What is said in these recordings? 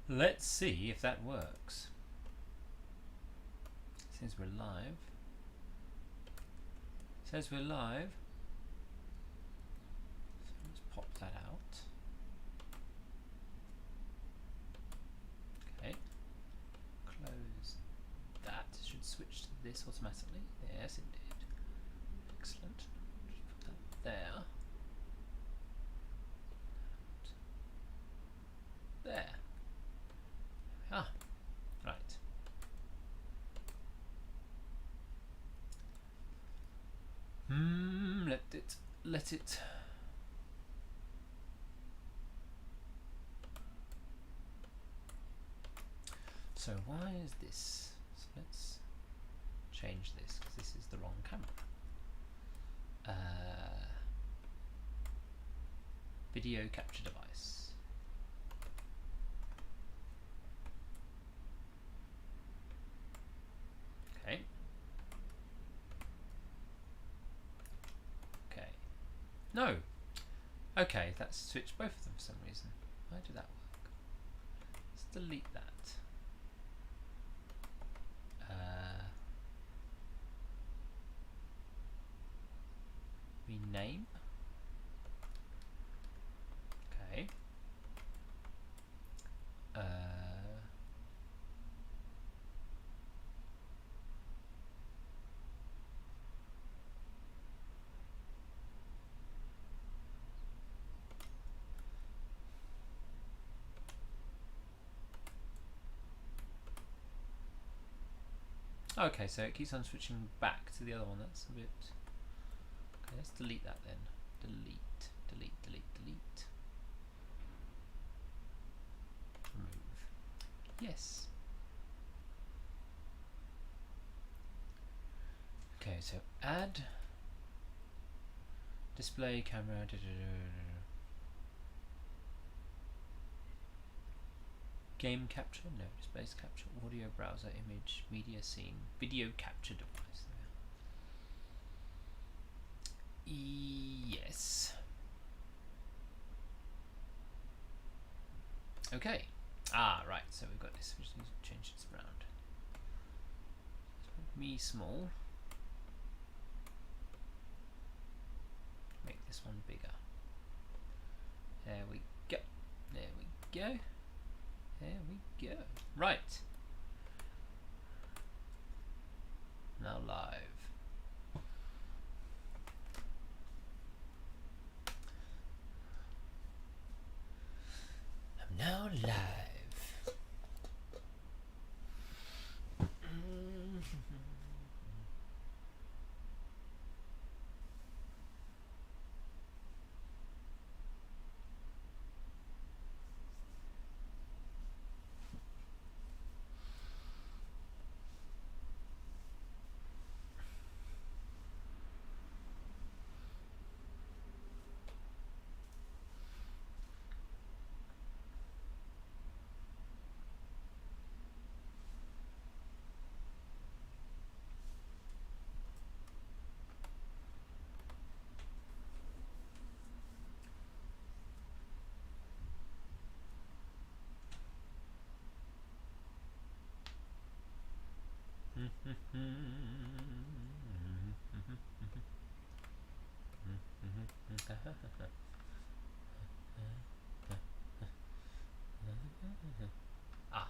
Let's see if that works. Says we're live. Says we're live. So let's pop that out. Okay. Close that. It should switch to this automatically. Yes, it did. Excellent. Just put that there. There. Ah, right. Let it. So why is this? So let's change this because this is the wrong camera. Video capture device. Okay. Okay. No. Okay, that's switched both of them for some reason. Why did that work? Let's delete that. Rename. Okay. Okay, so it keeps on switching back to the other one. That's a bit. Okay, let's delete that then. Delete. Remove. Yes. Okay, so add display camera. Game capture? No. Displays capture. Audio browser. Image. Media scene. Video capture device. There. Yes. Okay. Ah, right. So we've got this. We just need to change this around. Me small. Make this one bigger. There we go. There we go. There we go. Right. Now live. I'm now live. Ah.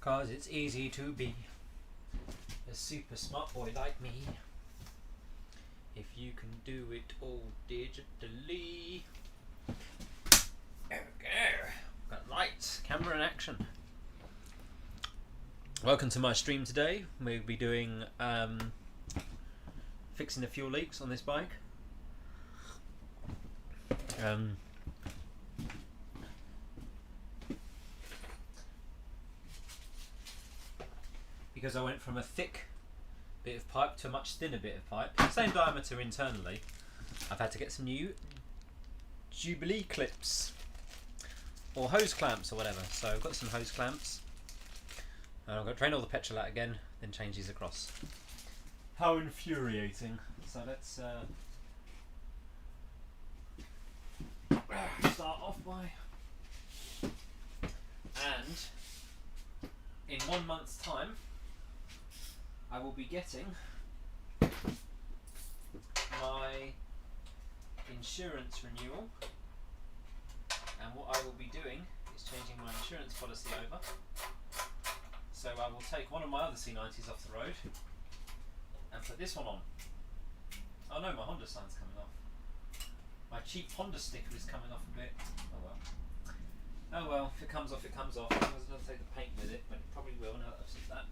'Cause it's easy to be a super smart boy like me if you can do it all digitally. There we go. Got lights, camera and action. Welcome to my stream today. We'll be doing fixing the fuel leaks on this bike. Because I went from a thick bit of pipe to a much thinner bit of pipe, same diameter internally, I've had to get some new Jubilee clips or hose clamps or whatever. So I've got some hose clamps and I've got to drain all the petrol out again, then change these across. How infuriating. So let's start off by, and in 1 month's time I will be getting my insurance renewal, and what I will be doing is changing my insurance policy over. So I will take one of my other C90s off the road and put this one on. Oh no, my Honda sign's coming off. My cheap Honda sticker is coming off a bit. Oh well. Oh well, if it comes off, it comes off. I was going to take the paint with it, but it probably will now that I've said that.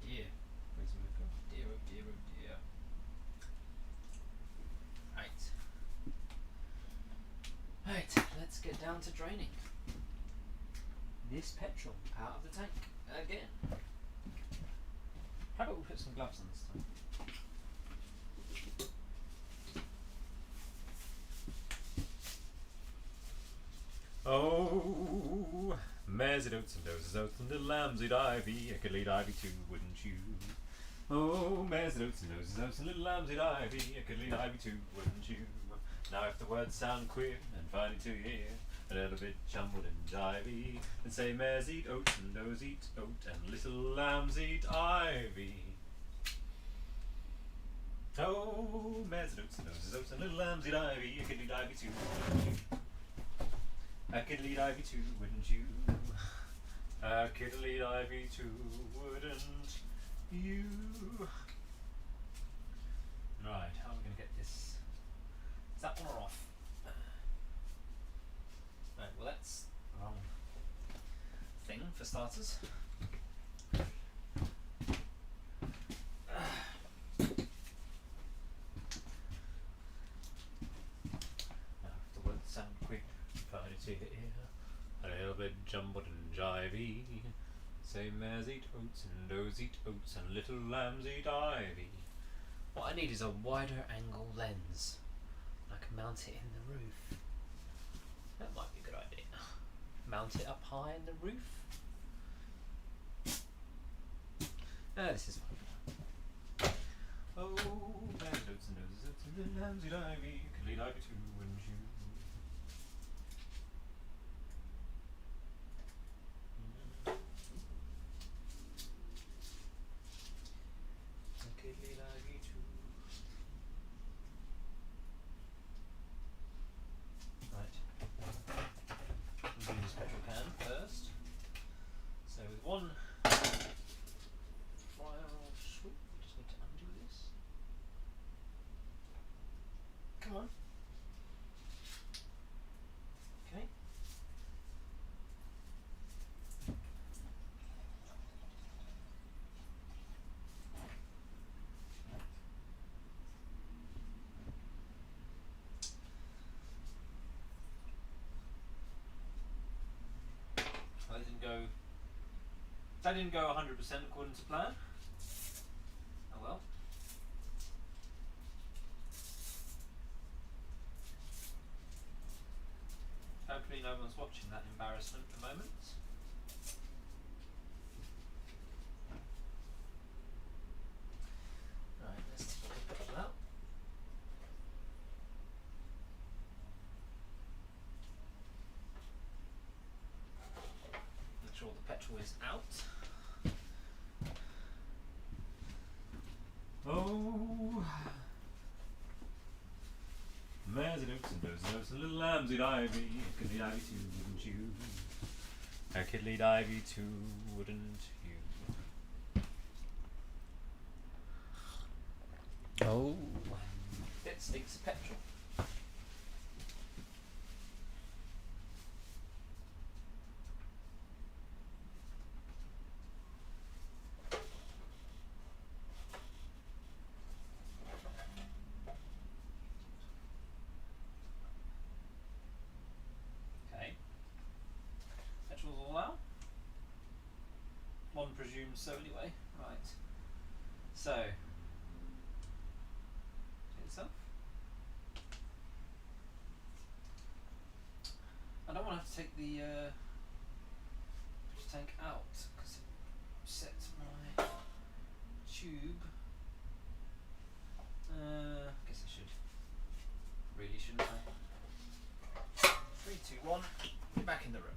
Dear. Where's the motor? Dear, oh dear, oh dear. Right, let's get down to draining this petrol out of the tank again. How about we put some gloves on this time? Oh, mares and oats and noses oats and little lambs eat ivy. I could lead ivy too, wouldn't you? Oh, mares and oats and noses oats and little lambs eat ivy. I could lead ivy too, wouldn't you? Now if the words sound queer and funny to hear, a little bit jumbled and jivey, then say mares eat oats and does eat oat and little lambs eat ivy. Oh, mares and oats and noses oats and little lambs eat ivy. I could lead ivy too, wouldn't you? I could lead ivy too, wouldn't you? I could lead ivy too, wouldn't you? Right, how are we going to get this? Is that on or off? Right, well that's the wrong thing for starters. Now if the words sound quick, funny to hear, a little bit jumbled and jivey, say mares eat oats and does eat oats and little lambs eat ivy. What I need is a wider angle lens. I can mount it in the roof. That might be a good idea. Mount it up high in the roof. This is fun. Oh, mares and oats and noses oats and little lambs eat ivy. You could lead ivy too, wouldn't you? One trial sweep. We just need to undo this. Come on. Okay. That didn't go 100% according to plan. Oh well. Hopefully no one's watching that embarrassment at the moment. Right, let's take a look at that. Make sure all the petrol is out. Ramsey Divey, Kiddly Divey too, wouldn't you? Kiddly Divey too, wouldn't you? Oh, it stinks of petrol. Okay, petrol's all out. One presumes so anyway. Right. So. Itself. I don't want to have to take the tank out because it sets my tube. I guess I should. Really, shouldn't I? 3, 2, 1. Back in the room.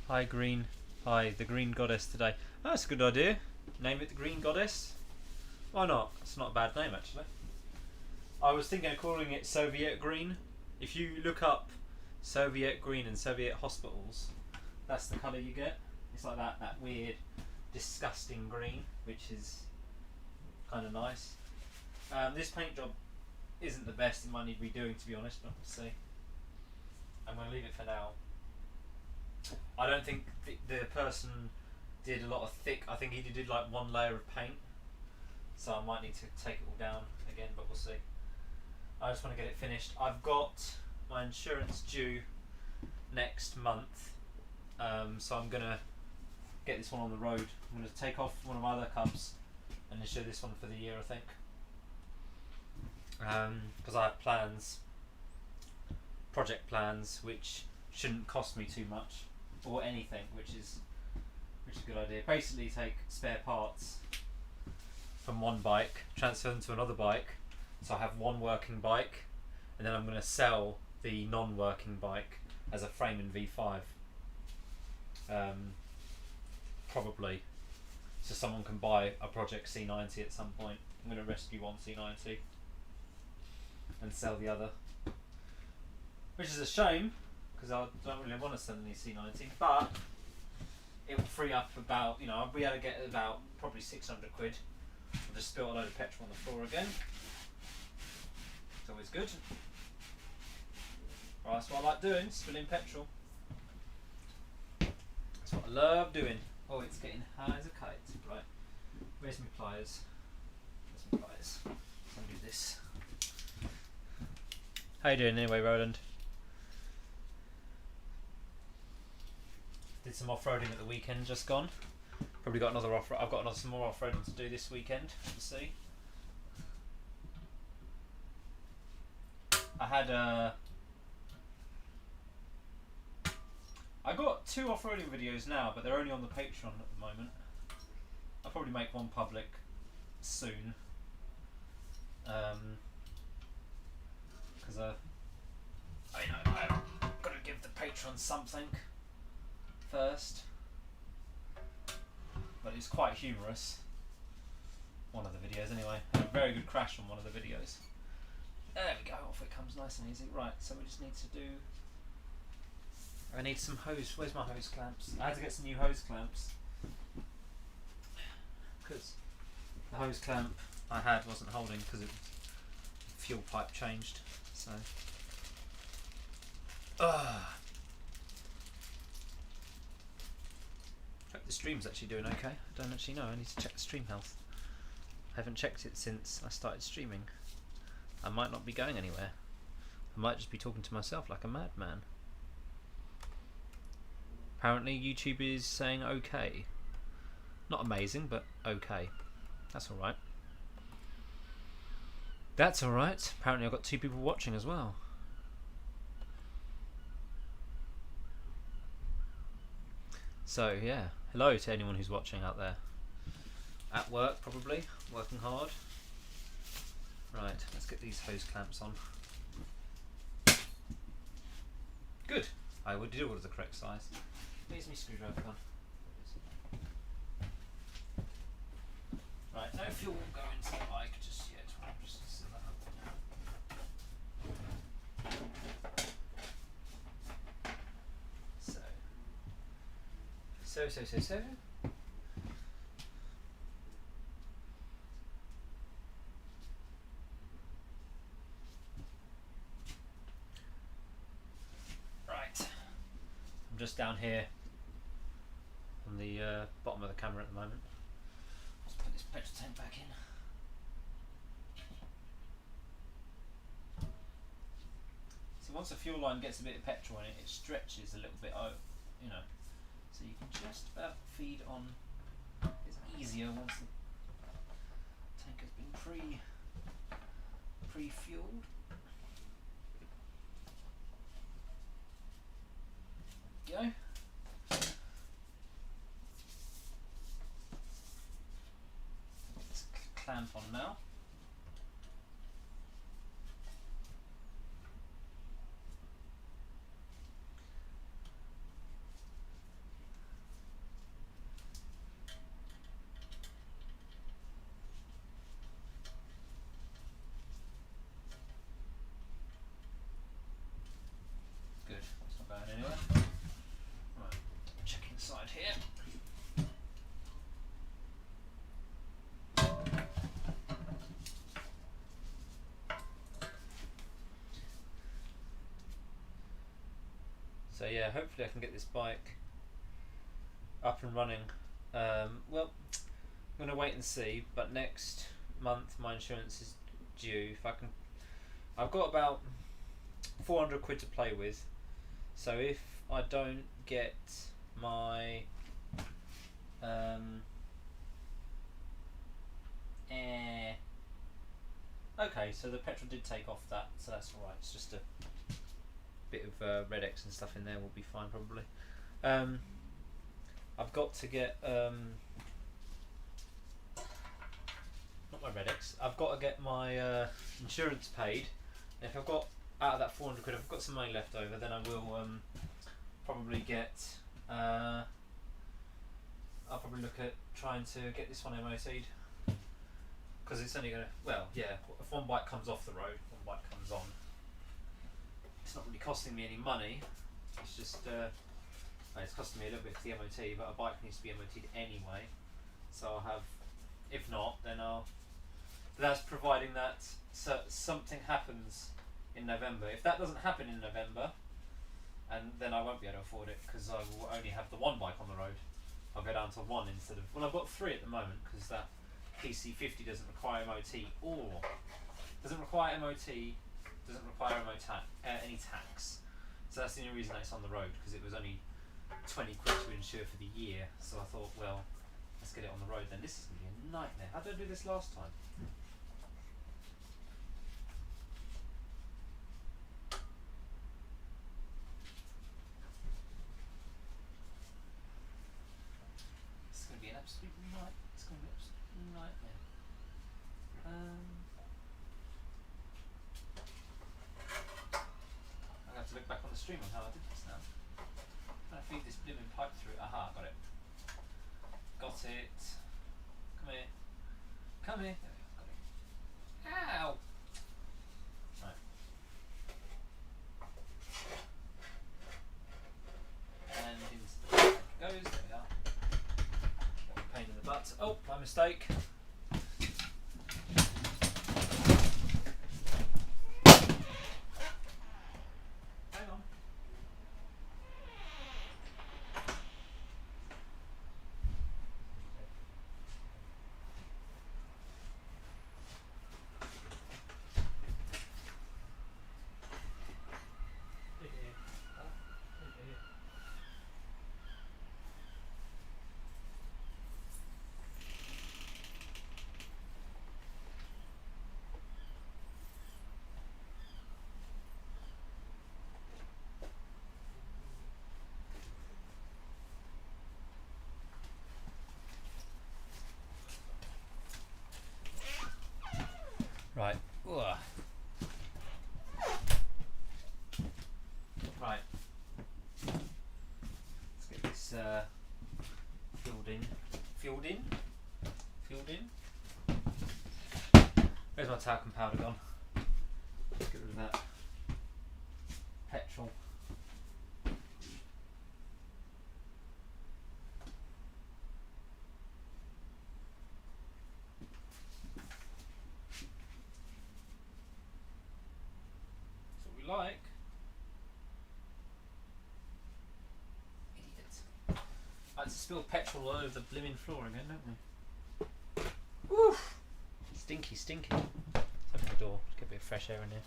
Hi Green. Hi, the Green Goddess today. Oh, that's a good idea. Name it the Green Goddess. Why not? It's not a bad name actually. I was thinking of calling it Soviet Green. If you look up Soviet Green and Soviet hospitals, that's the colour you get. It's like that weird, disgusting green, which is kind of nice. This paint job isn't the best. It might need redoing, to be honest, but we'll see. I'm going to leave it for now. I don't think the person did a lot of thick. I think he did like one layer of paint, so I might need to take it all down again, but we'll see. I just want to get it finished. I've got my insurance due next month, so I'm going to get this one on the road. I'm going to take off one of my other cubs and insure this one for the year, I think, because I have plans, project plans, which shouldn't cost me too much or anything, which is a good idea. Basically take spare parts from one bike, transfer them to another bike, so I have one working bike, and then I'm going to sell the non-working bike as a frame in V5, probably, so someone can buy a Project C90 at some point. I'm going to rescue one C90 and sell the other, which is a shame because I don't really want to sell any C90, but it will free up about, I'll be able to get about probably 600 quid. I'll just spill a load of petrol on the floor again. It's always good. Right, that's what I like doing, spilling petrol. That's what I love doing. Oh, it's getting high as a kite. Right, where's my pliers? Where's my pliers? I'll do this. How you doing anyway, Roland? Did some off-roading at the weekend, just gone. Probably got another I've got some more off-roading to do this weekend. We'll see. I got 2 off-roading videos now, but they're only on the Patreon at the moment. I'll probably make one public soon. Because I've got to give the Patreon something first. But it's quite humorous. One of the videos anyway. I had a very good crash on one of the videos. There we go, off it comes nice and easy. Right, so we just need to do... I need some hose. Where's my hose clamps? I had to get some new hose clamps. Because the hose clamp I had wasn't holding because the fuel pipe changed. So... Hope the stream's actually doing okay. I don't actually know. I need to check the stream health. I haven't checked it since I started streaming. I might not be going anywhere. I might just be talking to myself like a madman. Apparently YouTube is saying okay. Not amazing, but okay. That's alright. That's alright. Apparently I've got 2 people watching as well. So yeah, hello to anyone who's watching out there. At work probably, working hard. Right, let's get these hose clamps on. Good. I would do order the correct size. Where's my screwdriver gone? Right, no fuel will go into the bike just yet. I'll just set that up now. So. Right, I'm just down here on the bottom of the camera at the moment. Let's put this petrol tank back in. See, once the fuel line gets a bit of petrol in it, it stretches a little bit out, you know. So you can just about feed on. It's easier once the tank has been pre-fueled. Go. Let's clamp on now. Good, it's not going anywhere. Right, check inside here. So yeah, hopefully I can get this bike up and running. Well, I'm going to wait and see, but next month my insurance is due. If I can, I've got about 400 quid to play with, so if I don't get my okay, so the petrol did take off that, so that's alright. It's just a bit of Red X and stuff in there, will be fine probably. I've got to get not my Red X, I've got to get my insurance paid, and if I've got out of that 400 quid, if I've got some money left over, then I will probably get I'll probably look at trying to get this one MOT'd, because it's only going to, well yeah, if one bike comes off the road, one bike comes on, it's not really costing me any money, it's just it's costing me a little bit for the MOT, but a bike needs to be MOT'd anyway, so I'll have, if not, then I'll, but that's providing that something happens in November. If that doesn't happen in November, and then I won't be able to afford it, because I will only have the one bike on the road. I'll go down to one instead of, well, I've got three at the moment, because that PC50 doesn't require MOT, or doesn't require MOT, doesn't require any tax. So that's the only reason that it's on the road, because it was only 20 quid to insure for the year. So I thought, well, let's get it on the road then. This is going to be a nightmare. How did I do this last time? It's going to be an absolute nightmare. It's going to be an absolute nightmare. I'll have to look back on the stream on how I did this now. I'm trying to feed this blooming pipe through. Aha, got it. Got it. Come here. Come here. There we go, got it. Ow! Right. And into the pipe goes. There we are. Got a pain in the butt. Oh, my mistake. Right. Ugh. Right. talcum powder gone. Get rid of that petrol. That's what we like. Idiots. I like to spill petrol all over the blimmin' floor again, don't we? Woof! Stinky, stinky. Open the door, just get a bit of fresh air in here.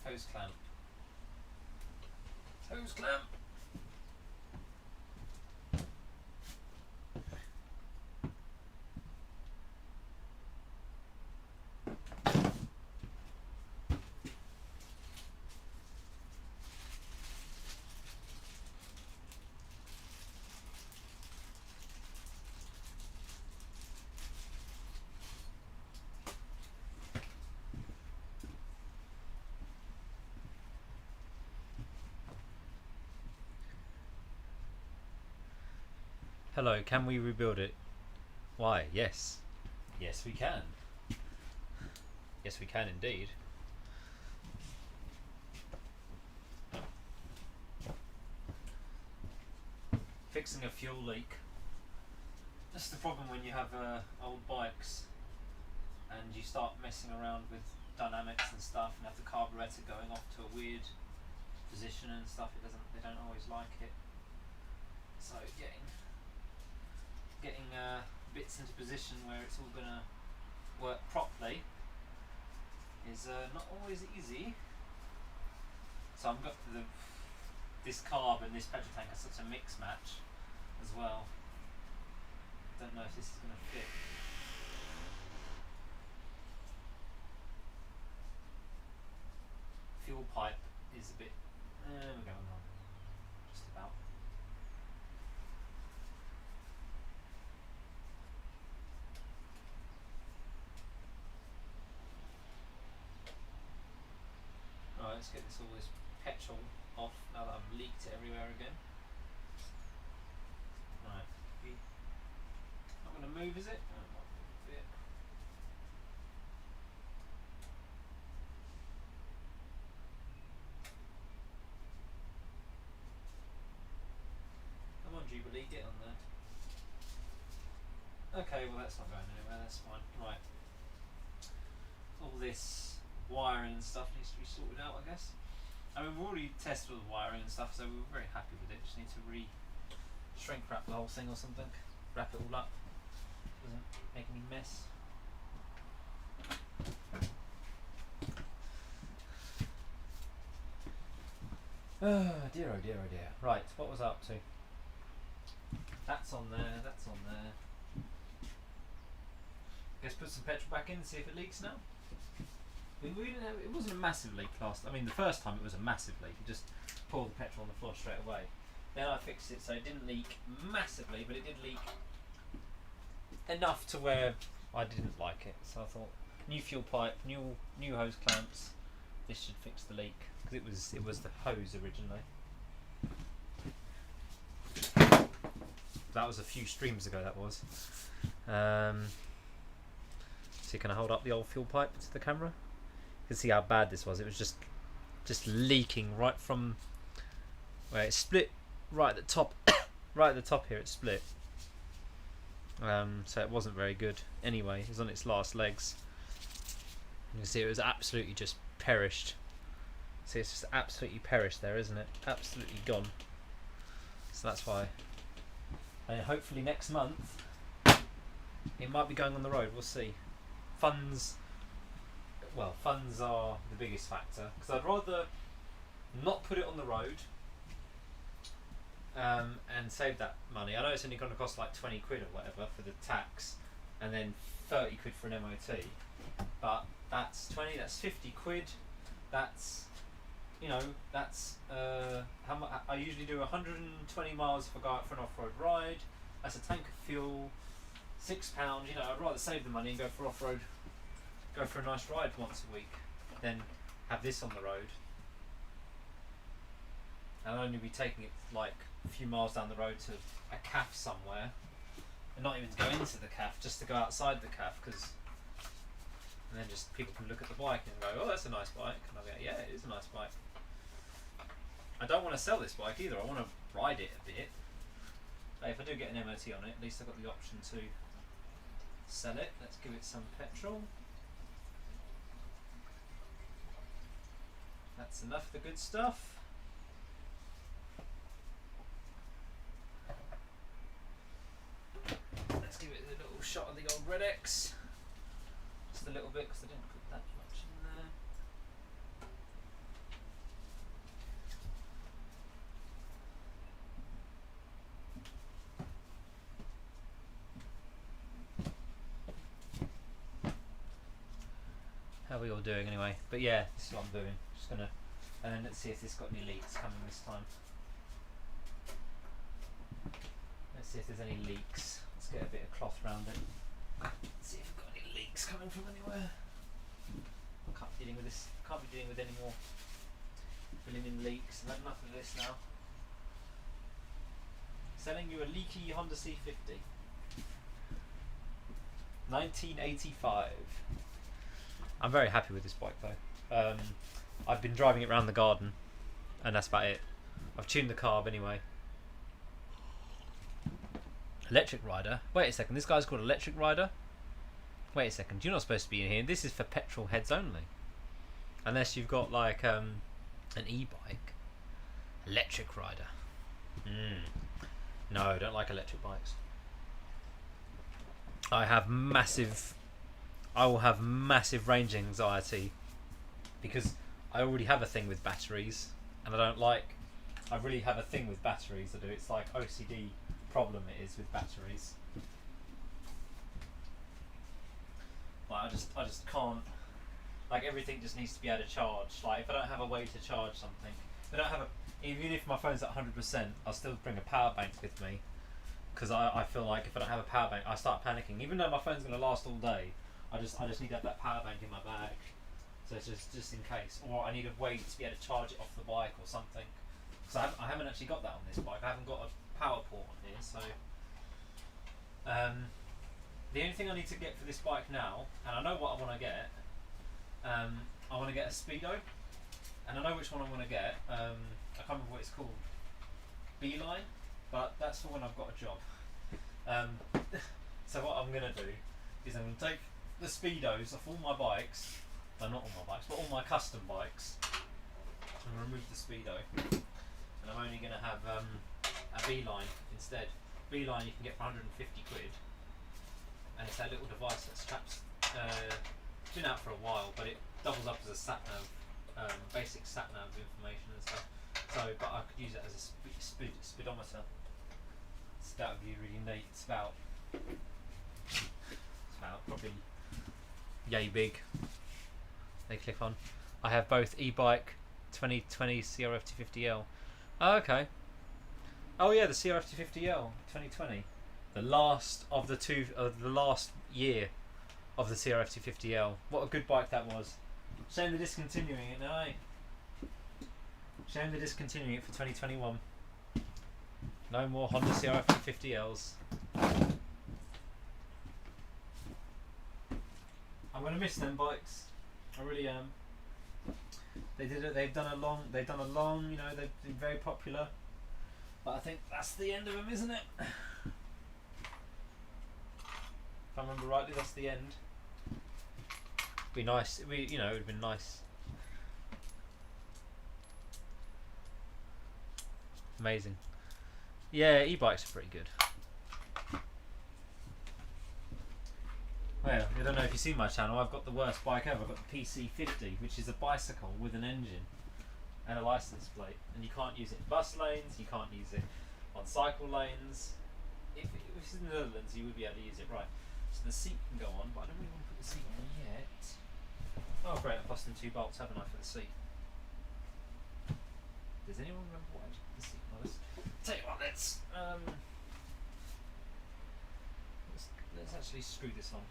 Hose clamp. Hose clamp. Hello, can we rebuild it? Why, yes. Yes, we can. Yes, we can indeed. Fixing a fuel leak. That's the problem when you have old bikes and you start messing around with dynamics and stuff and have the carburetor going off to a weird position and stuff. They don't always like it. So getting bits into position where it's all gonna work properly is not always easy. So I've got this carb and this petrol tank are such a mix match as well. Don't know if this is gonna fit. Fuel pipe is a bit we're going on. Just about. Right, let's get all this petrol off now that I've leaked it everywhere again. Right, not going to move, is it? No, not move it. Come on, Jubilee, get on there. Okay, well that's not going anywhere, that's fine. Right. All this wiring and stuff needs to be sorted out, I guess. I mean, we've already tested all the wiring and stuff, so we were very happy with it. Just need to shrink wrap the whole thing or something. Wrap it all up. Doesn't make any mess. Oh dear, oh dear, oh dear. Right, what was I up to? That's on there, that's on there. Guess put some petrol back in and see if it leaks now. We didn't have, it wasn't a massive leak last. I mean, the first time it was a massive leak. You just pour the petrol on the floor straight away. Then I fixed it so it didn't leak massively, but it did leak enough to where I didn't like it. So I thought, new fuel pipe, new hose clamps. This should fix the leak because it was the hose originally. That was a few streams ago. That was. So can I hold up the old fuel pipe to the camera? You can see how bad this was. It was just leaking right from where it split right at the top. Right at the top here it split. So it wasn't very good. Anyway, it was on its last legs. You can see it was absolutely just perished. See, it's just absolutely perished there, isn't it? Absolutely gone. So that's why. And hopefully next month it might be going on the road. We'll see. Funds are the biggest factor because I'd rather not put it on the road and save that money. I know it's only going to cost like 20 quid or whatever for the tax, and then 30 quid for an MOT, but that's 20, that's 50 quid, that's, you know, that's how much I usually do. 120 miles if I go out for an off-road ride. That's a tank of fuel, £6. You know, I'd rather save the money and go for off-road, go for a nice ride once a week, than have this on the road. And I'll only be taking it like a few miles down the road to a cafe somewhere, and not even to go into the cafe, just to go outside the cafe, because and then just people can look at the bike and go, oh, that's a nice bike, and I'll go, yeah, it is a nice bike. I don't want to sell this bike either. I want to ride it a bit. But if I do get an MOT on it, at least I've got the option to sell it. Let's give it some petrol. That's enough of the good stuff. Let's give it a little shot of the old Red X. Just a little bit, because I didn't put that much in there. How are we all doing anyway? But yeah, this is what I'm doing. Just gonna, and then let's see if this got any leaks coming this time. Let's see if there's any leaks. Let's get a bit of cloth around it. Let's see if we've got any leaks coming from anywhere. I can't be dealing with this. Can't be dealing with any more filling in leaks. I've had enough of this now. Selling you a leaky Honda C50. 1985. I'm very happy with this bike though. I've been driving it around the garden, and that's about it. I've tuned the carb anyway. Electric rider. Wait a second, this guy's called Electric Rider? Wait a second, you're not supposed to be in here. This is for petrol heads only. Unless you've got like an e-bike. Electric Rider. No, I don't like electric bikes. I will have massive range anxiety because I already have a thing with batteries, and I really have a thing with batteries. I do. It's like OCD problem it is with batteries. Like I just can't. Like everything just needs to be able to charge. Like if I don't have a way to charge something, even if my phone's at 100%, I'll still bring a power bank with me, because I feel like if I don't have a power bank, I start panicking. Even though my phone's going to last all day, I just need to have that power bank in my bag, so it's just in case. Or I need a way to be able to charge it off the bike or something. So I haven't actually got that on this bike. I haven't got a power port on here. So the only thing I need to get for this bike now, and I know what I want to get. I want to get a Speedo, and I know which one I want to get. I can't remember what it's called. Beeline, but that's for when I've got a job. So what I'm going to do is I'm going to take the Speedos off all my bikes, well, not all my bikes, but all my custom bikes. I'm going to remove the Speedo, and I'm only going to have a Beeline instead. Beeline you can get for 150 quid, and it's that little device that straps. It's been out for a while, but it doubles up as a sat nav, basic sat nav information and stuff. So, but I could use it as a speedometer. So that would be really neat. It's about probably yay big. They click on. I have both e-bike 2020 CRF250L. Oh, okay. Oh yeah, the CRF250L 2020. The last of the last year of the CRF250L. What a good bike that was. Shame they're discontinuing it now, eh? Shame they're discontinuing it for 2021. No more Honda CRF250Ls. I'm gonna miss them bikes. I really am. They've done a long. You know, they've been very popular. But I think that's the end of them, isn't it? If I remember rightly, that's the end. Be nice. It would have been nice. Amazing. Yeah, e-bikes are pretty good. Well, I don't know if you've seen my channel. I've got the worst bike ever. I've got the PC50, which is a bicycle with an engine and a license plate, and you can't use it in bus lanes. You can't use it on cycle lanes. If it's in the Netherlands, you would be able to use it, right? So the seat can go on, but I don't really want to put the seat on yet. Oh great, I've busted 2 bolts, haven't I, for the seat? Does anyone remember what I did with the seat was? Tell you what, let's actually screw this on.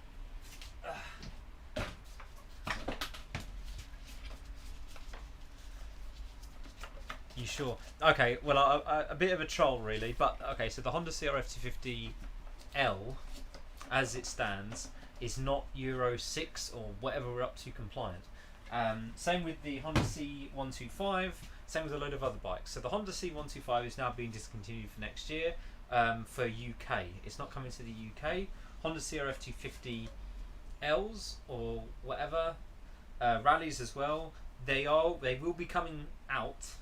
You sure? Okay, well, a bit of a troll, really. But, okay, so the Honda CRF250L, as it stands, is not Euro 6 or whatever we're up to compliant. Same with the Honda C125, same with a load of other bikes. So the Honda C125 is now being discontinued for next year for UK. It's not coming to the UK. Honda CRF250Ls or whatever, rallies as well, they will be coming out,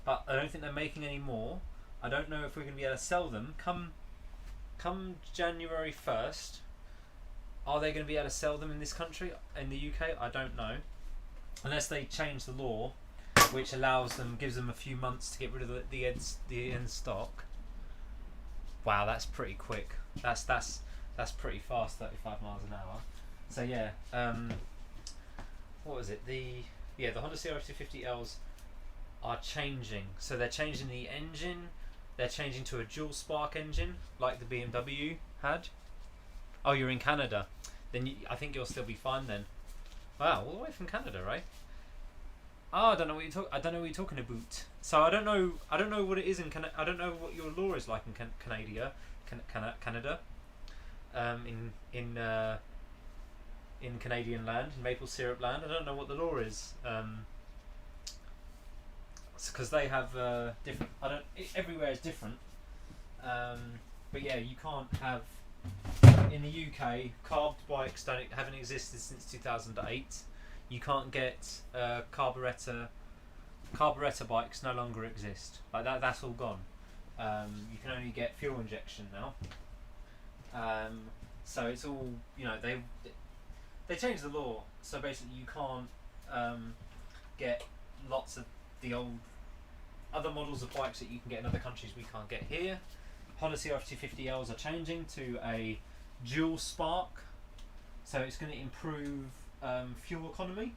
but I don't think they're making any more. I don't know if we're going to be able to sell them come January 1st. Are they going to be able to sell them in this country, in the UK? I don't know, unless they change the law, which allows them, gives them a few months to get rid of the end stock. Wow, that's pretty quick. That's pretty fast, 35 miles an hour. So yeah, what was it? The Honda CRF250Ls are changing. So they're changing the engine. They're changing to a dual spark engine, like the BMW had. Oh, you're in Canada. Then I think you'll still be fine then. Wow, all the way from Canada, right? Oh, I don't know what you're talking about. So I don't know what it is in Canada. I don't know what your law is like in Canada. In Canadian land, in maple syrup land. I don't know what the law is. Because they have different. Everywhere is different. But yeah, you can't have. In the UK, carbed bikes haven't existed since 2008. You can't get carburetor bikes no longer exist. Like that's all gone. You can only get fuel injection now. So it's all, they changed the law. So basically, you can't get lots of the old other models of bikes that you can get in other countries we can't get here. Honda CRF250Ls are changing to a dual spark, so it's going to improve fuel economy,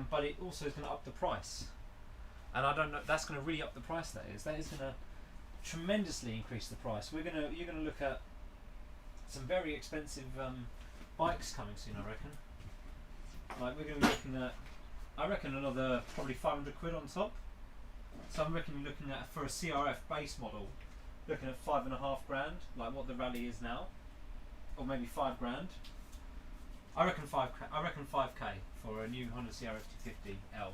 but it also is going to up the price. And I don't know, that's going to really up the price. That is going to tremendously increase the price. You're going to look at some very expensive bikes coming soon, I reckon. Like we're going to be looking at, I reckon, another probably 500 quid on top. So I'm reckon you're looking at, for a CRF base model, looking at 5.5 grand, like what the Rally is now, or maybe 5 grand. I reckon 5k for a new Honda CRF250L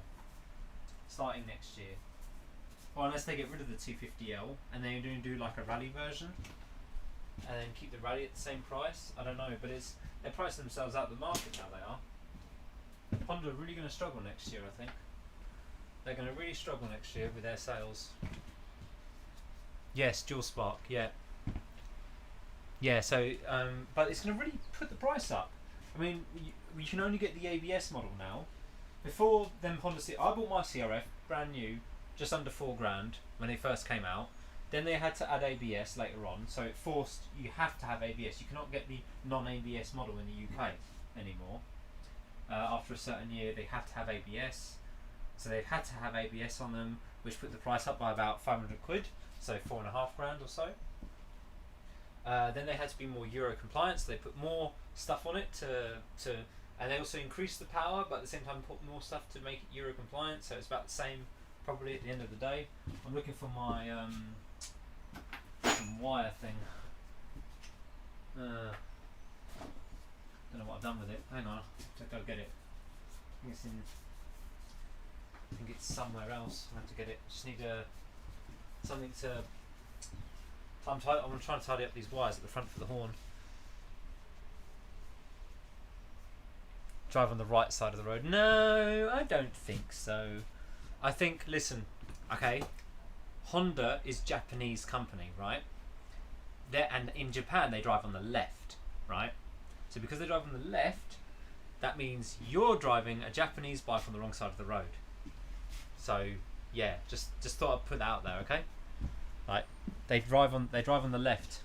starting next year. Or unless they get rid of the 250L and they're going to do like a Rally version and then keep the Rally at the same price. I don't know, but they're pricing themselves out of the market now. They are. Honda are really going to struggle next year, I think. They're going to really struggle next year with their sales. Yes, dual spark, yeah. Yeah, so, but it's going to really put the price up. I mean, you can only get the ABS model now. Before them Honda I bought my CRF, brand new, just under 4 grand when they first came out. Then they had to add ABS later on, so it forced, you have to have ABS. You cannot get the non-ABS model in the UK anymore. After a certain year, they have to have ABS. So they've had to have ABS on them, which put the price up by about 500 quid, so 4.5 grand or so. Then they had to be more Euro compliant, so they put more stuff on it and they also increased the power, but at the same time put more stuff to make it Euro compliant, so it's about the same probably at the end of the day. I'm looking for my wire thing. Don't know what I've done with it. Hang on, I'll go get it. I think it's somewhere else. I have to get it. Just need something to. I'm trying to tidy up these wires at the front for the horn. Drive on the right side of the road. No, I don't think so. I think, listen, okay, Honda is Japanese company, right? And in Japan they drive on the left, right? So because they drive on the left, that means you're driving a Japanese bike on the wrong side of the road. So yeah, just thought I'd put that out there, okay? Right. They drive on the left.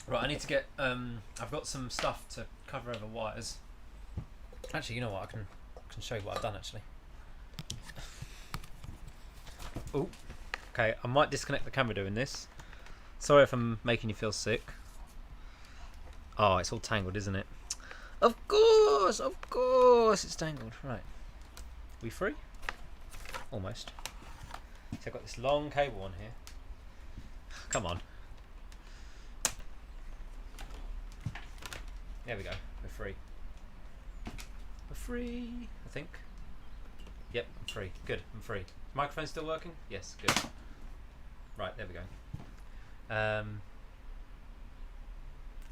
Right, I need to get. I've got some stuff to cover over wires. Actually, you know what? I can show you what I've done actually. Oh, okay. I might disconnect the camera doing this. Sorry if I'm making you feel sick. Oh, it's all tangled, isn't it? Of course, it's tangled. Right. We free? Almost. So I've got this long cable on here. Come on. There we go. We're free. We're free, I think. Yep, I'm free. Good, I'm free. Microphone still working? Yes, good. Right, there we go.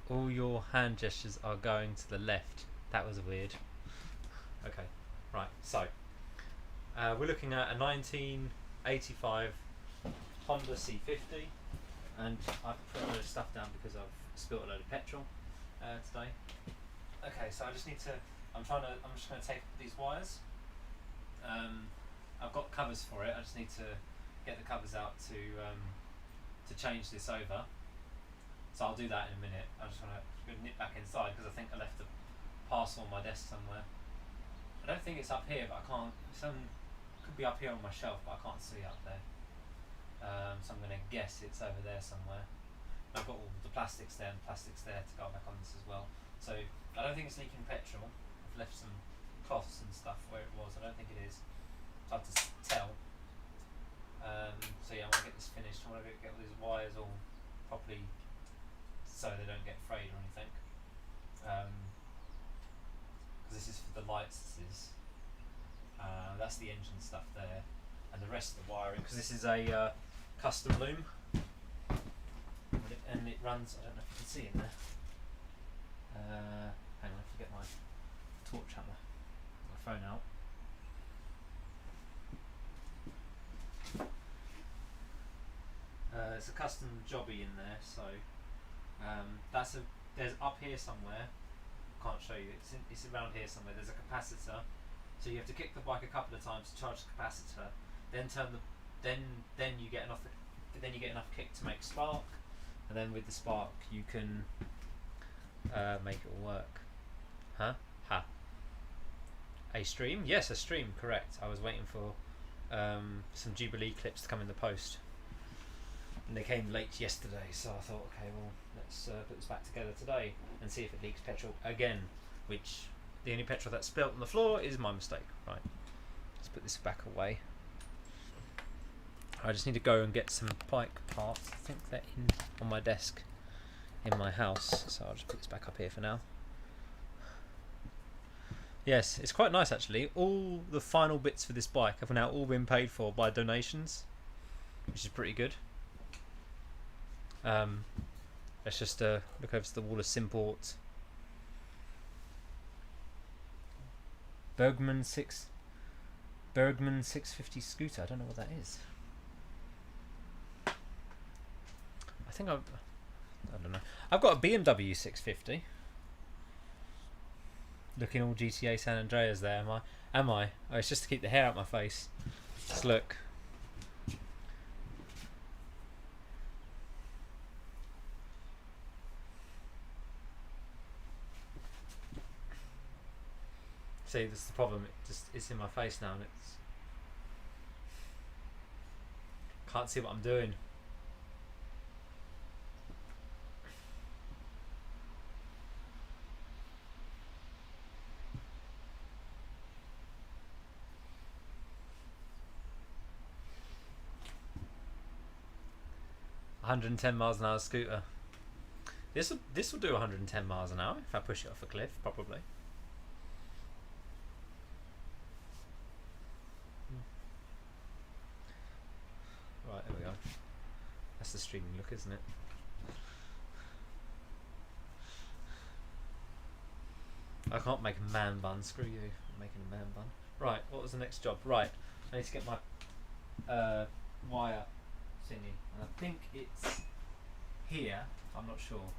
All your hand gestures are going to the left. That was weird. Okay, right, so we're looking at a 1985 Honda C90, and I've put a load of stuff down because I've spilt a load of petrol today. Okay, so I just need to. I'm just going to take these wires. I've got covers for it. I just need to get the covers out to change this over. So I'll do that in a minute. I'm just going to nip back inside because I think I left the parcel on my desk somewhere. I don't think it's up here, but I can't. Could be up here on my shelf, but I can't see up there. So I'm going to guess it's over there somewhere. And I've got all the plastics there and plastics there to go back on this as well. So I don't think it's leaking petrol. I've left some cloths and stuff where it was. I don't think it is. It's hard to tell. So yeah, I want to get this finished. I want to get all these wires all properly so they don't get frayed or anything. Because this is for the lights. That's the engine stuff there, and the rest of the wiring. Because this is a custom loom, and it runs. I don't know if you can see in there. Hang on, I have to get my torch out, my phone out. It's a custom jobby in there, so there's up here somewhere. Can't show you. It's around here somewhere. There's a capacitor, so you have to kick the bike a couple of times to charge the capacitor. Then then you get enough kick to make spark, and then with the spark you can make it all work. Huh? Ha. A stream? Yes, a stream. Correct. I was waiting for some Jubilee clips to come in the post. And they came late yesterday, so I thought, okay, well, let's put this back together today and see if it leaks petrol again, which the only petrol that's spilt on the floor is my mistake. Right, let's put this back away. I just need to go and get some bike parts. I think they're on my desk in my house, so I'll just put this back up here for now. Yes, it's quite nice actually. All the final bits for this bike have now all been paid for by donations, which is pretty good. Let's just look over to the wall of Simport. Bergman 650 scooter. I don't know what that is. I don't know. I've got a BMW 650. Looking all GTA San Andreas there, am I? Oh, it's just to keep the hair out my face. Just look. See, this is the problem. It's in my face now, and can't see what I'm doing. $110 miles an hour scooter. This will do 110 miles an hour if I push it off a cliff, probably. Right, there we go. That's the streaming look, isn't it? I can't make a man bun. Screw you. I'm making a man bun. Right, what was the next job? Right, I need to get my wire thingy. And I think it's here. I'm not sure.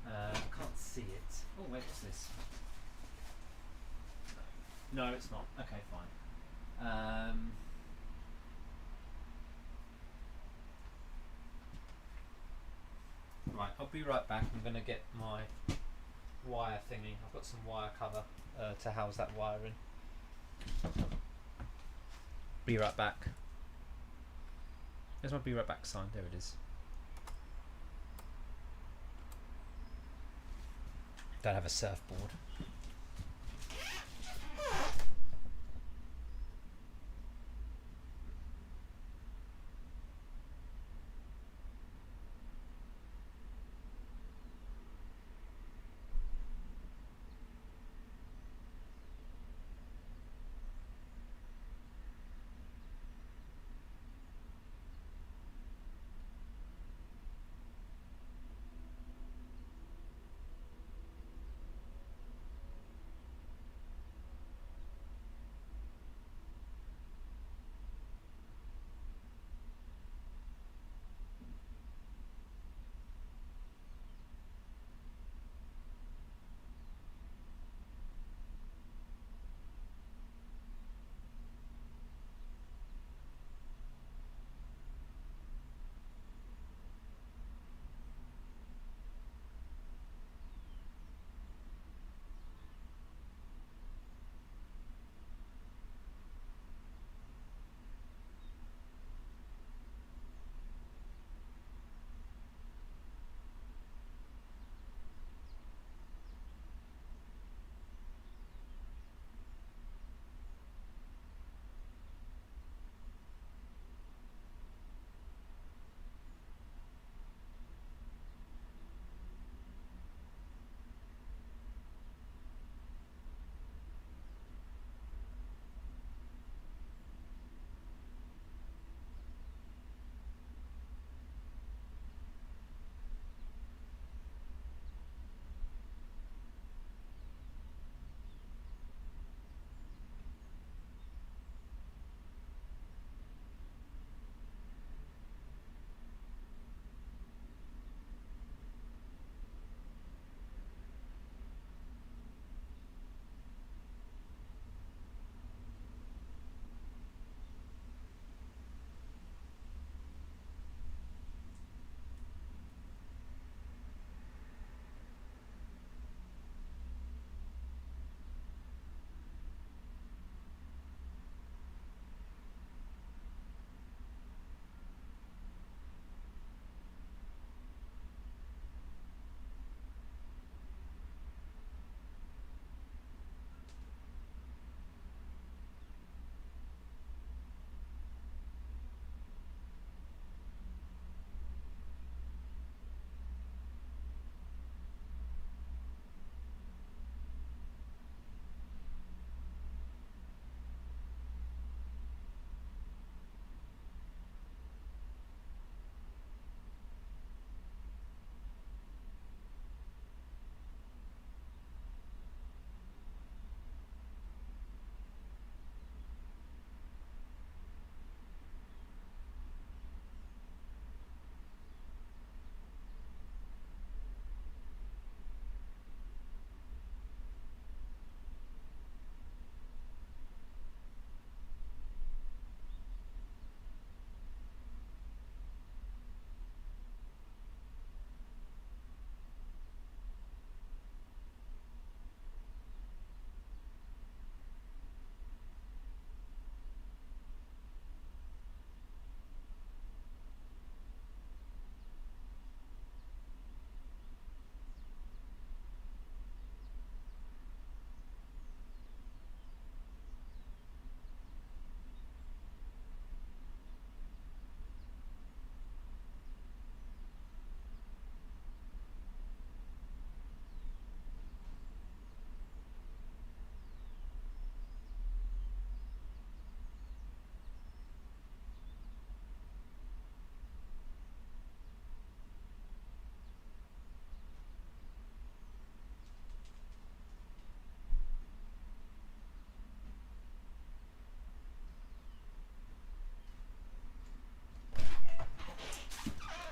I can't see it. Oh, wait, what's this? No, it's not. Okay, fine. I'll be right back. I'm going to get my wire thingy. I've got some wire cover to house that wire in. Be right back. There's my be right back sign. There it is. Don't have a surfboard.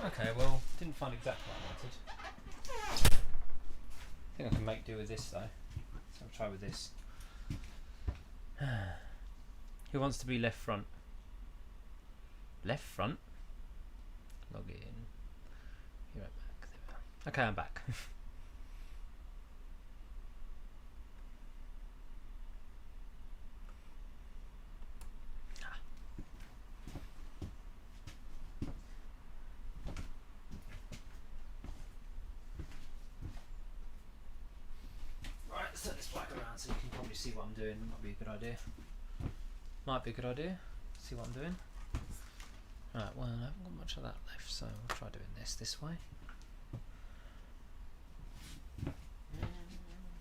Okay, well, didn't find exactly what I wanted. I think I can make do with this though. So I'll try with this. Who wants to be left front? Left front? Log in. Be right back. There we are. Okay, I'm back. Right, let's turn this bike around so you can probably see what I'm doing. Might be a good idea. Might be a good idea. See what I'm doing. Right, well, I haven't got much of that left, so we'll try doing this way.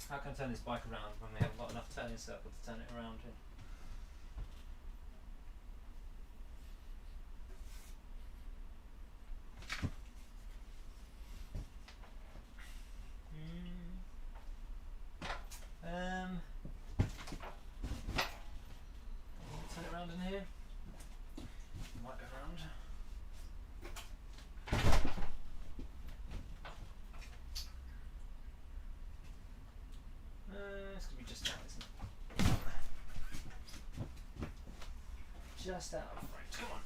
How can I turn this bike around when we haven't got enough turning circle to turn it around in? Turn it around in here. Might go around. It's gonna be just out, isn't it? Just out. Right, come on.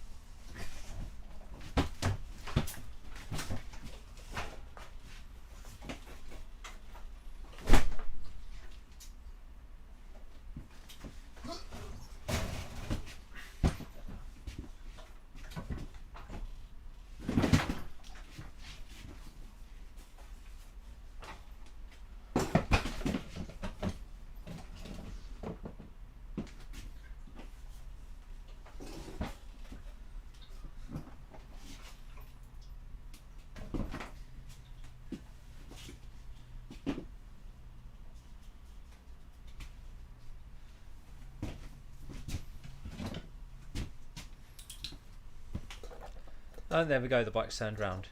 Oh, there we go, the bike's turned round.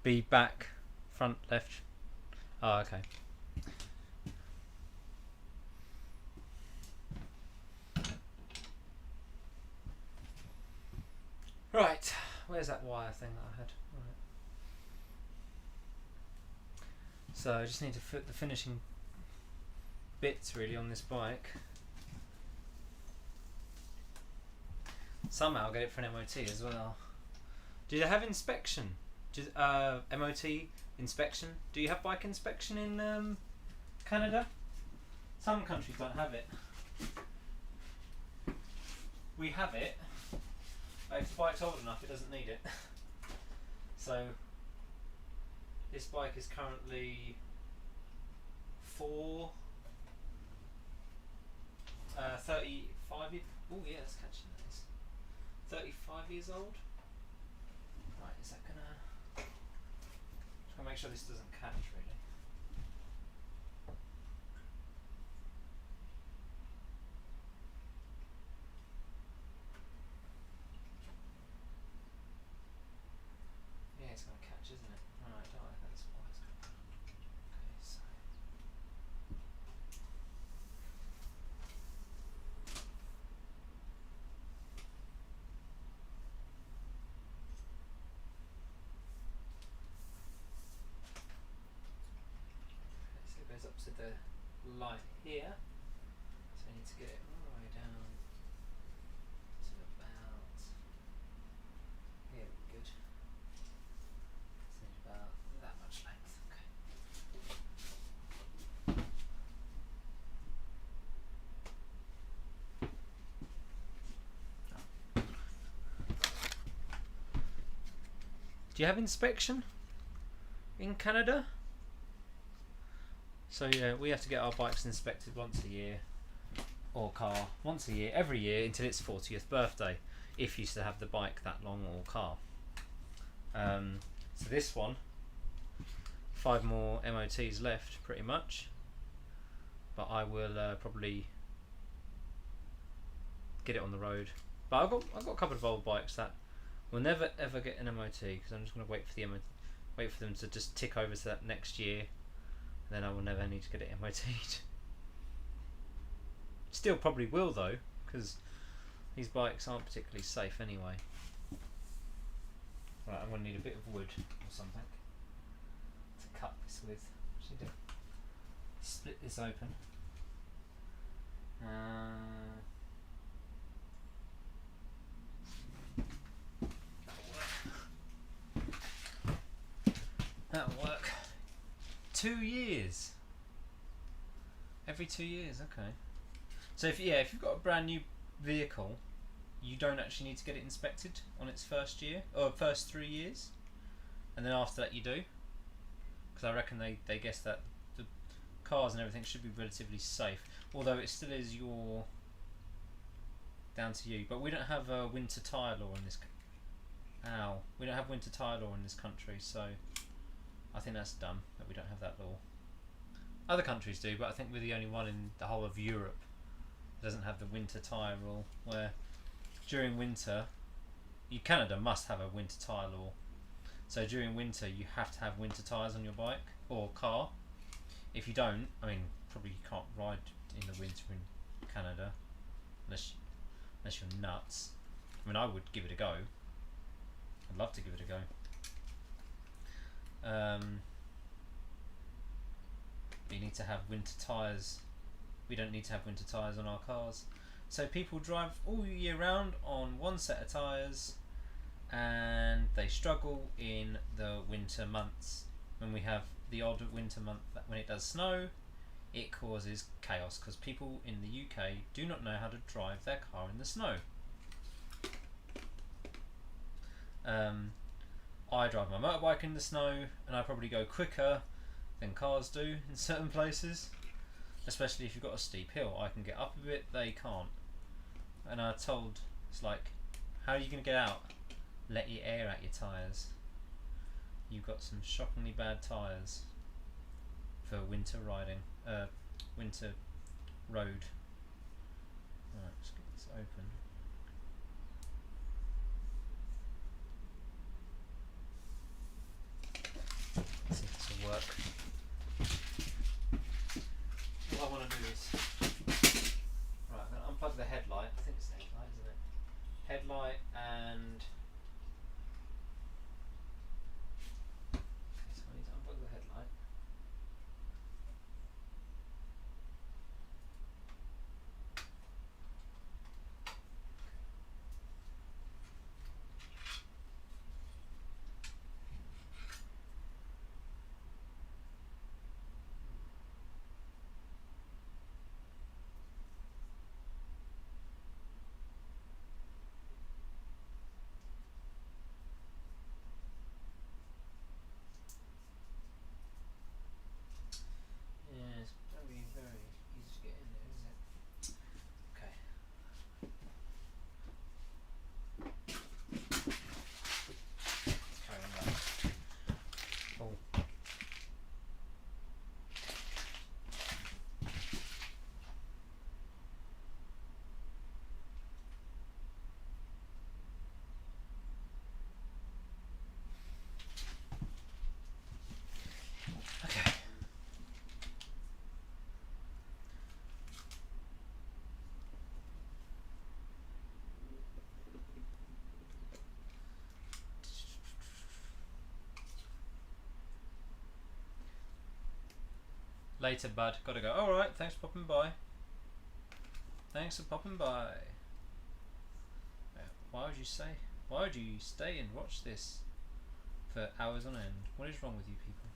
Be back, front, left. Oh, okay. Right, where's that wire thing that I had? Right. So I just need to fit the finishing bits really on this bike. Somehow I'll get it for an MOT as well. Do they have inspection? MOT inspection? Do you have bike inspection in Canada? Some countries don't have it. We have it, but if the bike's old enough it doesn't need it. So this bike is currently 35 years. Oh yeah, it's catching these. 35 years old. Right, is that gonna? Just gonna make sure this doesn't catch really. Yeah, it's gonna catch, isn't it? Right, don't like that. That's why it's gonna. Okay, so. So it goes up to the light here, so I need to get it all the way down to about here. Good. So about that much length. Okay. Do you have inspection in Canada? So yeah, we have to get our bikes inspected once a year, or car once a year, every year until its 40th birthday, if you used to have the bike that long, or car. So this one, 5 more MOTs left pretty much, but I will probably get it on the road. But I've got a couple of old bikes that will never ever get an MOT, because I'm just going to wait for them to just tick over to that next year. Then I will never need to get it MOT'd. Still probably will though, because these bikes aren't particularly safe anyway. Right, I'm going to need a bit of wood or something to cut this with. Just need to split this open. 2 years. Every 2 years, okay. So if you've got a brand new vehicle, you don't actually need to get it inspected on its first year or first 3 years, and then after that you do. Because I reckon they guess that the cars and everything should be relatively safe, although it still is down to you. But we don't have a winter tyre law in this. We don't have winter tyre law in this country, so I think that's dumb that we don't have that law. Other countries do, but I think we're the only one in the whole of Europe that doesn't have the winter tyre rule, where during winter, Canada must have a winter tyre law. So during winter you have to have winter tyres on your bike or car. If you don't, I mean, probably you can't ride in the winter in Canada unless you're nuts. I mean, I would give it a go. I'd love to give it a go. You need to have winter tyres. We don't need to have winter tyres on our cars. So people drive all year round on one set of tyres, and they struggle in the winter months. When we have the odd winter month when it does snow, it causes chaos because people in the UK do not know how to drive their car in the snow. I drive my motorbike in the snow, and I probably go quicker than cars do in certain places, especially if you've got a steep hill. I can get up a bit, they can't. And I'm told, it's like, how are you going to get out? Let your air out your tyres. You've got some shockingly bad tyres for winter riding, winter road. Right, let's get this open. Let's see if this will work. What I want to do is, right, I'm going to unplug the headlight. I think it's the headlight, isn't it? Headlight and. Okay, so I need to unplug the headlight. Yeah, it's very, very easy to get in there, isn't it? Okay. Carry on that. Oh. Okay. Later, bud. Gotta go. Alright, thanks for popping by. Thanks for popping by. Why would you stay and watch this for hours on end? What is wrong with you people?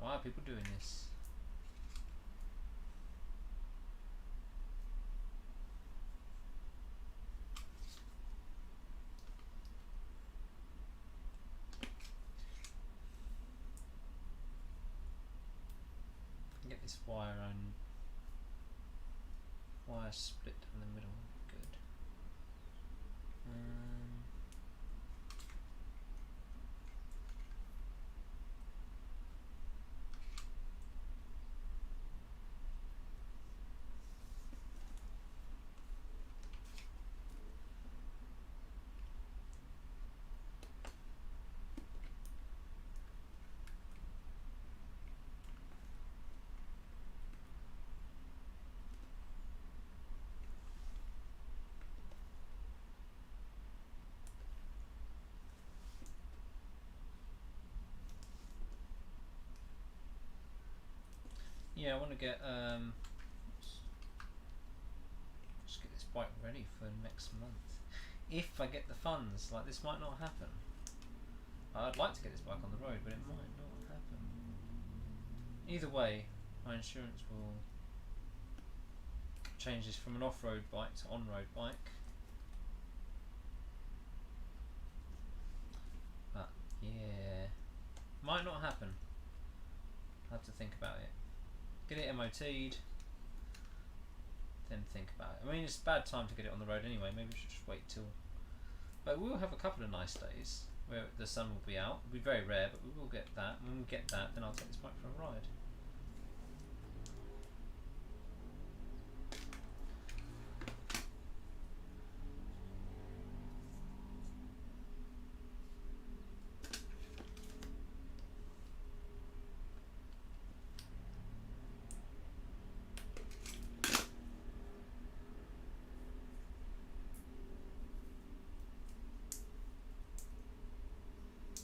Why are people doing this? Get this wire split down the middle. Good. Yeah, I want to get just get this bike ready for next month. If I get the funds, like this might not happen. I'd like to get this bike on the road, but it might not happen. either way, my insurance will change this from an off-road bike to on-road bike. But yeah, might not happen. I'll have to think about it. Get it MOT'd, then think about it. I mean, it's a bad time to get it on the road anyway. Maybe we should just wait till. But we will have a couple of nice days where the sun will be out. It'll be very rare, but we will get that. When we get that, then I'll take this bike for a ride.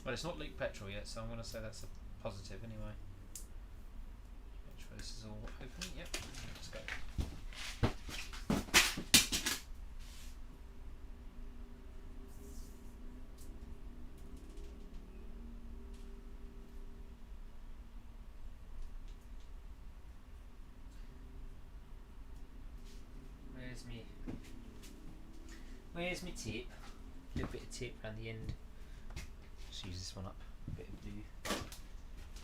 Well, it's not leaked petrol yet, so I'm going to say that's a positive anyway. Make sure this is all open. Yep, let's go. Where's me tip? A little bit of tip around the end. Just use this one up. Bit of blue.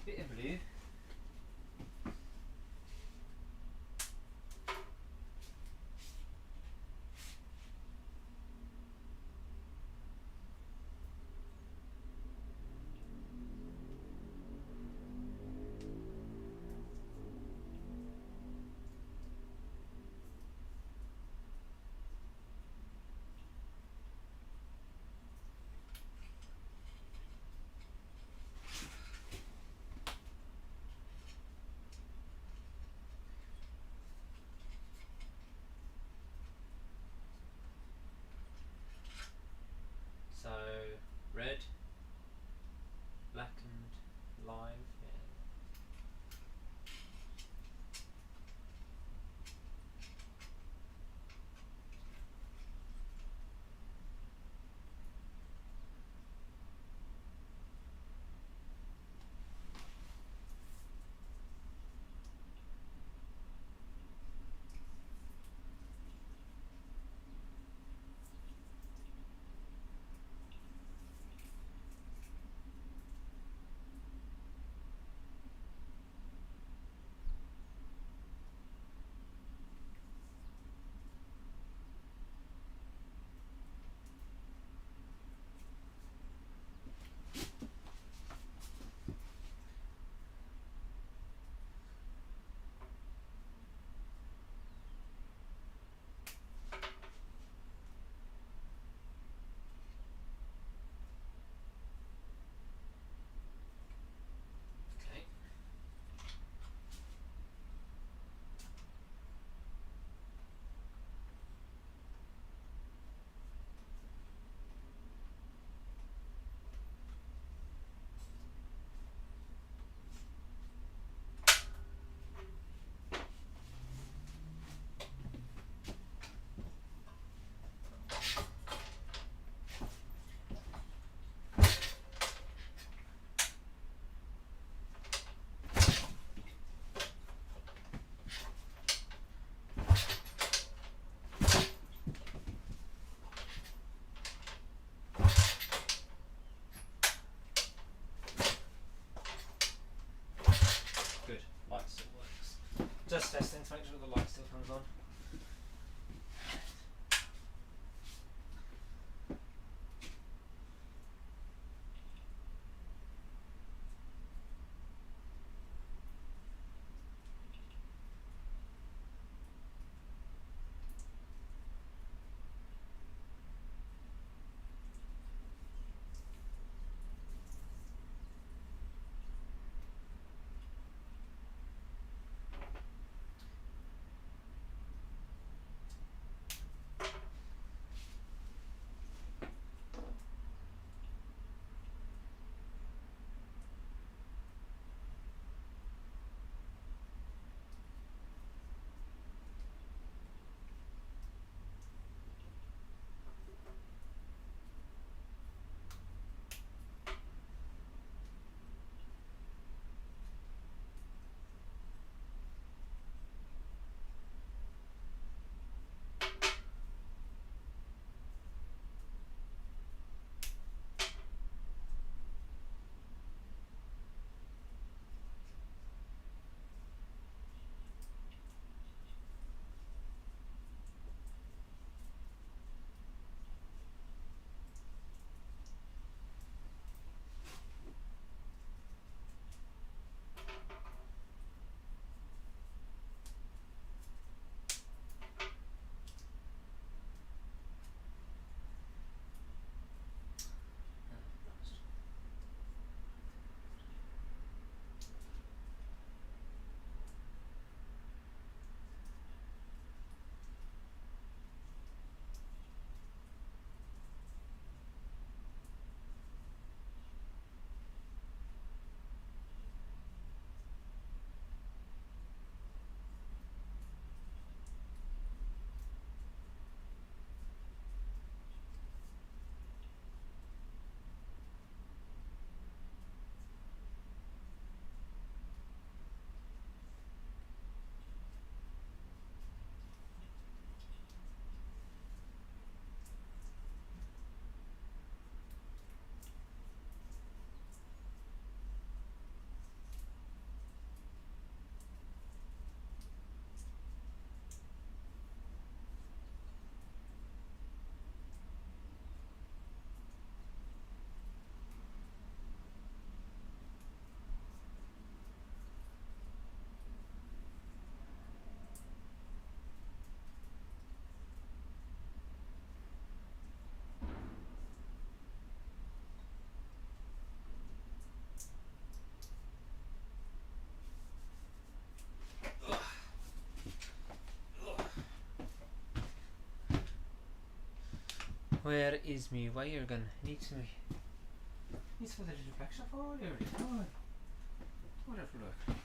Bit of blue. So, red, black and live, yeah. Just testing to make sure the light still comes on. Where is me wire gun? Needs for the little black stuff. Oh, there it is. Oh, whatever look.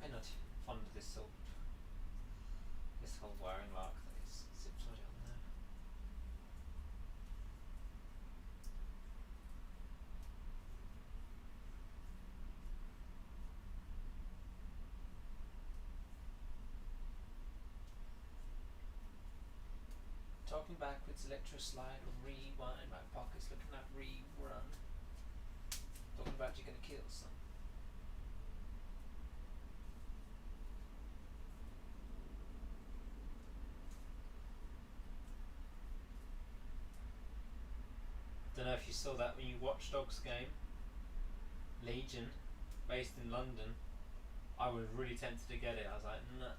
I'm not fond of this whole wiring lock that is zip tied on there. Talking backwards, electroslide, rewind, my pockets looking at rerun. Talking about you're gonna kill some. Don't know if you saw that when you Watch Dogs game. Legion, based in London. I was really tempted to get it. I was like, nah,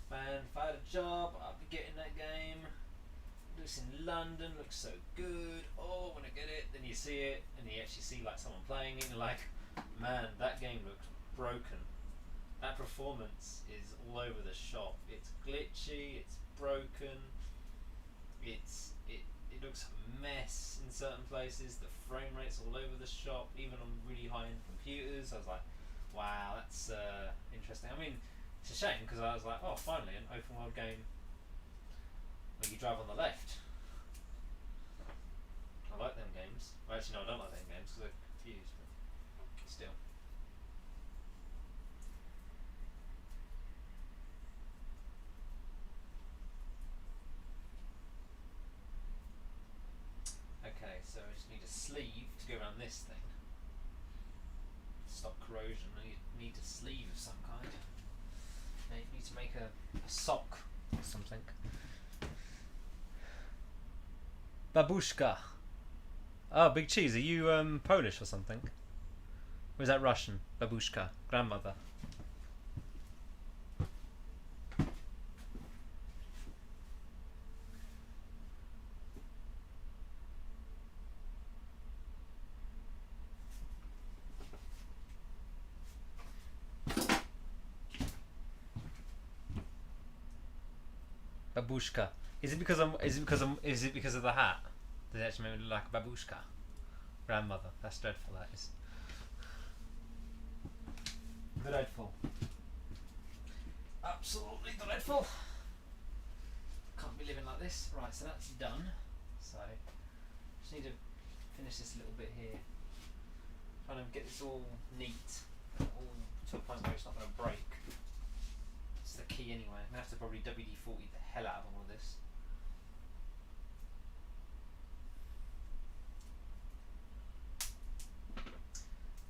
man, if I had a job, I'd be getting that game. Looks in London, looks so good. Oh, when I get it, then you see it, and you actually see like someone playing it, and you're like, man, that game looks broken. That performance is all over the shop. It's glitchy, it's broken, it looks a mess in certain places. The frame rate's all over the shop, even on really high-end computers. I was like, wow, that's interesting. I mean, it's a shame because I was like, oh, finally an open world game where you drive on the left. I like them games. Well, actually, no, I don't like them games because they're confused, but still. Okay, so I just need a sleeve to go around this thing. Stop corrosion. I need a sleeve of some kind. I need to make a sock or something. Babushka. Oh, Big Cheese, are you Polish or something? Or is that Russian? Babushka, grandmother. Babushka. Is it because of the hat? Does it actually make me look like a babushka? Grandmother. That's dreadful, that is. Dreadful. Absolutely dreadful. Can't be living like this. Right, so that's done. So just need to finish this little bit here. Trying to get this all neat, all to a point where it's not going to break. It's the key anyway. I'm going to have to probably WD-40 the hell out of all of this.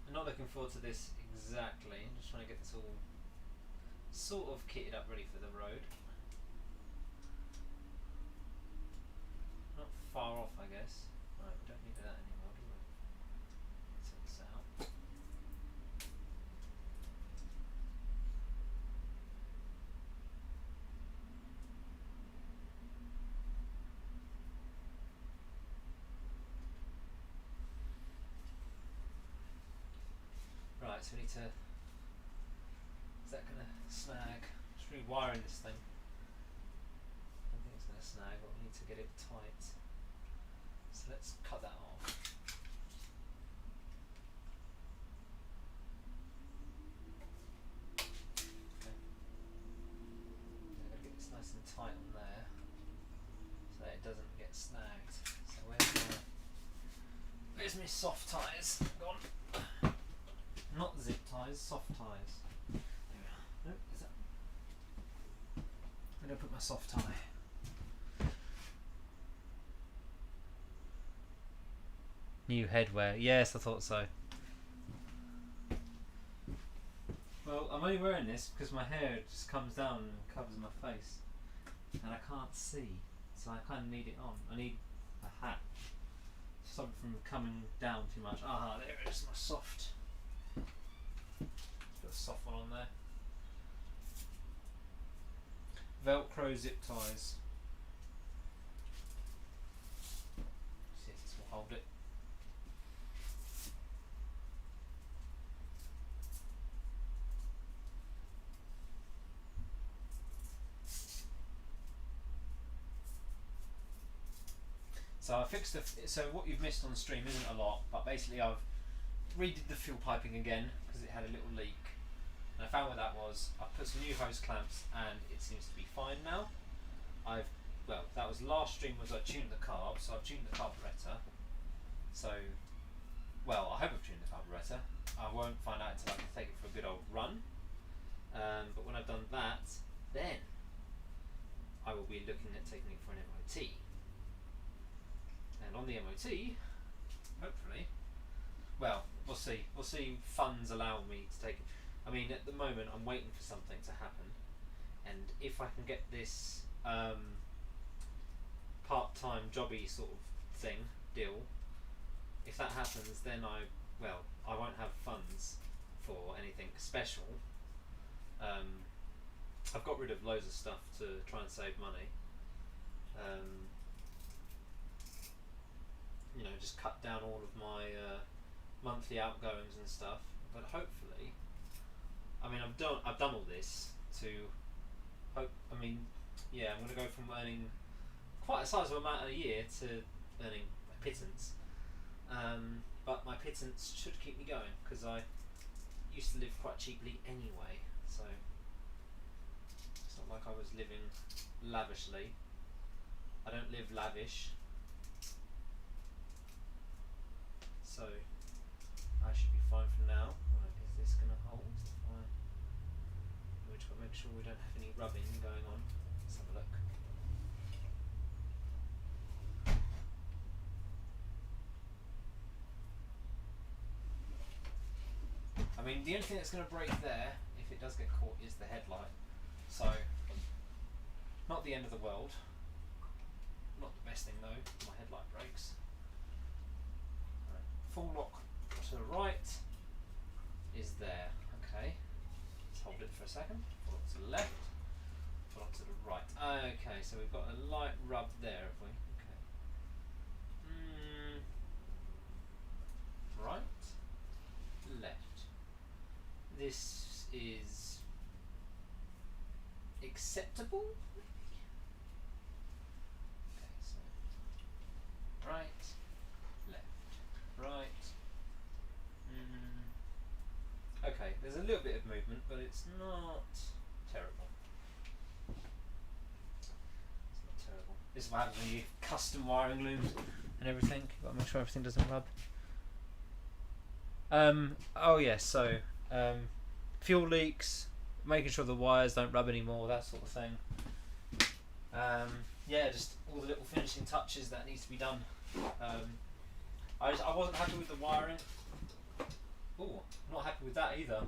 I'm not looking forward to this exactly. I'm just trying to get this all sort of kitted up ready for the road. Not far off, I guess. Right, we don't need that anymore, do we? Take this out. Right, so we need to. Is that going to snag? Just rewiring this thing. I don't think it's going to snag, but we need to get it tight. So let's cut that off. Okay. I'm going to get this nice and tight on there so that it doesn't get snagged. So where's my soft ties gone? Not zip ties, soft ties. There we are. Nope, is that? I'm going to put my soft tie. New headwear. Yes, I thought so. Well, I'm only wearing this because my hair just comes down and covers my face. And I can't see. So I kind of need it on. I need a hat to stop it from coming down too much. Ah, there it is, my soft. Put a soft one on there. Velcro zip ties. See if this will hold it. So I fixed the. So what you've missed on the stream isn't a lot, but basically I've redid the fuel piping again because it had a little leak, and I found what that was. I put some new hose clamps, and it seems to be fine now. That was last stream was I tuned the carb, so I've tuned the carburettor. So, I hope I've tuned the carburettor. I won't find out until I can take it for a good old run. But when I've done that, then I will be looking at taking it for an MOT. And on the MOT, hopefully, we'll see. We'll see if funds allow me to take it. I mean, at the moment, I'm waiting for something to happen. And if I can get this part-time jobby sort of deal, if that happens, then I won't have funds for anything special. I've got rid of loads of stuff to try and save money. Just cut down all of my monthly outgoings and stuff. But hopefully, I mean, I've done all this to hope. I mean, yeah, I'm going to go from earning quite a sizable amount a year to earning a pittance. But my pittance should keep me going because I used to live quite cheaply anyway. So it's not like I was living lavishly. I don't live lavish. So I should be fine for now. Right, is this going to hold? Fine. We've got to make sure we don't have any rubbing going on. Let's have a look. I mean, the only thing that's going to break there, if it does get caught, is the headlight. So, not the end of the world. Not the best thing though, my headlight breaks. Right. Full lock to the right is there. Okay, let's hold it for a second. Full lock to the left, full lock to the right. Okay, so we've got a light rub there, have we? Okay. Right, left. This is acceptable. Okay, so right, left, right. Okay, there's a little bit of movement, but it's not terrible. It's not terrible. This is what happens when you custom wiring looms and everything. You've got to make sure everything doesn't rub. Oh yes, so fuel leaks, making sure the wires don't rub anymore, that sort of thing. Yeah, just all the little finishing touches that needs to be done. I wasn't happy with the wiring. Oh, not happy with that either.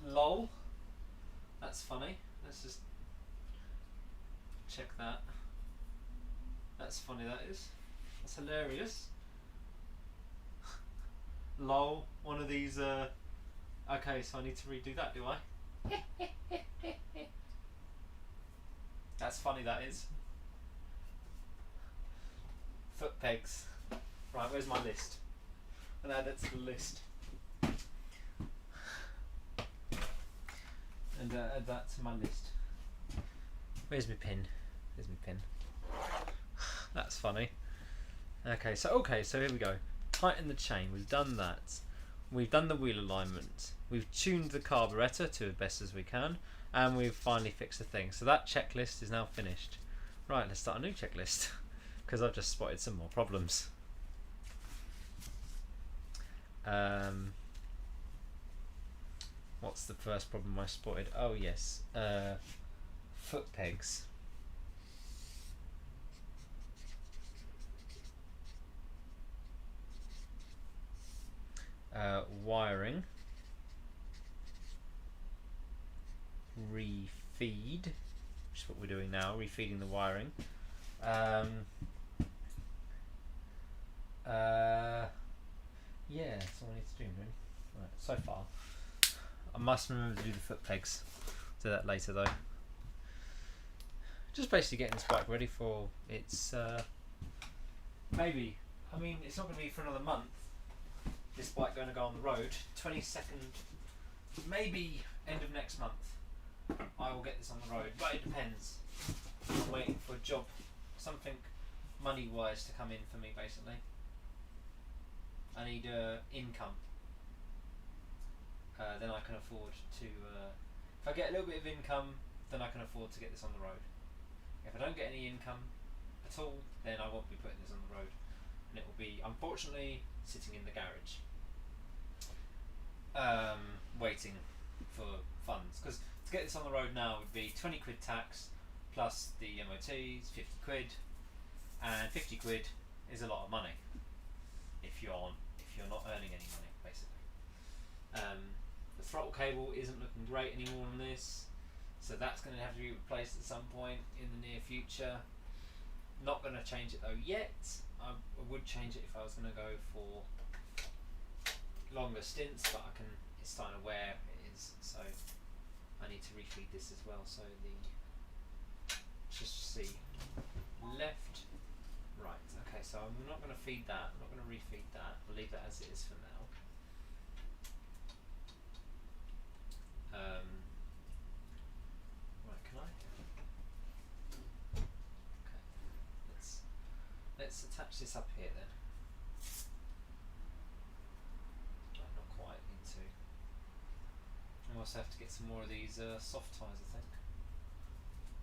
Lol. That's funny. Let's just check that. That's funny, that is. That's hilarious. Lol. One of these. Okay, so I need to redo that, do I? That's funny, that is. Foot pegs. Right, where's my list? I'll add that to the list. And add that to my list. Where's my pin? There's my pin. That's funny. Okay, so here we go. Tighten the chain. We've done that. We've done the wheel alignment. We've tuned the carburettor to the best as we can, and we've finally fixed the thing. So that checklist is now finished. Right, let's start a new checklist because I've just spotted some more problems. What's the first problem I spotted? Oh yes, foot pegs. Wiring, refeed, which is what we're doing now, refeeding the wiring. Yeah, that's all I need to do, really. Right, so far. I must remember to do the foot pegs. Do that later though. Just basically getting this bike ready for its maybe, I mean, it's not going to be for another month. This bike going to go on the road. 22nd, maybe end of next month. I will get this on the road, but it depends. I'm waiting for a job, something money-wise to come in for me, basically. I need income. Then I can afford to. If I get a little bit of income, then I can afford to get this on the road. If I don't get any income at all, then I won't be putting this on the road, and it will be, unfortunately, sitting in the garage, waiting for funds. Because to get this on the road now would be 20 quid tax plus the MOTs, 50 quid, and 50 quid is a lot of money if you're not earning any money, basically. The throttle cable isn't looking great anymore on this, so that's going to have to be replaced at some point in the near future. Not going to change it though yet. I would change it if I was going to go for longer stints, but it's starting to wear, it is, so I need to refeed this as well. So just see, left, right. Okay, so I'm not going to feed that, I'm not going to refeed that, I'll leave that as it is for now. Right, can I? Okay, let's attach this up here then. Right, not quite into. I also have to get some more of these soft ties, I think.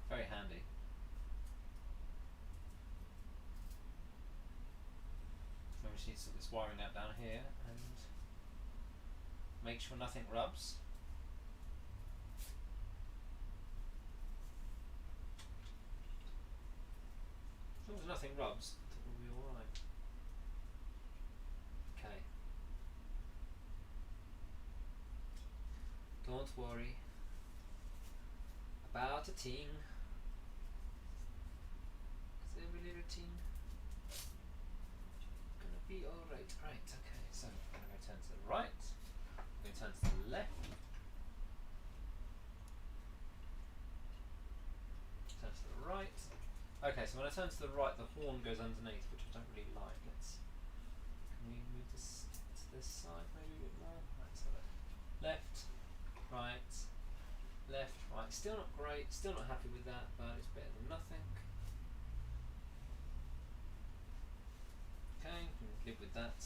Very handy. So we just need to sort this wiring out down here and make sure nothing rubs. As long as nothing rubs, I think we'll be alright. Okay. Don't worry about a thing. Cause every little thing gonna be alright. Right, okay, so I'm gonna turn to the right, I'm gonna turn to the left, turn to the right. Okay, so when I turn to the right, the horn goes underneath, which I don't really like. Can we move this to this side maybe a bit more? Right, so left, right, left, right. Still not great, still not happy with that, but it's better than nothing. Okay, we can live with that.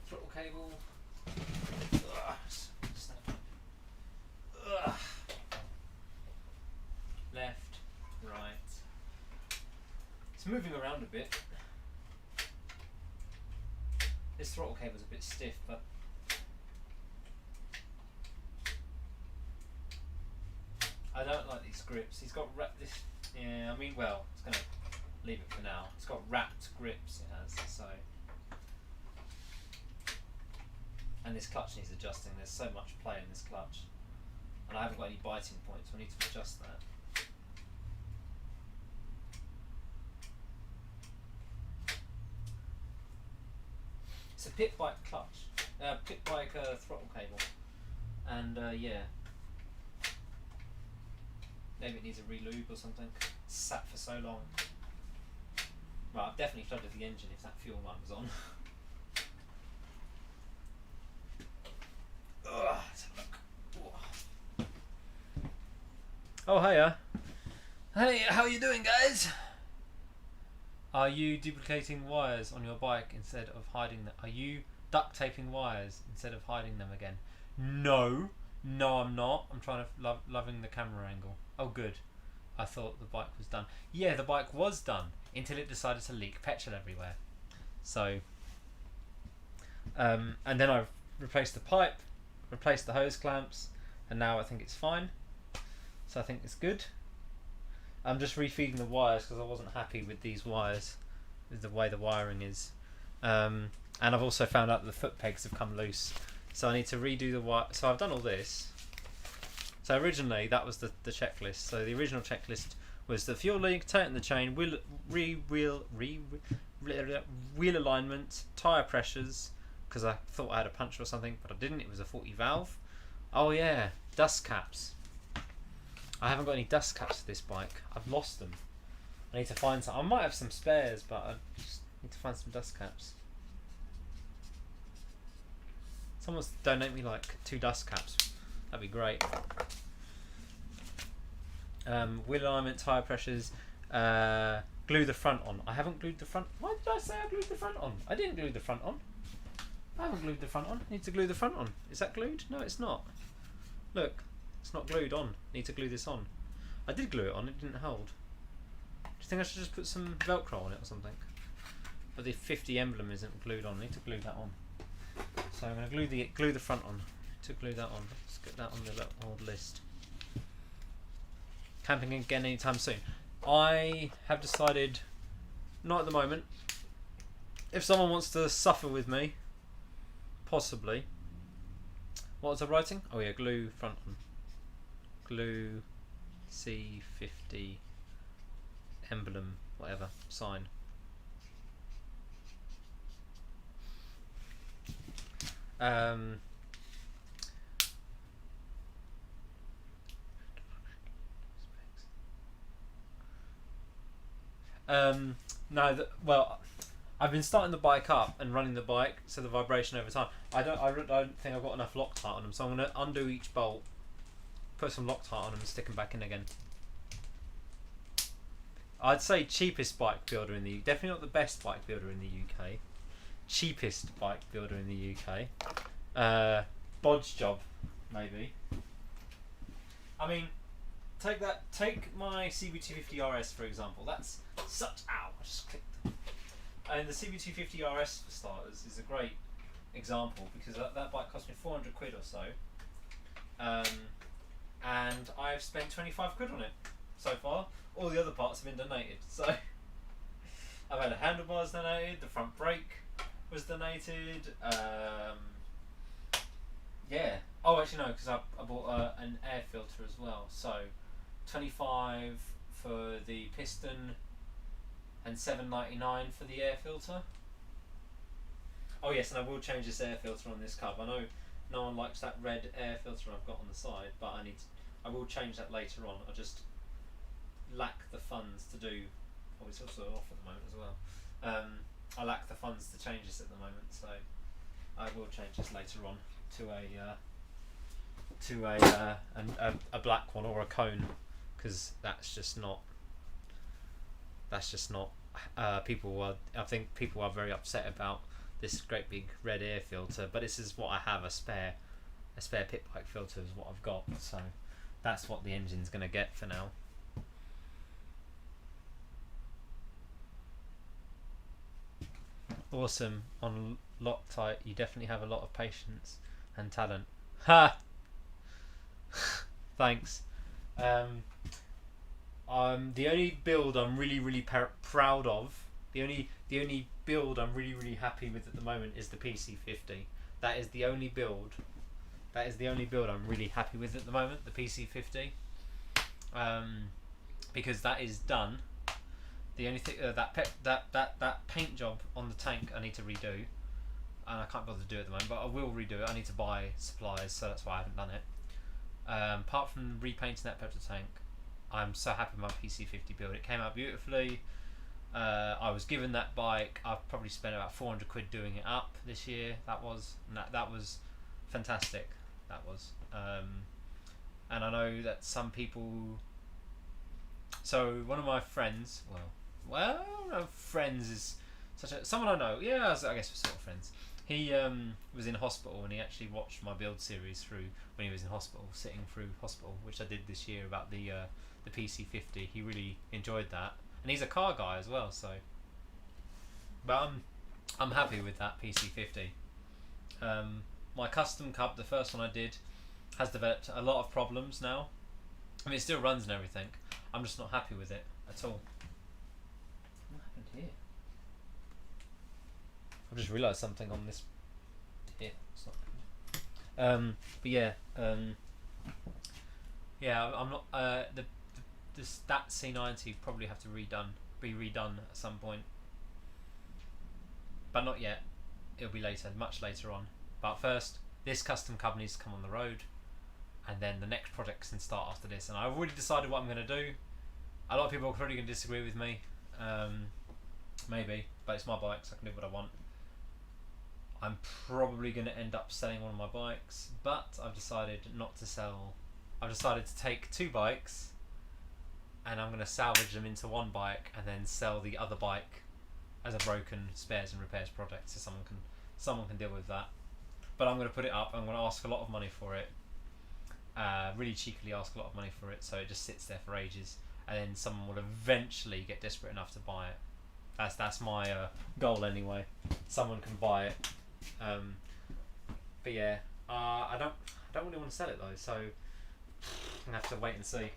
Throttle cable. Ugh, snap up. Ugh. Left, right. It's moving around a bit. This throttle cable is a bit stiff, but I don't like these grips. He's got this. Yeah, I mean, well, it's gonna leave it for now. It's got wrapped grips. It has, so. And this clutch needs adjusting. There's so much play in this clutch, and I haven't got any biting points. So I need to adjust that. It's a pit bike clutch, pit bike throttle cable, and yeah, maybe it needs a re-lube or something. It's sat for so long. Right, I've definitely flooded the engine if that fuel line was on. Ugh, let's have a look. Oh, hiya. Hey, how are you doing, guys? Are you duplicating wires on your bike instead of hiding them? Are you duct taping wires instead of hiding them again? No, I'm not. I'm trying to loving the camera angle. Oh, good. I thought the bike was done. Yeah, the bike was done until it decided to leak petrol everywhere. So, and then I've replaced the pipe, replaced the hose clamps, and now I think it's fine. So I think it's good. I'm just refeeding the wires because I wasn't happy with these wires, with the way the wiring is. And I've also found out that the foot pegs have come loose. So I need to redo the wire. So I've done all this. So originally that was the checklist. So the original checklist was the fuel leak, tighten the chain, wheel alignment, tyre pressures, because I thought I had a puncture or something, but I didn't. It was a 40 valve. Oh yeah, dust caps. I haven't got any dust caps for this bike. I've lost them. I need to find some. I might have some spares, but I just need to find some dust caps. Someone's donate me like 2 dust caps. That'd be great. Wheel alignment, tyre pressures, glue the front on. I haven't glued the front. Why did I say I glued the front on? I didn't glue the front on. I haven't glued the front on. Need to glue the front on. Is that glued? No, it's not. Look, it's not glued on. Need to glue this on. I did glue it on. It didn't hold. Do you think I should just put some Velcro on it or something? But the 50 emblem isn't glued on. I need to glue that on. So I'm going to glue the front on. To glue that on. Let's get that on the old list. Camping again anytime soon. I have decided, not at the moment. If someone wants to suffer with me, possibly. What was I writing? Oh yeah, glue front on. Glue C90 emblem, whatever, sign. No, well, I've been starting the bike up and running the bike, so the vibration over time. I don't think I've got enough Loctite on them, so I'm going to undo each bolt, put some Loctite on them, and stick them back in again. I'd say cheapest bike builder in the UK. Definitely not the best bike builder in the UK. Cheapest bike builder in the UK. Bodge Job, maybe. I mean, take my CB250 RS for example. That's such. Ow! I just clicked. And the CB250 RS for starters is a great example because that bike cost me 400 quid or so. And I've spent 25 quid on it so far. All the other parts have been donated. So I've had the handlebars donated, the front brake was donated. Yeah. Oh, actually no, because I bought an air filter as well. So 25 for the piston and $7.99 for the air filter. Oh yes, and I will change this air filter on this cub. I know no one likes that red air filter I've got on the side, but I will change that later on. I just lack the funds to do. Oh, it's also off at the moment as well. I lack the funds to change this at the moment, so I will change this later on to a black one or a cone, because that's just not. I think people are very upset about this great big red air filter, but this is what I have, a spare pit bike filter is what I've got, so that's what the engine's going to get for now. Awesome. On Loctite, you definitely have a lot of patience and talent. Ha! Thanks. The only build I'm really proud of, the only build I'm really happy with at the moment is the PC50. That is the only build I'm really happy with at the moment, the PC50. Because that is done. The only thing that paint job on the tank I need to redo, and I can't bother to do it at the moment, but I will redo it. I need to buy supplies, so that's why I haven't done it. Apart from repainting that petrol tank, I'm so happy with my PC50 build. It came out beautifully. I was given that bike. I've probably spent about 400 quid doing it up this year. That was fantastic. That was, and I know that some people. So one of my friends, no, friends is someone I know. Yeah, I guess we're sort of friends. He was in hospital and he actually watched my build series through when he was in hospital, sitting through hospital, which I did this year about the PC50. He really enjoyed that, and he's a car guy as well. So, but I'm happy with that PC50. My custom cub, the first one I did, has developed a lot of problems now. I mean, it still runs and everything. I'm just not happy with it at all. What happened here? I've just realised something on this here. It's not. But yeah. Yeah, I'm not. That C90 probably have to be redone at some point, but not yet. It'll be later, much later on. But first, this custom car needs to come on the road, and then the next project can start after this. And I've already decided what I'm going to do. A lot of people are probably going to disagree with me, maybe, but it's my bike, so I can do what I want. I'm probably going to end up selling one of my bikes, but I've decided not to sell. I've decided to take 2 bikes, and I'm going to salvage them into one bike, and then sell the other bike as a broken spares and repairs project, so someone can deal with that. But I'm going to put it up. I'm going to ask a lot of money for it, really cheekily ask a lot of money for it, so it just sits there for ages, and then someone will eventually get desperate enough to buy it. That's my goal anyway. Someone can buy it. But yeah, I don't really want to sell it though, so I'm gonna have to wait and see.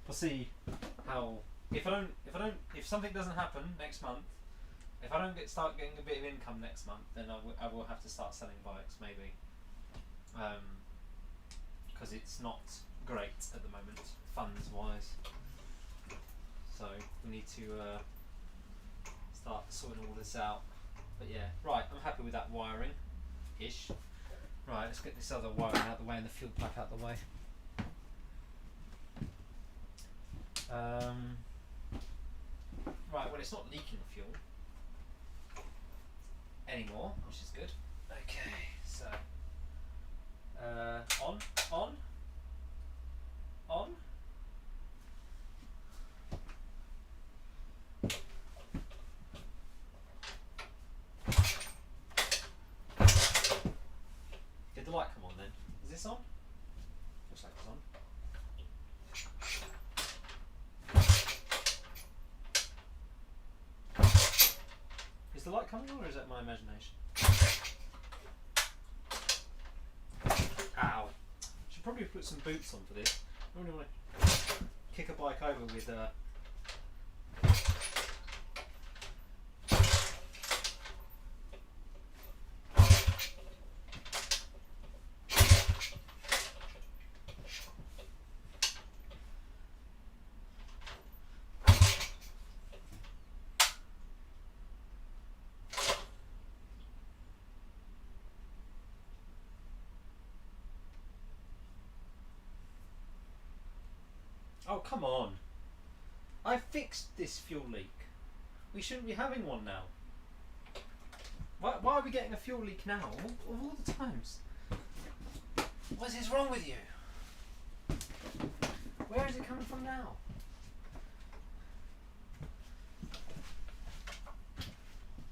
We'll see how if something doesn't happen next month, if I don't start getting a bit of income next month, then I will have to start selling bikes maybe, because it's not great at the moment funds wise. So we need to start sorting all this out. But yeah, right, I'm happy with that wiring-ish. Right, let's get this other wiring out the way and the fuel pipe out the way. Right, well it's not leaking fuel anymore, which is good. Okay, so on. Did the light come on then? Is this on? Looks like it's on. Is the light coming on, or is that my imagination? Ow. Should probably put some boots on for this. I don't really want to kick a bike over with Oh, come on. I fixed this fuel leak. We shouldn't be having one now. Why are we getting a fuel leak now? Of all the times. What is wrong with you? Where is it coming from now?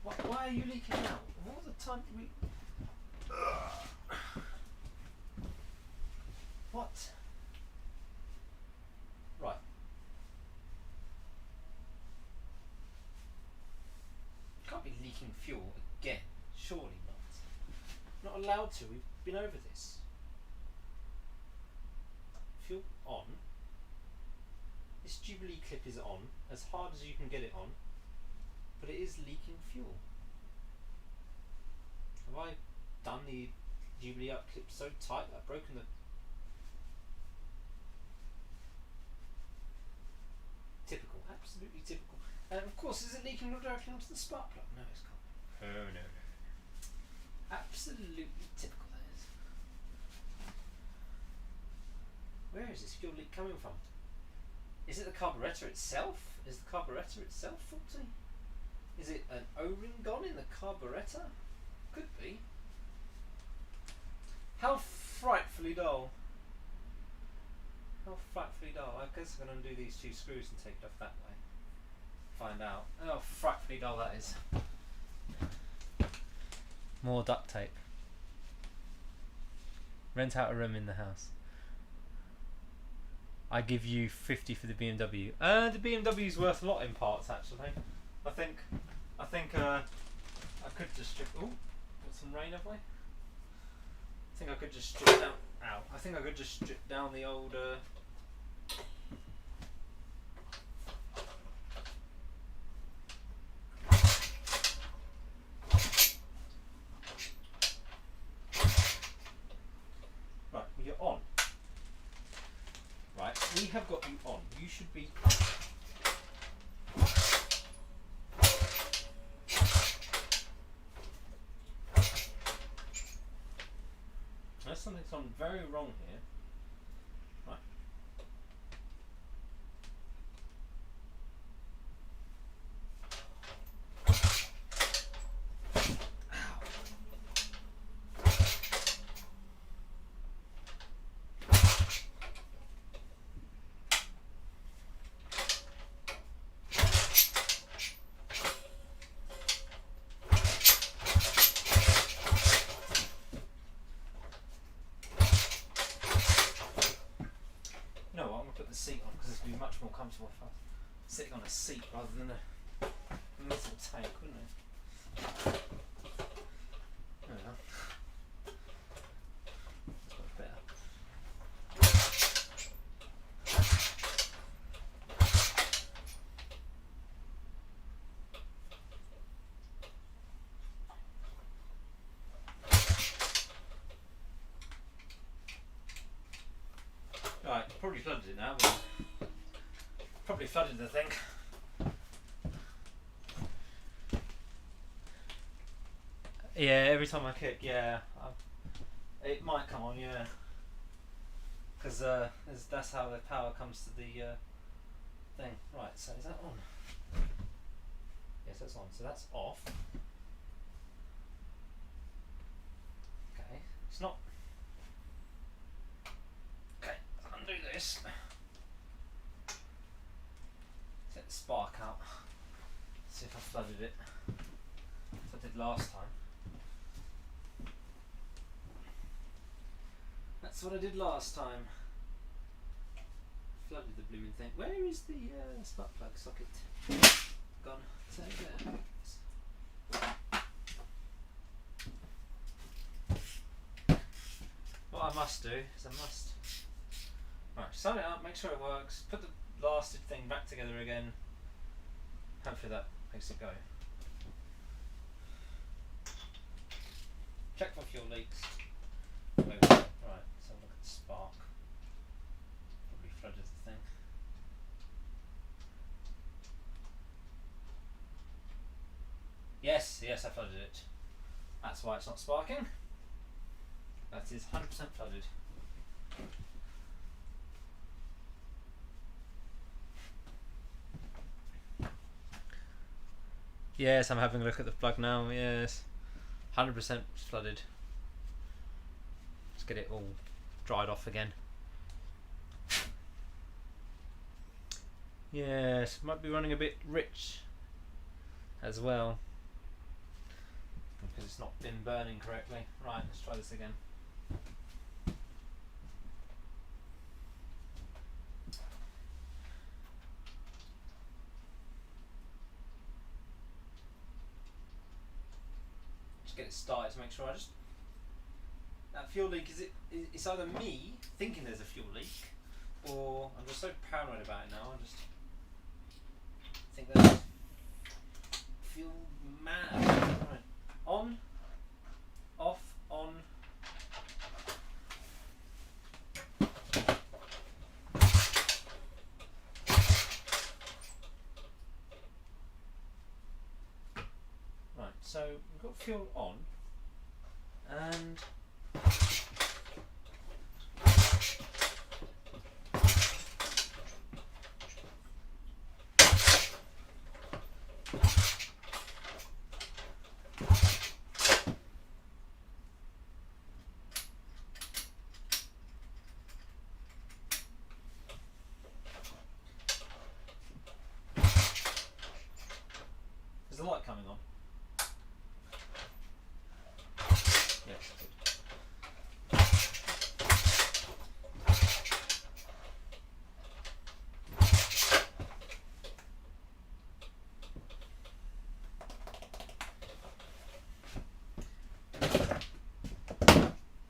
Why are you leaking now? Of all the time we... What? Right. Can't be leaking fuel again. Surely not. Not allowed to. We've been over this. Fuel on. This Jubilee clip is on, as hard as you can get it on, but it is leaking fuel. Have I done the Jubilee up clip so tight that I've broken the... Typical, absolutely typical. And of course, is it leaking directly onto the spark plug? No, it's not. Oh no. Absolutely typical, that is. Where is this fuel leak coming from? Is it the carburettor itself? Is the carburettor itself faulty? Is it an O-ring gone in the carburettor? Could be. How frightfully dull. How frightfully dull. I guess I'm going to undo these 2 screws and take it off that way. Find out. How frightfully dull that is. More duct tape. Rent out a room in the house. I give you 50 for the BMW. The BMW's worth a lot in parts actually. I think I could just strip. Oh, got some rain, have we? I think I could just strip down. Ow! I think I could just strip down the old. Right, well, you're on. Right. got you on. You should be. There's something's gone very wrong here. Right. The seat on because this would be much more comfortable if I was sitting on a seat rather than a metal tank, wouldn't it? There we go. That's much better. Right, probably flooded it now, but probably flooded the thing. Yeah, every time I kick, yeah, it might come on, yeah, because that's how the power comes to the thing. Right, so is that on? Yes, that's on. So that's off. Okay, it's not. Okay, undo this. Let the spark out. See if I flooded it. As I did last time. That's what I did last time. Flooded the blooming thing. Where is the spark plug socket? Gone. So there. What I must do is I must sign it up, make sure it works, put the blasted thing back together again. Hopefully that makes it go. Check for fuel leaks. Right, so look at the spark. Probably flooded the thing. Yes, I flooded it. That's why it's not sparking. That is 100% flooded. Yes, I'm having a look at the plug now. Yes, 100% flooded. Let's get it all dried off again. Yes, might be running a bit rich as well because it's not been burning correctly. Right, let's try this again. Just get it started to make sure that fuel leak it's either me thinking there's a fuel leak or I'm just so paranoid about it now. I just think that I feel mad. Right. On, off, on. Right, so we've got fuel on and is the light coming on? Yes, good.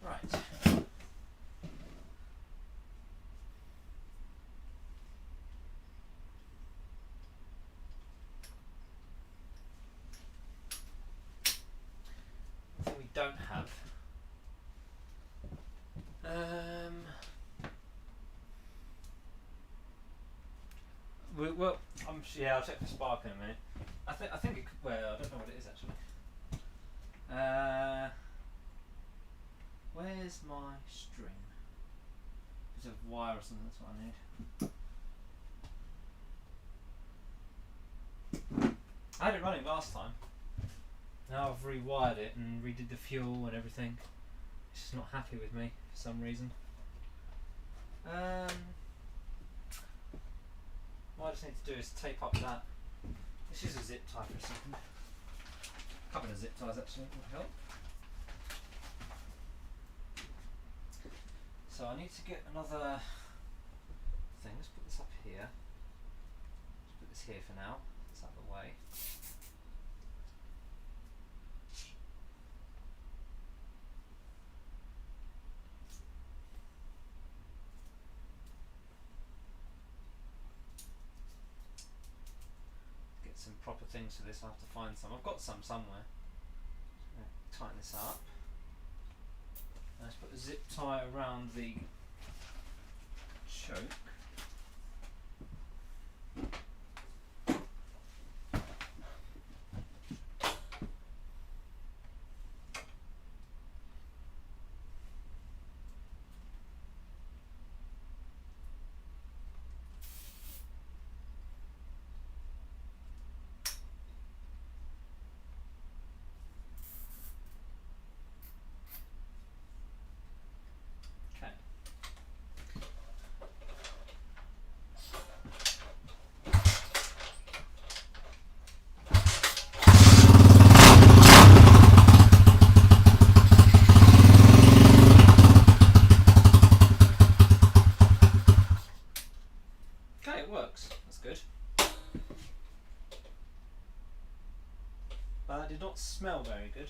Right. Well, yeah, I'll check for spark in a minute. I think it could, well, I don't know what it is actually. Where's my string? Bit of wire or something, that's what I need. I had it running last time. Now I've rewired it and redid the fuel and everything. It's just not happy with me for some reason. What I just need to do is tape up that. Let's use a zip tie for a second. A couple of zip ties actually would help. So I need to get another thing. Let's put this up here. Let's put this here for now. It's out of the way. Get some proper things for this. I have to find some. I've got some somewhere. Tighten this up. Let's put a zip tie around the choke. Did not smell very good.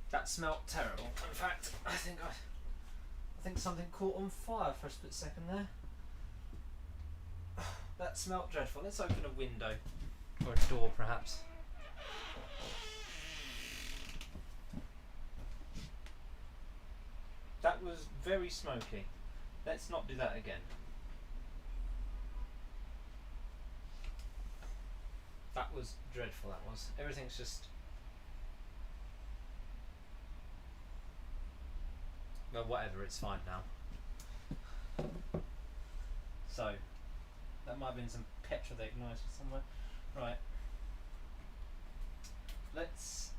That smelled terrible. In fact, I think something caught on fire for a split second there. That smelled dreadful. Let's open a window or a door, perhaps. That was very smoky. Let's not do that again. That was dreadful, that was. Everything's just... Well, whatever, it's fine now. So, that might have been some petrol they ignited somewhere. Right. Let's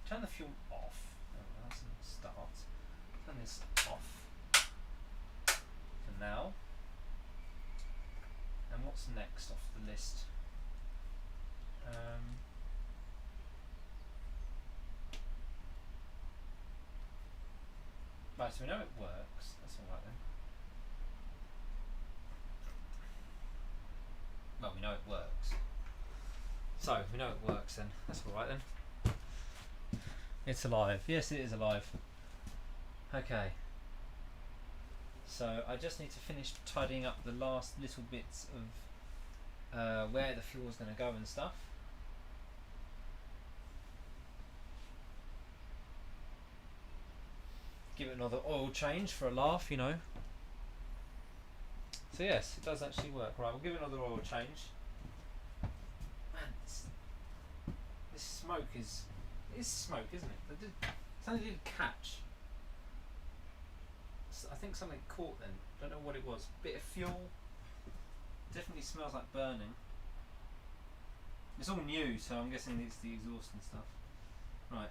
turn the fuel off. Oh, that's a start. Turn this off for now. And what's next off the list? Right, so we know it works. That's alright then. Well, we know it works. So, we know it works then. That's alright then. It's alive. Yes, it is alive. Okay. So I just need to finish tidying up the last little bits of where the fuel's going to go and stuff. Give it another oil change for a laugh, you know. So yes, it does actually work. Right, we'll give it another oil change. Man, this smoke is smoke, isn't it? Something did catch. I think something caught then. Don't know what it was. Bit of fuel. Definitely smells like burning. It's all new, so I'm guessing it's the exhaust and stuff. Right.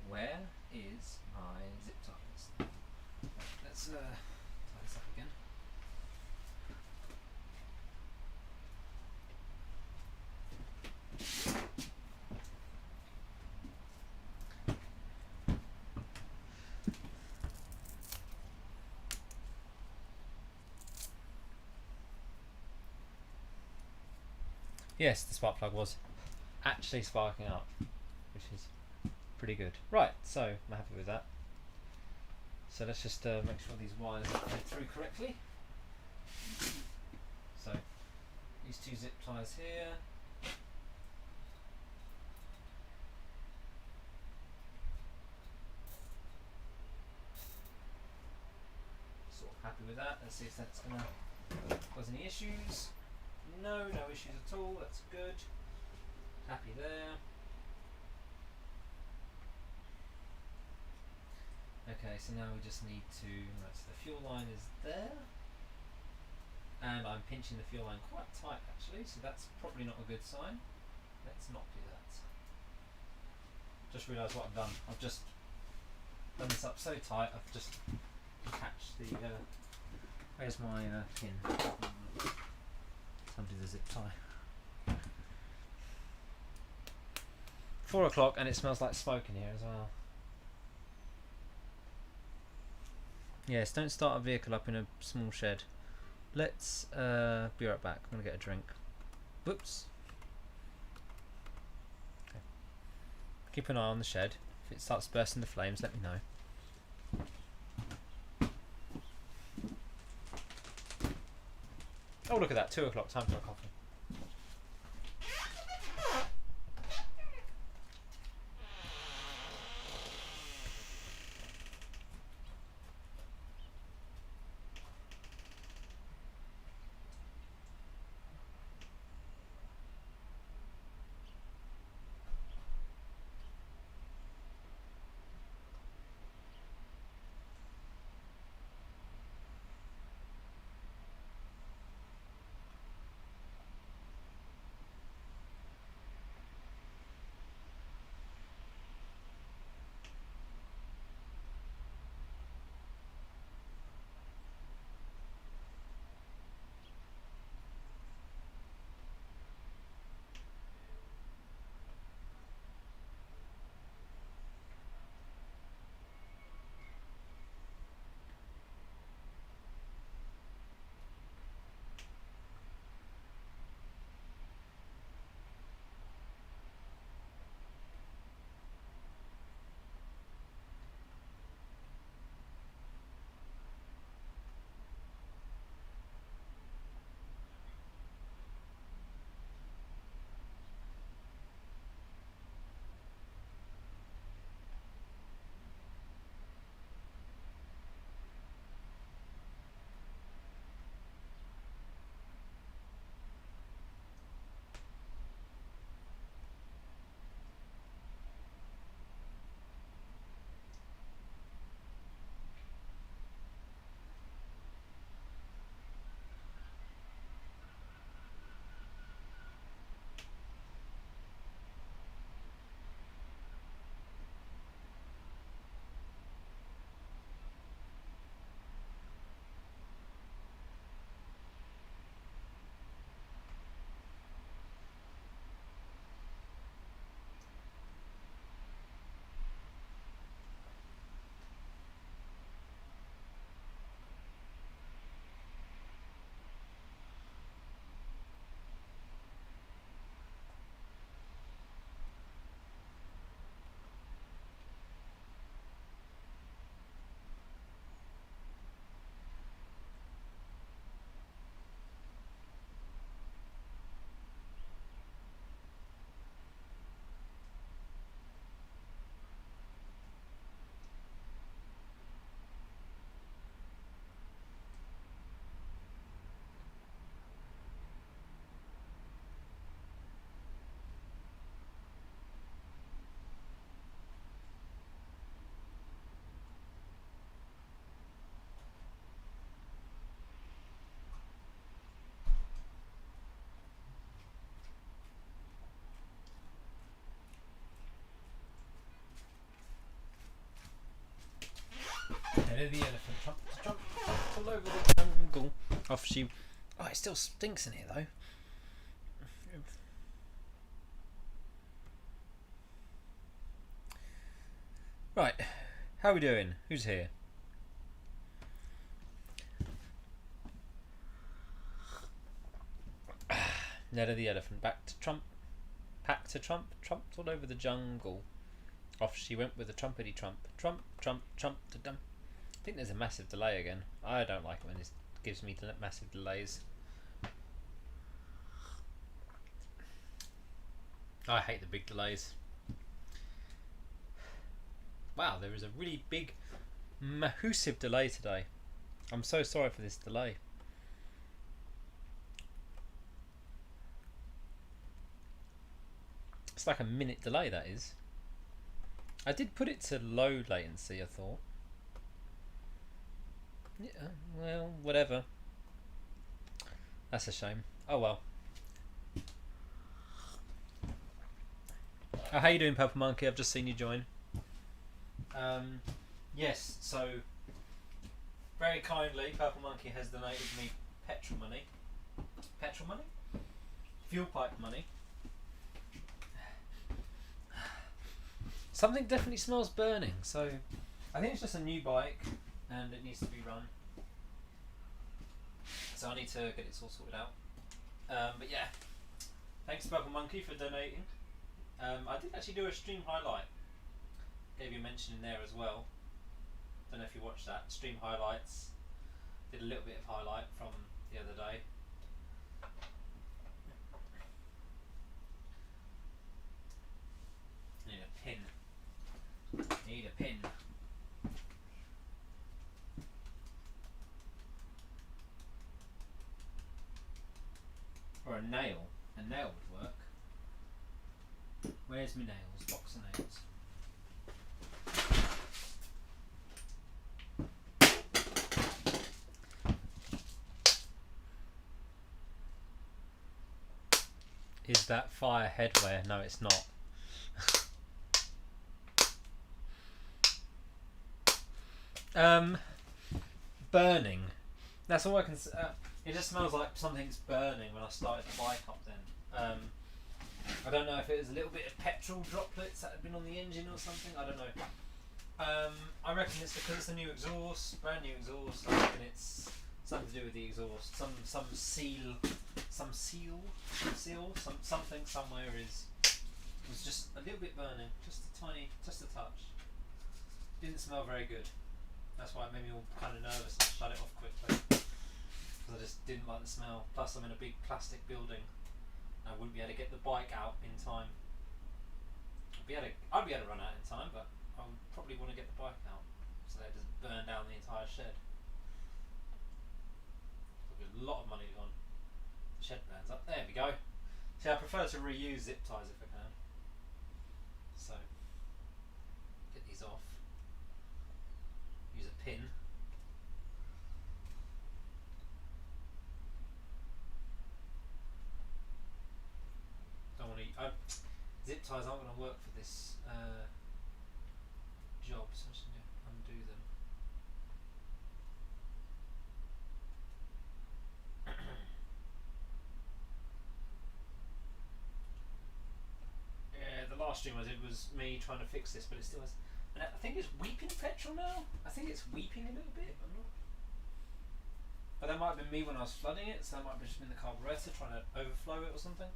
Where is my zip ties? Let's tie this up again. Yes, the spark plug was actually sparking up, which is pretty good. Right, so I'm happy with that. So let's just make sure these wires are going through correctly. So these two zip ties here. Happy with that. Let's see if that's going to cause any issues. No issues at all. That's good. Happy there. Okay, so now we just need to, right, so the fuel line is there. And I'm pinching the fuel line quite tight actually, so that's probably not a good sign. Let's not do that. Just realised what I've done. I've just done this up so tight, I've just attached the, where's my pin? Somebody the zip tie. 4 o'clock and it smells like smoke in here as well. Yes, don't start a vehicle up in a small shed. Let's be right back. I'm going to get a drink. Whoops. Okay. Keep an eye on the shed. If it starts bursting the flames, let me know. Oh, look at that. 2 o'clock. Time for a coffee. Hello, the elephant. Trump, trump, trump all over the jungle. Off she. Oh, it still stinks in here though. Right, how are we doing? Who's here? Nelly the elephant. Back to Trump. Pack to Trump. Trumped all over the jungle. Off she went with a trumpety trump. Trump, trump, trump to dum. I think there's a massive delay again. I don't like it when it gives me massive delays. I hate the big delays. Wow, there is a really big, massive delay today. I'm so sorry for this delay. It's like a minute delay, that is. I did put it to low latency, I thought. Yeah, well, whatever. That's a shame. Oh well. Oh, how you doing, Purple Monkey? I've just seen you join. Yes, so very kindly, Purple Monkey has donated me petrol money. Petrol money? Fuel pipe money. Something definitely smells burning, so I think it's just a new bike and it needs to be run. So I need to get it all sorted out. But yeah, thanks Purple Monkey for donating. I did actually do a stream highlight. Gave you a mention in there as well. Don't know if you watched that. Stream highlights. Did a little bit of highlight from the other day. Need a pin. Need a pin. Or a nail. A nail would work. Where's my nails? Box of nails. Is that fire headwear? No, it's not. Burning. That's all I can say. It just smells like something's burning when I started the bike up then. I don't know if it was a little bit of petrol droplets that had been on the engine or something. I don't know. I reckon it's because it's a new exhaust, brand new exhaust. I reckon it's something to do with the exhaust. Some seal, something somewhere was just a little bit burning, just a touch. Didn't smell very good. That's why it made me all kind of nervous and shut it off quickly because I just didn't like the smell. Plus, I'm in a big plastic building. I wouldn't be able to get the bike out in time. I'd be able to run out in time, but I would probably want to get the bike out so that it doesn't burn down the entire shed. There'll be a lot of money gone. The shed burns up. There we go. See, I prefer to reuse zip ties if I can. So, get these off. Use a pin. Don't want to. Zip ties aren't going to work for this job, so I'm just going to undo them. Yeah, the last stream I did was me trying to fix this, but it still has. And I think it's weeping petrol now. I think it's weeping a little bit. I'm not. But that might have been me when I was flooding it, so that might have just been the carburetor trying to overflow it or something.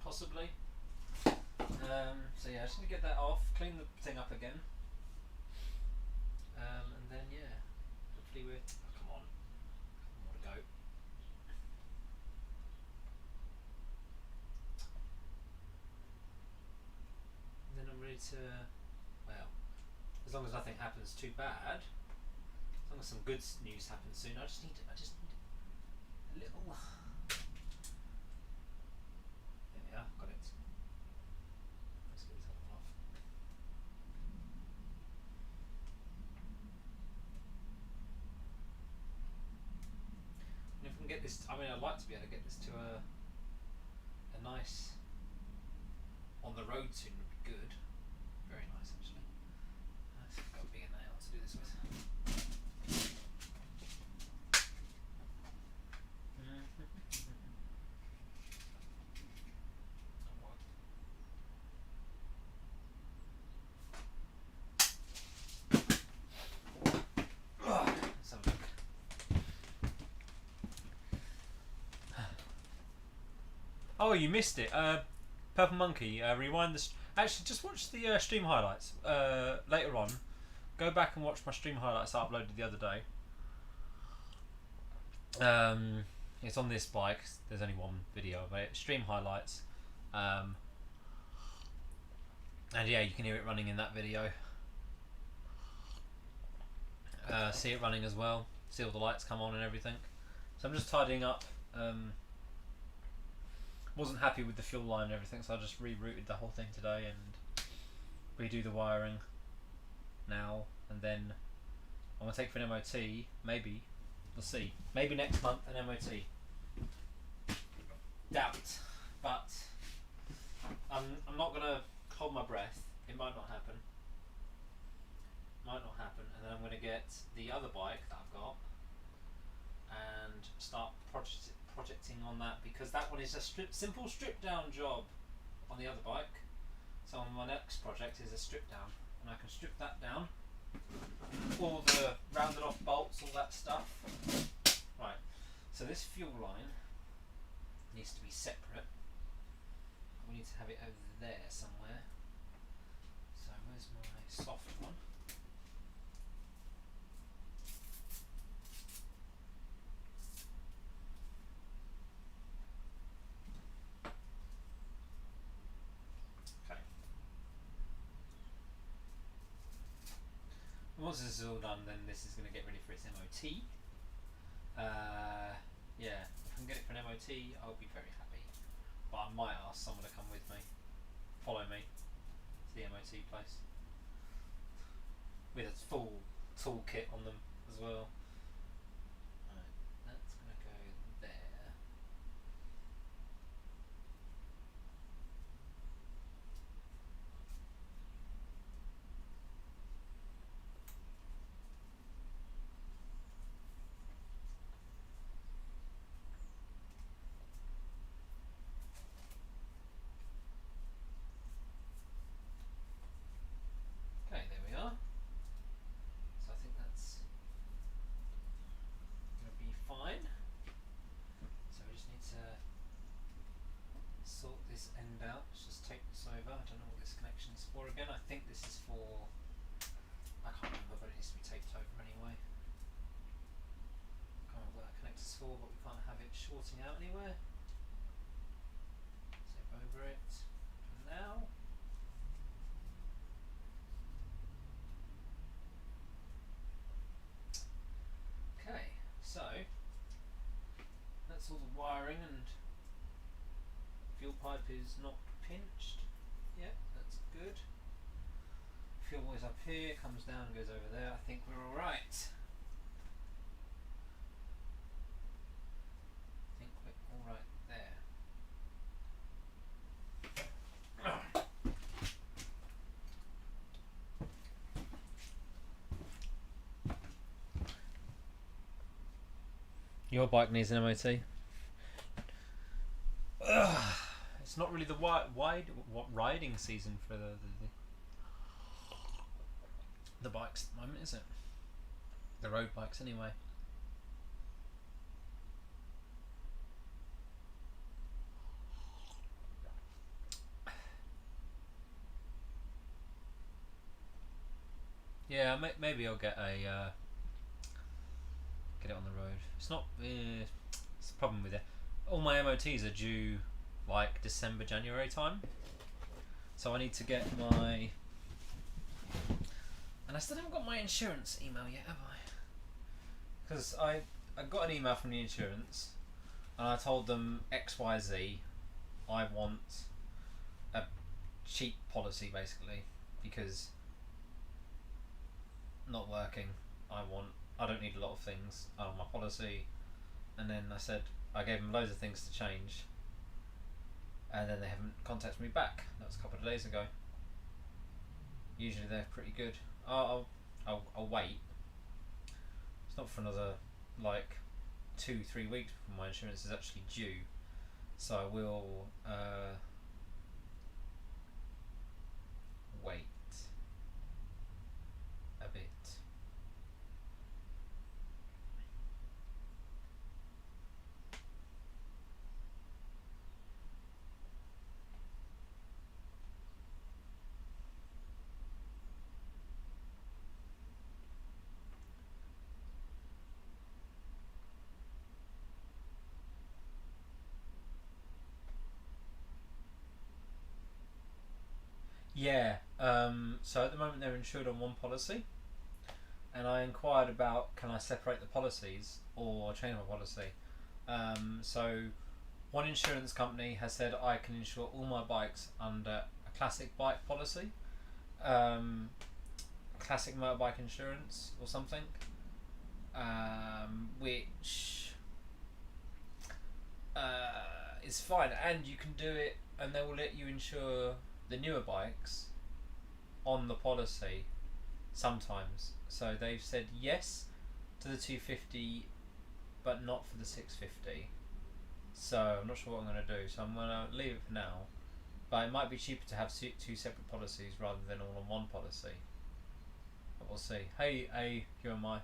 Possibly. So yeah, I just need to get that off, clean the thing up again, and then yeah, hopefully we're. Oh, come on, more to go. And then I'm ready to. Well, as long as nothing happens too bad, as long as some good news happens soon, I just need a little. There we are, got it. Let's get this other one off. And if we can get this, I mean, I'd like to be able to get this to a nice on the road soon would be good. Very nice actually. I've got a bigger nail to do this with. Let's have a look. Oh, you missed it. Purple Monkey, rewind the. Actually, just watch the stream highlights later on. Go back and watch my stream highlights I uploaded the other day. It's on this bike. There's only one video of it. Stream highlights. And yeah, you can hear it running in that video. see it running as well, see all the lights come on and everything. So I'm just tidying up. Wasn't happy with the fuel line and everything, so I just rerouted the whole thing today and redo the wiring now, and then I'm going to take it for an MOT, maybe, we'll see, maybe next month an MOT. Doubt, but I'm not going to hold my breath. It might not happen. And then I'm going to get the other bike that I've got and start projecting on that, because that one is a simple strip down job on the other bike. So on my next project is a strip down, and I can strip that down, all the rounded off bolts, all that stuff. Right, so this fuel line needs to be separate. We need to have it over there somewhere. So where's my soft one? Okay. Once this is all done, then this is going to get ready for its MOT. Yeah, if I can get it for an MOT, I'll be very happy. But I might ask someone to come with me, follow me to the MOT place, with a full toolkit on them as well. Right, that's going to go there. Okay, there we are. So I think that's going to be fine. So we just need to sort this end out. Let's just take this over. I don't know what this connection is for again. I think this is for, I can't remember, but it needs to be taped over anyway. I can't remember what that connector's for, but we can't have it shorting out anywhere. Tape over it for now. Okay, so that's all the wiring, and fuel pipe is not pinched. Yep, that's good. Fuel is up here, comes down and goes over there. I think we're alright. I think we're alright there. Your bike needs an MOT. It's not really the riding season for the bikes at the moment, is it? The road bikes, anyway. Yeah, maybe I'll get a get it on the road. It's not. It's a problem with it. All my MOTs are due like December, January time. So I need to get my. And I still haven't got my insurance email yet, have I? Because I got an email from the insurance, and I told them XYZ. I want a cheap policy, basically, because not working. I don't need a lot of things on my policy. And then I gave them loads of things to change, and then they haven't contacted me back. That was a couple of days ago. Usually they're pretty good. I'll wait. It's not for another like 2-3 weeks before my insurance is actually due, so I will wait a bit. Yeah, so at the moment they're insured on one policy, and I inquired about can I separate the policies or change my policy. So one insurance company has said I can insure all my bikes under a classic bike policy, classic motorbike insurance or something, which is fine, and you can do it, and they will let you insure the newer bikes on the policy sometimes. So they've said yes to the 250, but not for the 650. So I'm not sure what I'm going to do. So I'm going to leave it for now. But it might be cheaper to have two separate policies rather than all on one policy. But we'll see. Hey, who am I?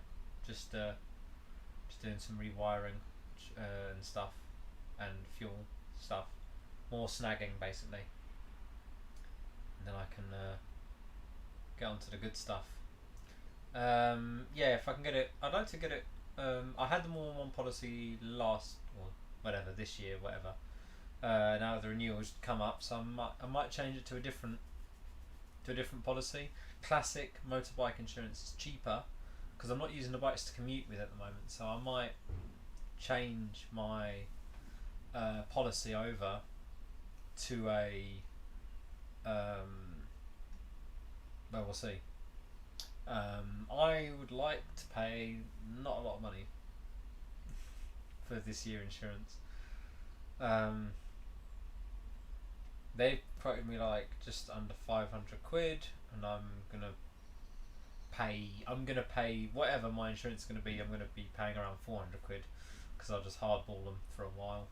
Just doing some rewiring and stuff, and fuel stuff. More snagging basically. And then I can get onto the good stuff. Yeah, if I can get it, I'd like to get it. I had them all on one policy this year, whatever. Now the renewals come up, so I might change it to a different policy. Classic motorbike insurance is cheaper because I'm not using the bikes to commute with at the moment, so I might change my policy over to a well, we'll see. I would like to pay not a lot of money for this year insurance. They've quoted me like just under 500 quid, and I'm gonna pay whatever my insurance is gonna be. I'm gonna be paying around 400 quid because I'll just hardball them for a while.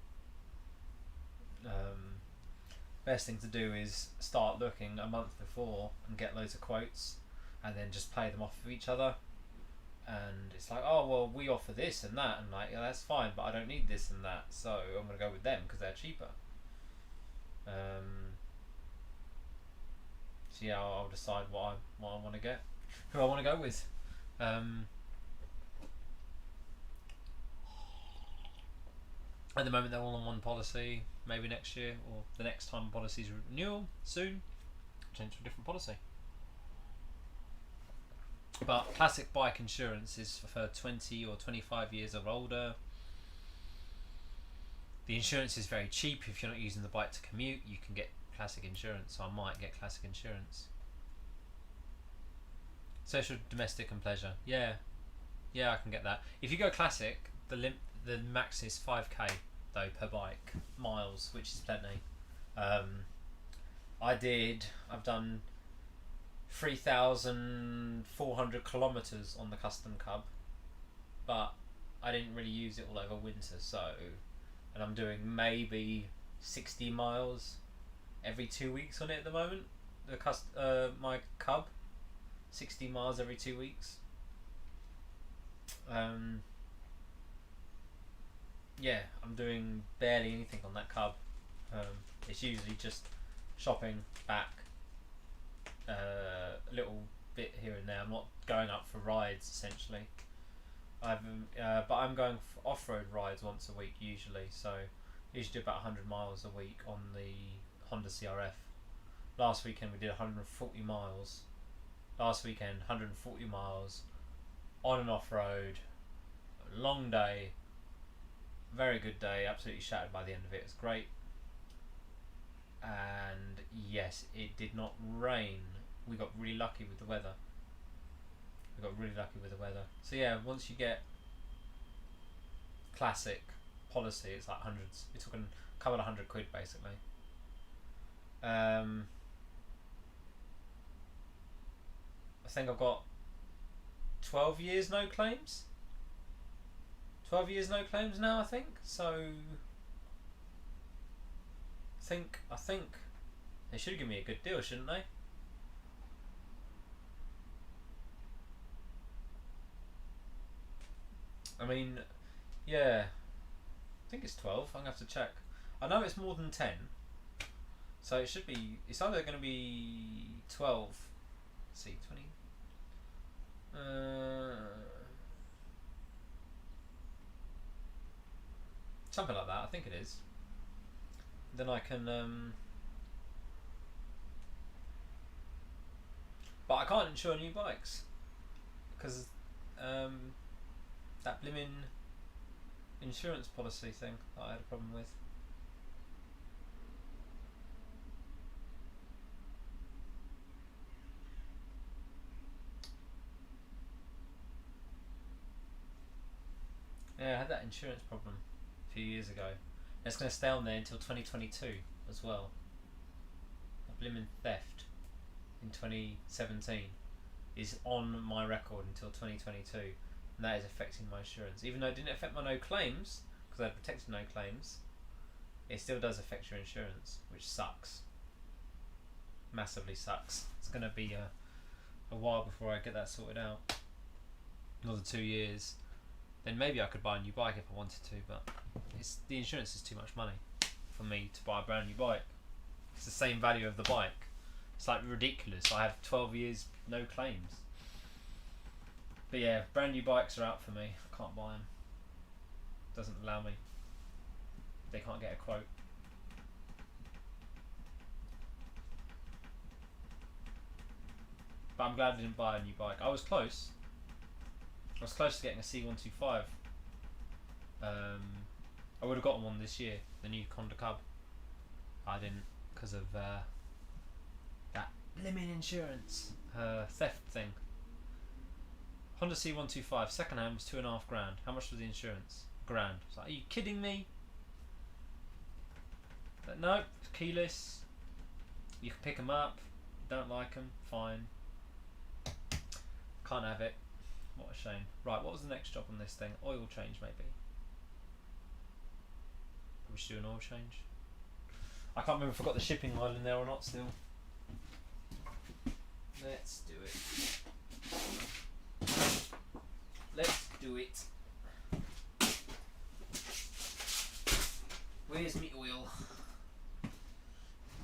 Best thing to do is start looking a month before and get loads of quotes, and then just play them off of each other. And it's like, oh well, we offer this and that, and like, yeah, that's fine, but I don't need this and that, so I'm gonna go with them because they're cheaper. So yeah, I'll decide what I want to get, who I want to go with. At the moment, they're all on one policy. Maybe next year or the next time policies renewal soon, change to a different policy. But classic bike insurance is for 20 or 25 years or older. The insurance is very cheap. If you're not using the bike to commute, you can get classic insurance. So I might get classic insurance. Social, domestic and pleasure. Yeah, I can get that. If you go classic, the max is 5k though per bike miles, which is plenty. I've done 3,400 kilometers on the custom cub, but I didn't really use it all over winter, and I'm doing maybe 60 miles every 2 weeks on it at the moment. My cub, 60 miles every 2 weeks. Yeah, I'm doing barely anything on that cub. It's usually just shopping, back, a little bit here and there. I'm not going up for rides essentially. But I'm going for off-road rides once a week usually. So I usually do about 100 miles a week on the Honda CRF. Last weekend we did 140 miles. Last weekend 140 miles on and off-road. Long day. Very good day. Absolutely shattered by the end of it. It's great. And yes, it did not rain. We got really lucky with the weather. So yeah, once you get classic policy, it's like hundreds. You're talking a couple of 100 quid basically. I think I've got 12 years no claims. 12 years no claims now, I think. So I think they should give me a good deal, shouldn't they? I mean, yeah, I think it's 12. I'm gonna have to check. I know it's more than 10, so it should be. It's either going to be 12. Let's see, 20. Something like that. I think it is. Then I can. But I can't insure new bikes because that blimmin' insurance policy thing that I had a problem with. Yeah, I had that insurance problem a few years ago. It's going to stay on there until 2022 as well. A blimmin' theft in 2017 is on my record until 2022, and that is affecting my insurance. Even though it didn't affect my no claims, because I had protected no claims, it still does affect your insurance, which sucks. Massively sucks. It's going to be a while before I get that sorted out. Another 2 years. Then maybe I could buy a new bike if I wanted to, but the insurance is too much money for me to buy a brand new bike. It's the same value of the bike. It's like ridiculous. I have 12 years no claims. But yeah, brand new bikes are out for me. I can't buy them. Doesn't allow me. They can't get a quote. But I'm glad I didn't buy a new bike. I was close. I was close to getting a C125. I would have gotten one this year, the new Honda Cub. I didn't, because of that blimmin' insurance theft thing. Honda C125, second hand was £2.5 grand. How much was the insurance? £1,000. It's like, are you kidding me? But no, it's keyless. You can pick them up. Don't like them, fine. Can't have it. What a shame. Right, what was the next job on this thing? Oil change, maybe. We should do an oil change. I can't remember if I got the shipping oil in there or not still. Let's do it. Let's do it. Where's my oil?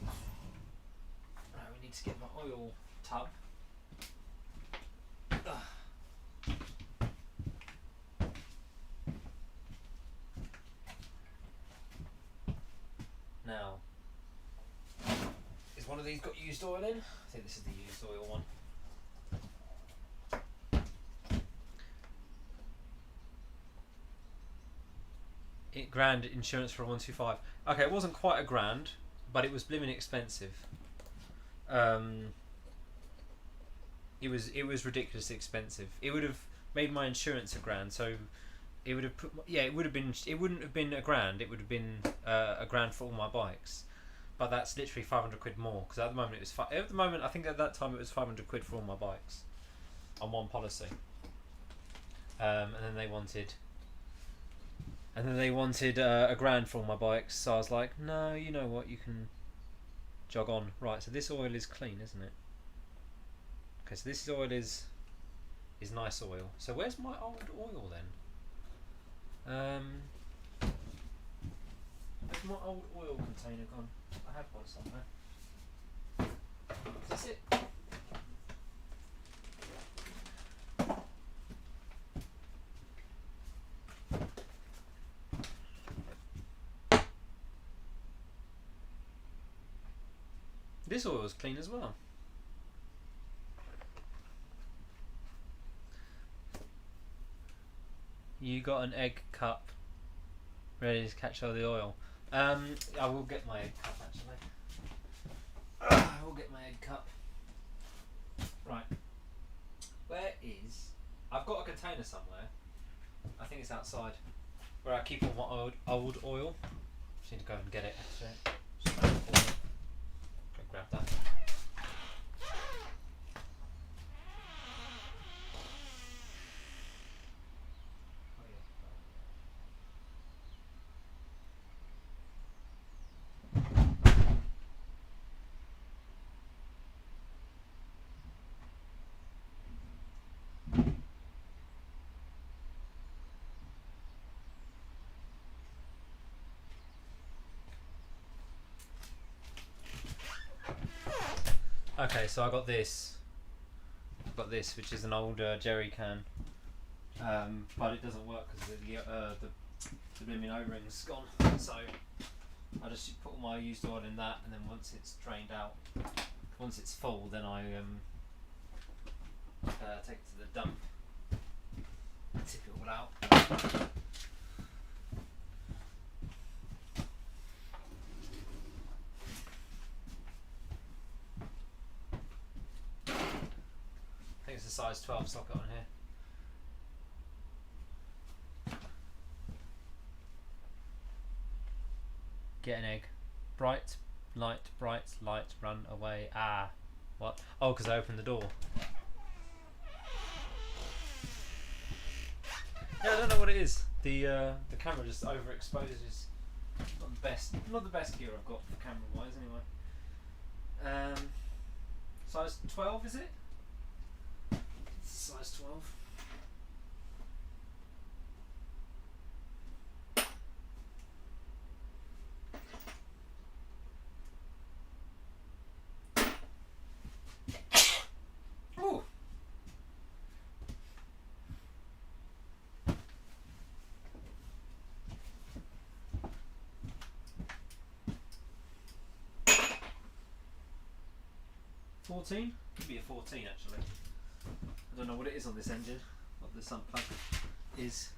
Right, we need to get my oil tub. Now, is one of these got used oil in? I think this is the used oil one. £1,000 insurance for a 125. Okay, it wasn't quite £1,000, but it was blimmin' expensive. It was ridiculously expensive. It would have made my insurance £1,000, so it would have put, it wouldn't have been £1,000. It would have been £1,000 for all my bikes. But that's literally 500 quid more, because at the moment it was I think at that time it was 500 quid for all my bikes on one policy. And then they wanted £1,000 for all my bikes. So I was like, no, you know what, you can jog on. Right, so this oil is clean, isn't it? Okay, so this oil is nice oil. So where's my old oil then? Where's my old oil container gone? I had one somewhere. Is this it? This oil is clean as well. You got an egg cup ready to catch all the oil. I will get my egg cup actually. I will get my egg cup. Right. Where is... I've got a container somewhere. I think it's outside. Where I keep all my old oil. Just need to go and get it actually. Just go grab that. Okay, so I got this. I've got this, which is an old jerry can, but it doesn't work because the blooming O-ring's gone. So I just put all my used oil in that, and then once it's drained out, once it's full, then I take it to the dump. tip it all out. I think it's a size 12 socket on here. Get an egg. Bright, light, run away. Ah, what? Oh, because I opened the door. Yeah, I don't know what it is. The camera just overexposes. Not the best gear I've got for camera wise, anyway. Size 12 is it? It's size 12. Ooh. $14? Could be a 14 actually. I don't know what it is on this engine, what the sump plug is.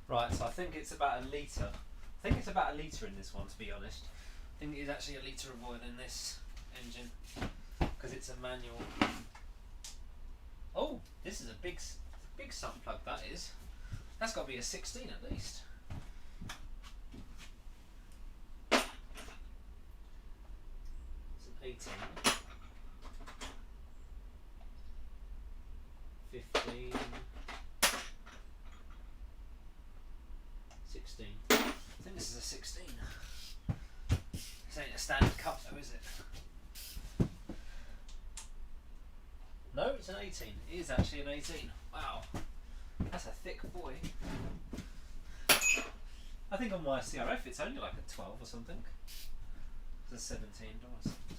Right, so I think it's about a litre. I think it's about a litre in this one, to be honest. I think it is actually a litre of oil in this engine because it's a manual. Oh, this is a big sump plug, that is. That's got to be a 16 at least. It's an 18. 15. 16. I think this is a 16. This ain't a standard cup though, is it? No, it's an 18. It is actually an 18. Wow. That's a thick boy. I think on my CRF it's only like a 12 or something. It's a 17. Don't want a 17.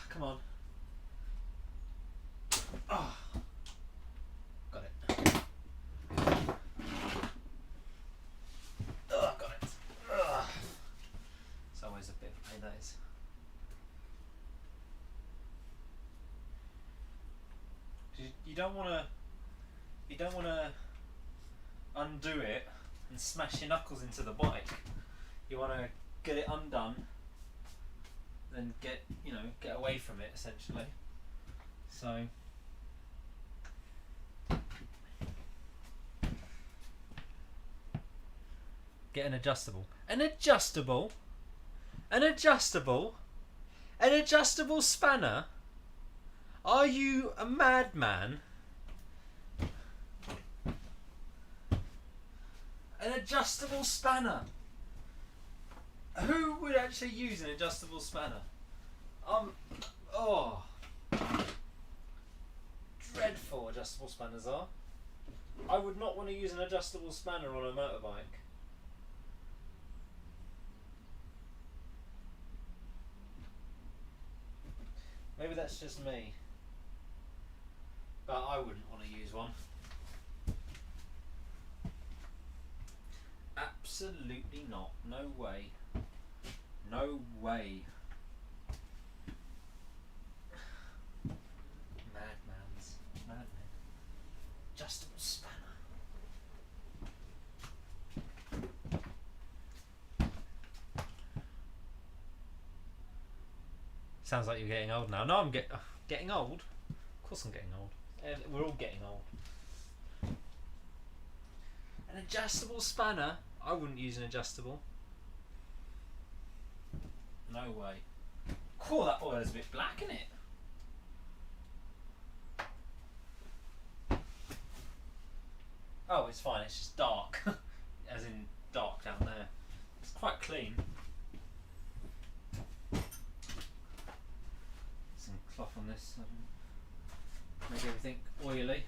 Come on. Oh, got it. Oh, got it. Oh. It's always a bit of a pain, that is. You don't want to undo it and smash your knuckles into the bike. You want to get it undone, then get away from it essentially. So get an adjustable spanner. Are you a madman? An adjustable spanner. Who would actually use an adjustable spanner? Oh, dreadful adjustable spanners are. I would not want to use an adjustable spanner on a motorbike. Maybe that's just me, but I wouldn't want to use one. Absolutely not. No way. No way. Madmen. Adjustable spanner. Sounds like you're getting old now. No, I'm getting old. Of course I'm getting old. We're all getting old. An adjustable spanner? I wouldn't use an adjustable. No way. Cool, that oil is a bit black, isn't it? Oh, it's fine, it's just dark. As in dark down there. It's quite clean. Some cloth on this, make everything oily.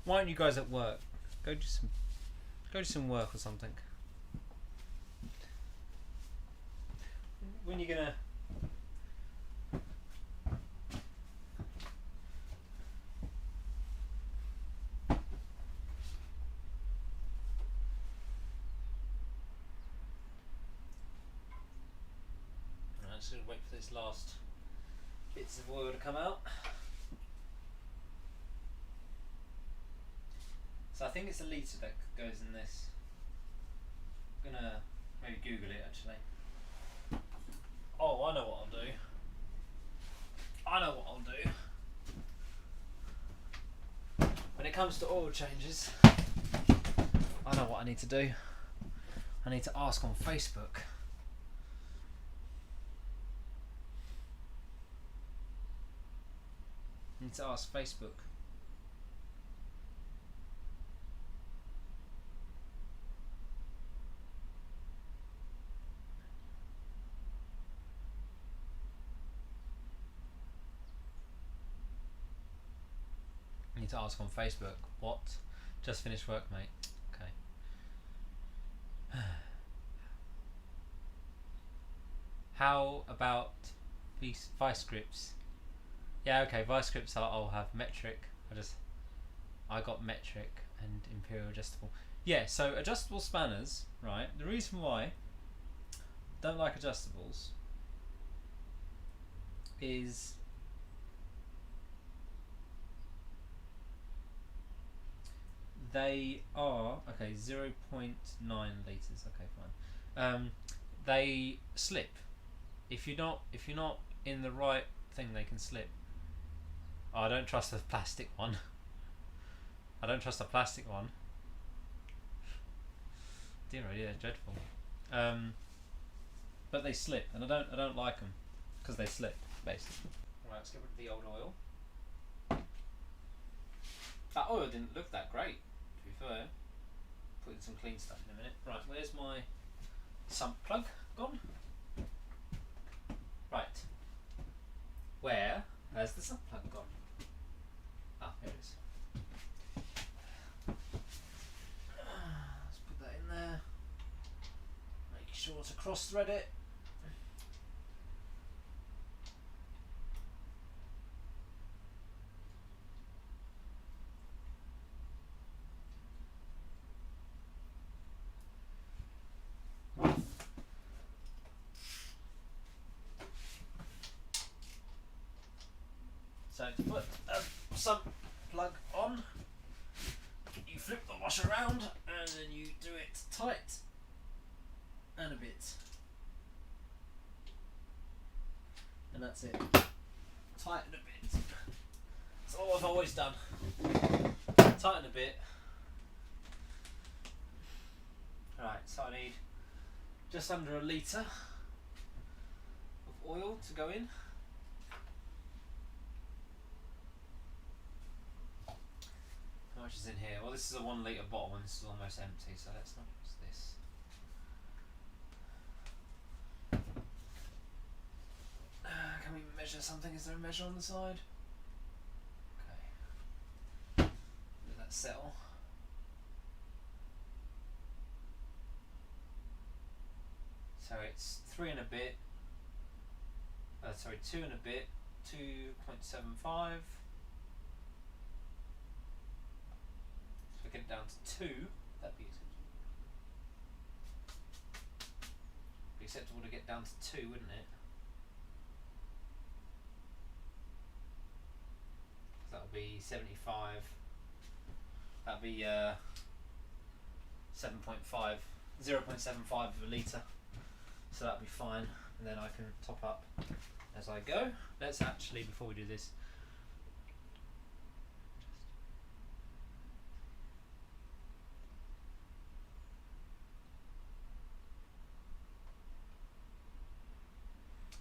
Why aren't you guys at work? Go do some work or something. When are you gonna? I'm just gonna wait for this last bits of oil to come out. So I think it's a litre that goes in this. I'm gonna maybe Google it actually. Oh, I know what I'll do. I know what I'll do. When it comes to oil changes, I know what I need to do. I need to ask on Facebook. I need to ask Facebook. I need to ask on Facebook. What? Just finished work, mate. Okay. How about vice grips? Yeah, okay, vice grips I'll have metric. I got metric and imperial adjustable. Yeah, so adjustable spanners, right? The reason why I don't like adjustables is they are 0.9 litres. Okay, fine. They slip. If you're not in the right thing, they can slip. Oh, I don't trust the plastic one. I don't trust the plastic one. Dear, yeah, dreadful. But they slip, and I don't like them because they slip, basically. Right, let's get rid of the old oil. That oil didn't look that great, to be fair. Put in some clean stuff in a minute. Right, where's my sump plug gone? Right. Where has the sump plug gone? Ah, here it is. Let's put that in there. Make sure to cross thread it. So to put a sump plug on, you flip the wash around and then you do it tight and a bit. And that's it. Tighten a bit. That's all I've always done. Tighten a bit. Right, so I need just under a litre of oil to go in. How much is in here? Well, this is a 1 litre bottle and this is almost empty, so let's not use this. Can we measure something? Is there a measure on the side? Okay. Let that settle. So it's 3 and a bit. Sorry, 2 and a bit. 2.75. Get it down to 2, that'd be acceptable. Be acceptable to get down to 2, wouldn't it? That'll be 75. That'll be 7.5, 0.75 of a litre. So that'll be fine. And then I can top up as I go. Let's actually, before we do this,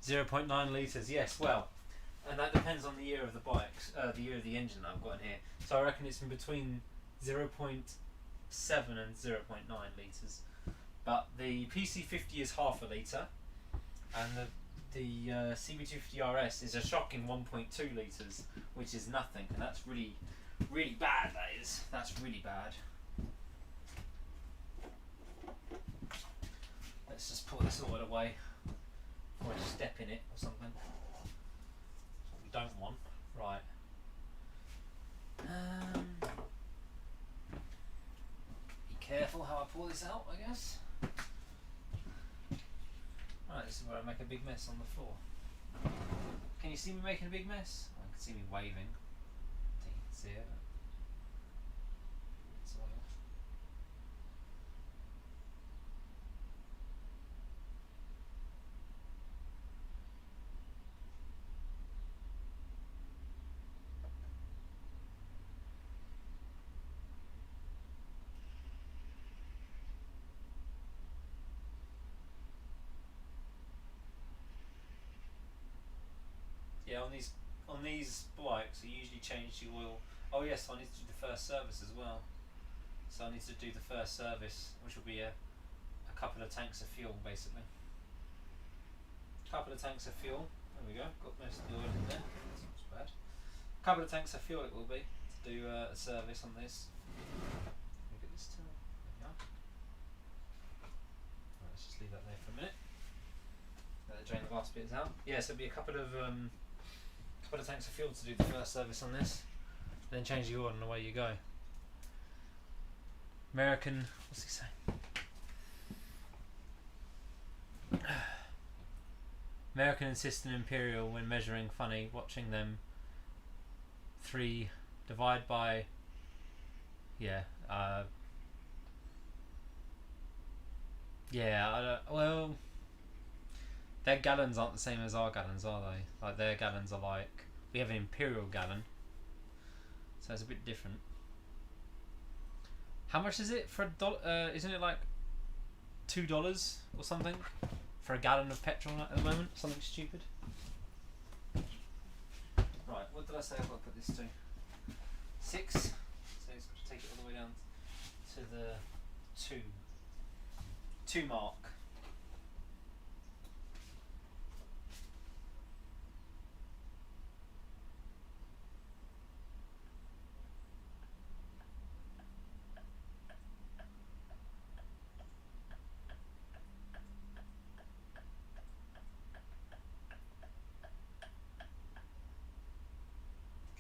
0.9 litres, yes, well, and that depends on the year of the bikes, the year of the engine that I've got in here. So I reckon it's in between 0.7 and 0.9 litres. But the PC50 is half a litre, and the CB250 RS is a shocking 1.2 litres, which is nothing, and that's really, really bad, that is. That's really bad. Let's just put this all away before I step in it or something. That's what we don't want. Right. Be careful how I pull this out, I guess. Right, this is where I make a big mess on the floor. Can you see me making a big mess? I can see me waving. You can see it. It's oil. Yeah, on these bikes, I usually change the oil. Oh yes, I need to do the first service as well. So I need to do the first service, which will be a couple of tanks of fuel, basically. A couple of tanks of fuel. There we go. Got most of the oil in there. That's not so bad. A couple of tanks of fuel it will be to do a service on this. Look at this tool. There we go. Right, let's just leave that there for a minute. Let it drain the last bits out. Yeah, so it'll be a couple of tanks of fuel to do the first service on this, then change the oil and away you go. American, what's he saying? American insisted Imperial when measuring funny, watching them 3 divide by well, their gallons aren't the same as our gallons, are they? Like their gallons are like, we have an imperial gallon, so it's a bit different. How much is it for a dollar? Isn't it like $2 or something for a gallon of petrol at the moment? Something stupid. Right, what did I say I've got to put this to? 6. So it's got to take it all the way down to the 2 mark.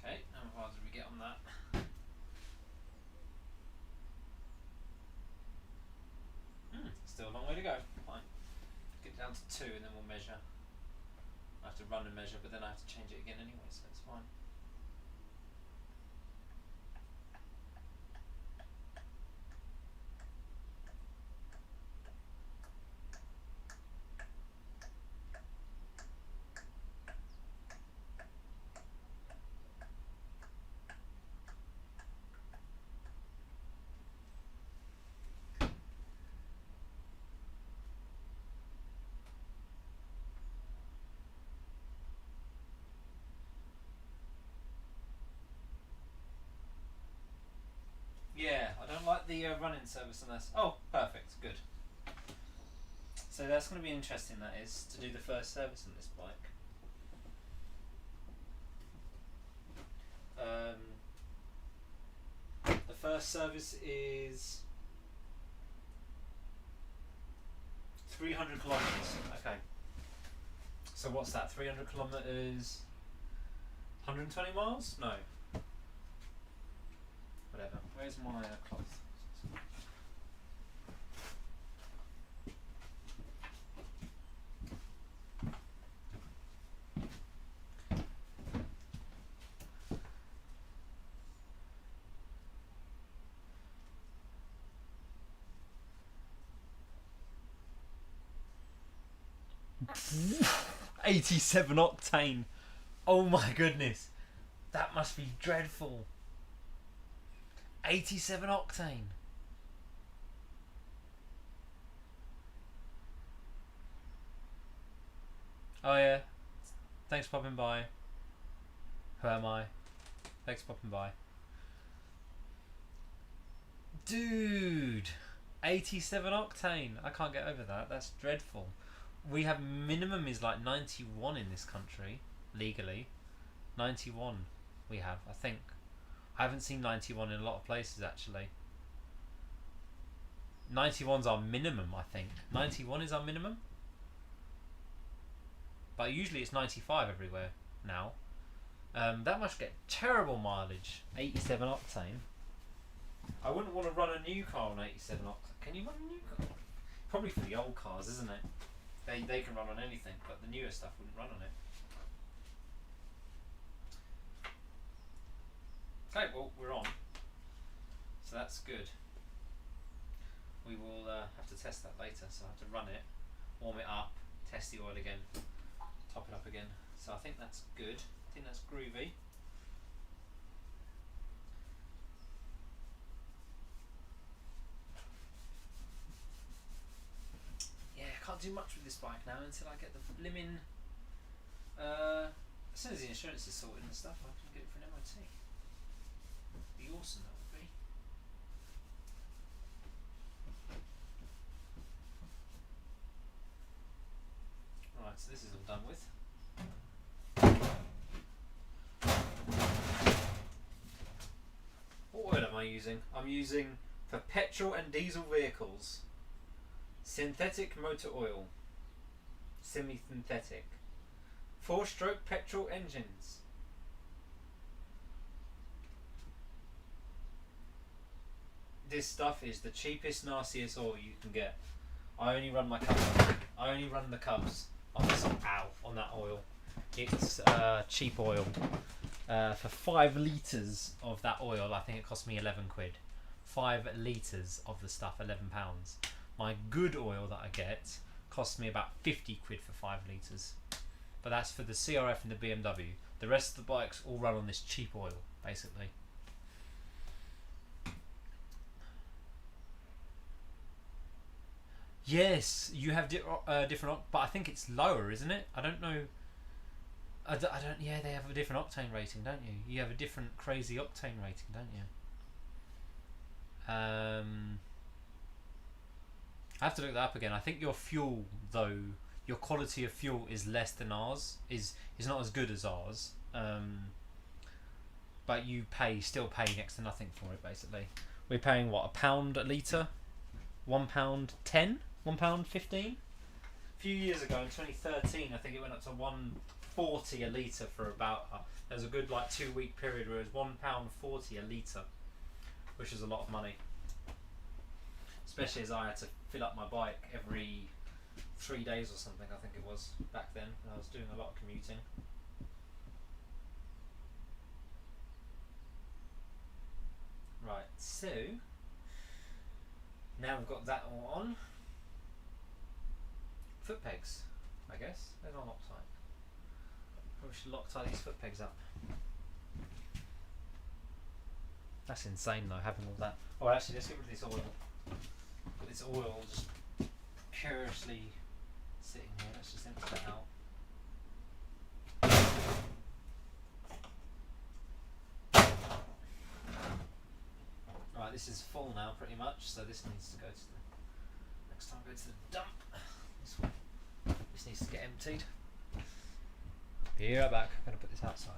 Okay, how far did we get on that? Still a long way to go. Fine. Get down to 2 and then we'll measure. I have to run and measure, but then I have to change it again anyway, so it's fine. Yeah, I don't like the running service on this. Oh, perfect, good. So that's going to be interesting, that is, to do the first service on this bike. The first service is 300 kilometers. Okay. So what's that? 300 kilometers? 120 miles? No. Whatever. Where's my cloth? $87 octane. Oh my goodness. That must be dreadful. 87 octane. Oh yeah. Thanks for popping by. Who am I? Thanks for popping by. Dude! 87 octane. I can't get over that. That's dreadful. We have minimum is like 91 in this country. Legally. 91 we have, I think. I haven't seen 91 in a lot of places actually. 91's our minimum, I think. 91 is our minimum. But usually it's 95 everywhere now. That must get terrible mileage. 87 octane. I wouldn't want to run a new car on 87 octane. Can you run a new car? Probably for the old cars, isn't it? They can run on anything, but the newer stuff wouldn't run on it. Okay, well, we're on. So that's good. We will have to test that later, so I have to run it, warm it up, test the oil again, top it up again. So I think that's good. I think that's groovy. Yeah, I can't do much with this bike now until I get the blimmin'... as soon as the insurance is sorted and stuff, I can get it for an MOT. Be awesome, that would be. Right, so this is all done with. What oil am I using? I'm using, for petrol and diesel vehicles, synthetic motor oil. Semi-synthetic. 4-stroke petrol engines. This stuff is the cheapest, nastiest oil you can get. I only run my Cubs. I only run the Cubs on that oil. It's cheap oil. For 5 litres of that oil, I think it cost me 11 quid. 5 litres of the stuff, £11. My good oil that I get costs me about 50 quid for 5 litres. But that's for the CRF and the BMW. The rest of the bikes all run on this cheap oil, basically. Yes, you have different, but I think it's lower, isn't it? I don't know. I don't. Yeah, they have a different octane rating, don't you? You have a different crazy octane rating, don't you? I have to look that up again. I think your fuel, though, your quality of fuel is less than ours. Is not as good as ours. But you still pay next to nothing for it. Basically, we're paying what, £1 a litre, £1.10, £1.15. A few years ago, in 2013, I think it went up to £1.40 a litre for about. There was a good 2-week period where it was £1.40 a litre, which is a lot of money. Especially as I had to fill up my bike every 3 days or something, I think it was, back then. I was doing a lot of commuting. Right, so now we've got that all on. Foot pegs, I guess. They're not Loctite. Probably should Loctite these foot pegs up. That's insane though, having all that. Oh, actually, let's get rid of this oil. Got this oil just curiously sitting here. Let's just empty that out. Right, this is full now pretty much, so this needs to go to the next time I go to the dump. This one. This needs to get emptied. Be right back. I'm gonna put this outside.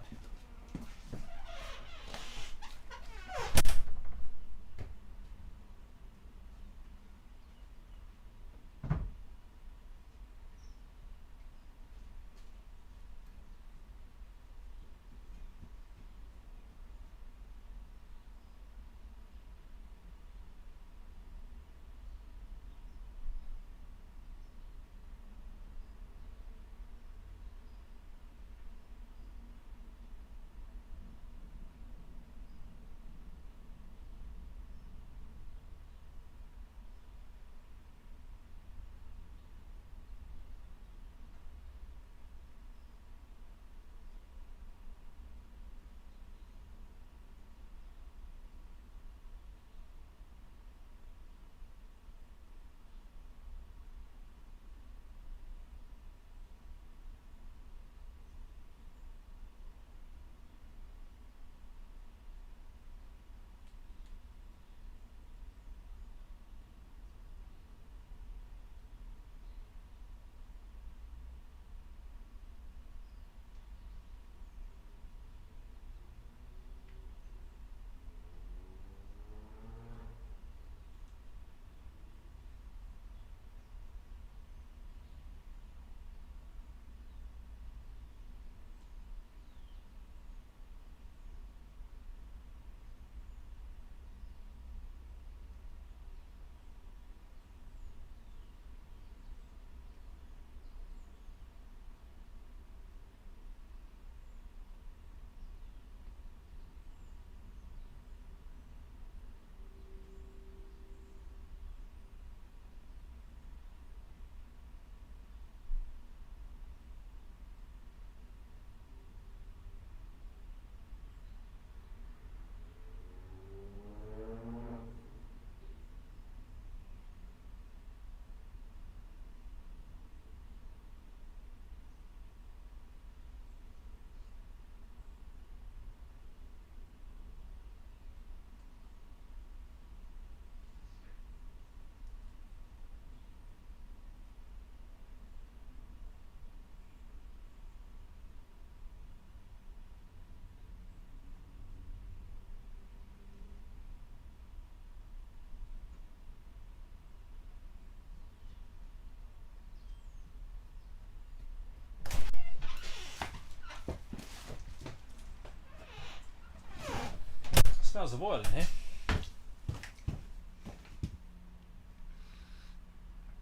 Smells of oil in here.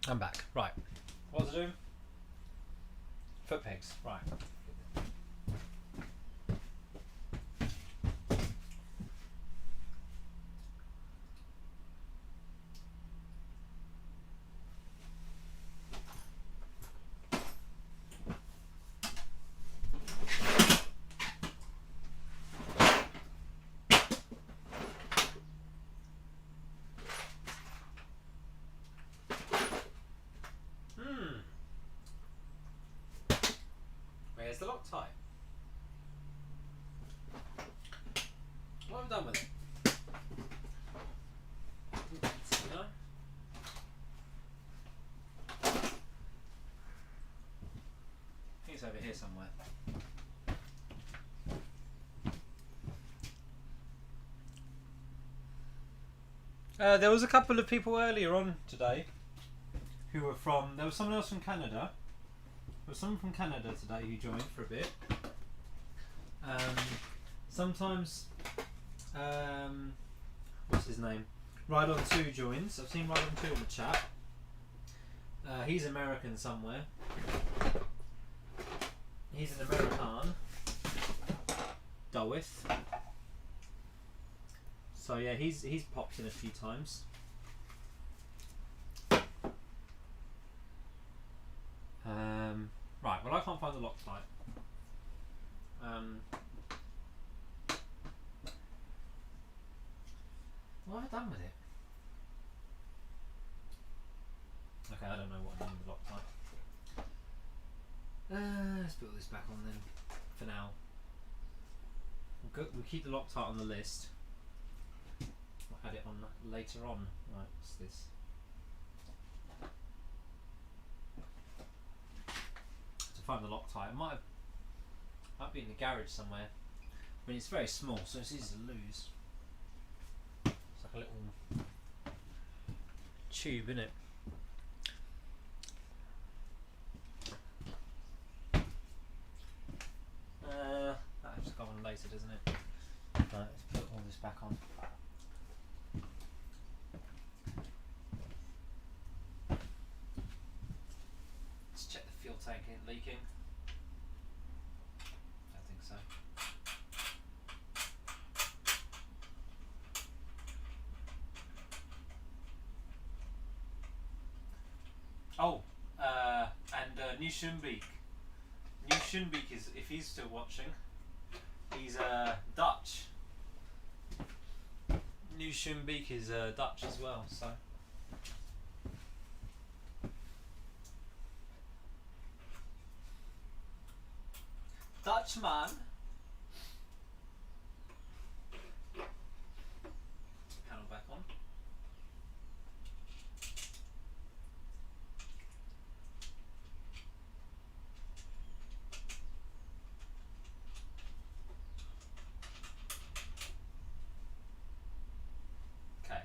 I'm back. Right. What was I doing? Foot pegs. Right. Where's the Loctite? What have I done with it? No? I think it's over here somewhere. There was a couple of people earlier on today who were from. There was someone else from Canada. There was someone from Canada today who joined for a bit. Sometimes, what's his name? Ride on 2 joins. I've seen Ride on 2 in the chat. He's American somewhere. He's an American. Dowith. So yeah, he's popped in a few times. Right, well I can't find the Loctite. What have I done with it? Okay, I don't know what I'm doing with Loctite. Let's put this back on then, for now. We'll keep the Loctite on the list. We'll add it on later on. Right, what's this? To find the Loctite, it might be in the garage somewhere. I mean, it's very small, so it's easy to lose. It's like a little tube, isn't it? That has to go on later, doesn't it? Right, let's put all this back on. Let's check the fuel tank ain't leaking. I think so. Oh, and New Schumbeek. New Schumbeek is, if he's still watching, he's Dutch. New Schumbeek is Dutch as well, so. Dutchman. Panel back on. Okay.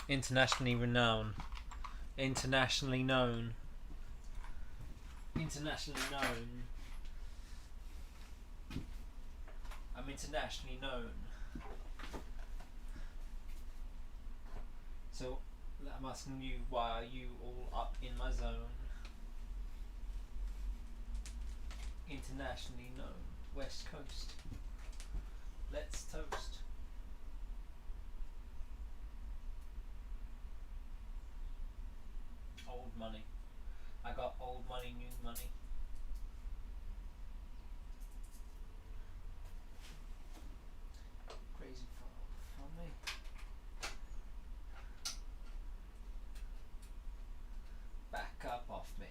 Internationally renowned. Internationally known. Internationally known. I'm internationally known. So I'm asking you, why are you all up in my zone? Internationally known. West Coast. Let's toast. Old money. I got old money, new money. Crazy for me. Back up off me.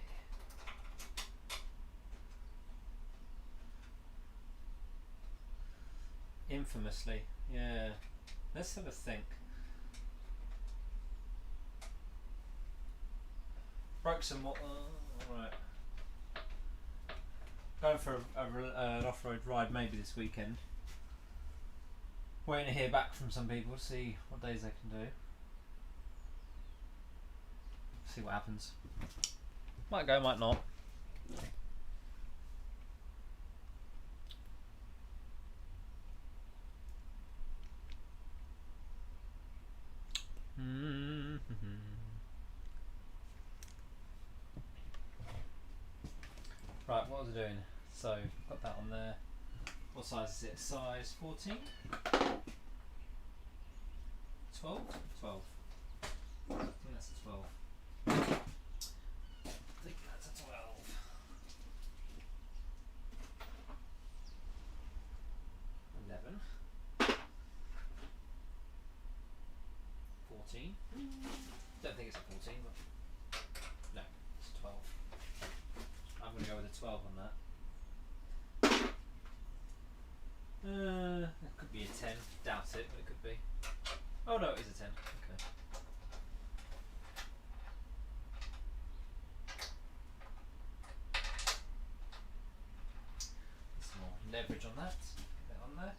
Infamously, yeah. Let's have a think. Broke some more. Alright. Going for an off-road ride maybe this weekend. Waiting to hear back from some people to see what days they can do. See what happens. Might go, might not. Right, what was I doing? So, got that on there. What size is it? Size 14? 12? 12. I think that's a 12. I think that's a 12. 11. 14. Don't think it's a 14, but no, it's a 12. I'm going to go with a 12 on that. It could be a 10. Doubt it, but it could be. Oh no, it is a 10. Okay. Some more leverage on that. Get that on there.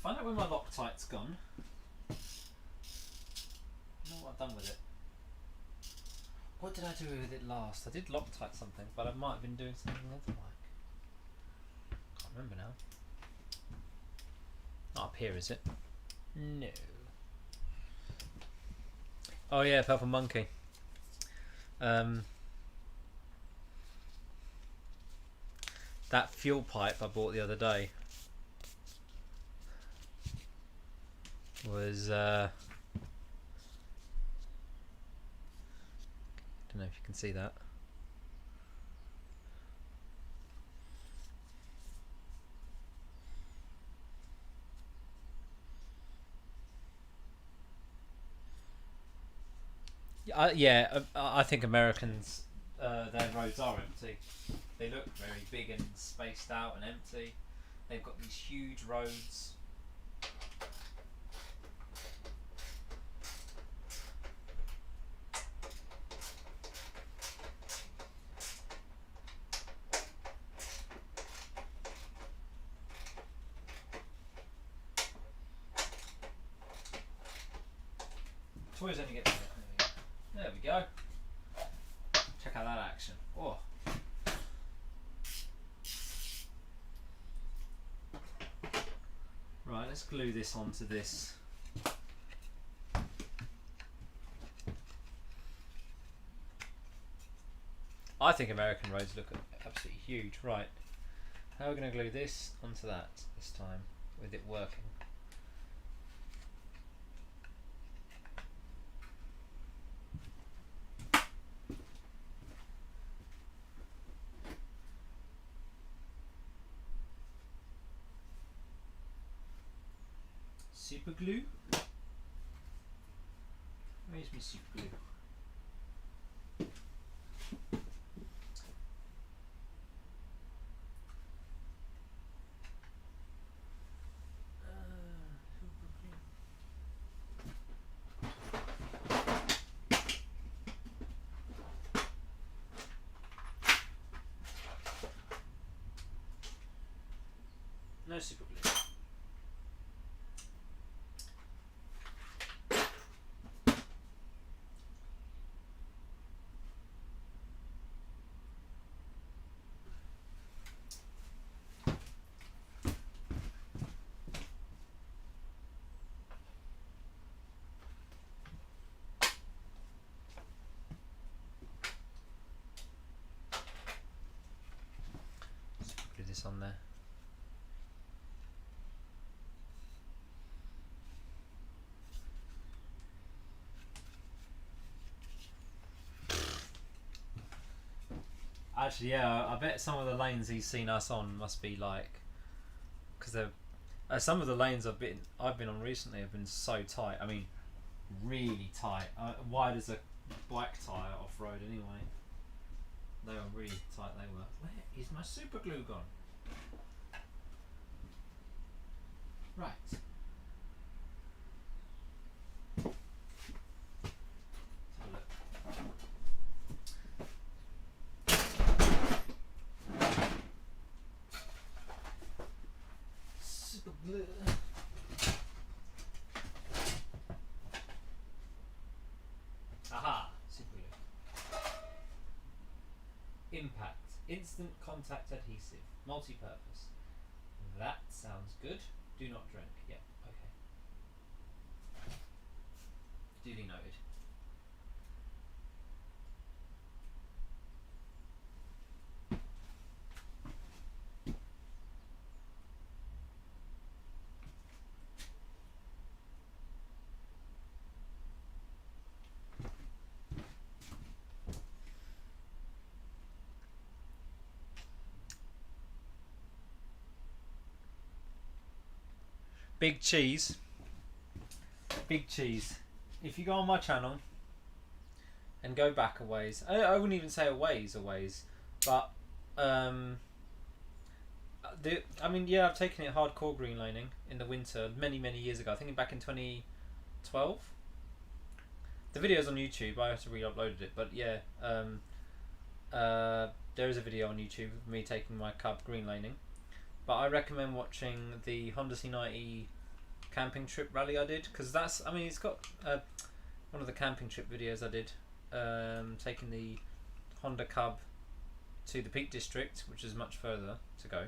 Find out where my Loctite's gone. I don't know what I've done with it. What did I do with it last? I did Loctite something, but I might have been doing something else like. Can't remember now. Not up here, is it? No. Oh yeah, Purple Monkey. That fuel pipe I bought the other day was don't know if you can see that. Yeah, I think Americans, their roads are empty. They look very big and spaced out and empty. They've got these huge roads. Toys only get better. There we go. Check out that action. Oh. Right, let's glue this onto this. I think American roads look absolutely huge. Right, how are we going to glue this onto that this time with it working? Super glue? Where's my super glue? No super glue. Glue this on there. Actually, yeah, I bet some of the lanes he's seen us on must be like, because they're some of the lanes I've been on recently have been so tight. I mean, really tight, wide as a bike tyre off road. Anyway, they were really tight. They were. Where is my super glue gone? Right. Super glue. Aha! Super glue. Impact. Instant contact adhesive. Multi-purpose. That sounds good. Do not drink. Yep. Okay. Duly noted. Big cheese. Big cheese. If you go on my channel and go back a ways, I wouldn't even say a ways, but I mean, yeah, I've taken it hardcore green laning in the winter many years ago. I think back in 2012. The video's on YouTube. I have to re-uploaded it, but yeah, there is a video on YouTube of me taking my cub green laning. But I recommend watching the Honda C90 camping trip rally I did, because that's, I mean, it's got one of the camping trip videos I did, taking the Honda Cub to the Peak District, which is much further to go.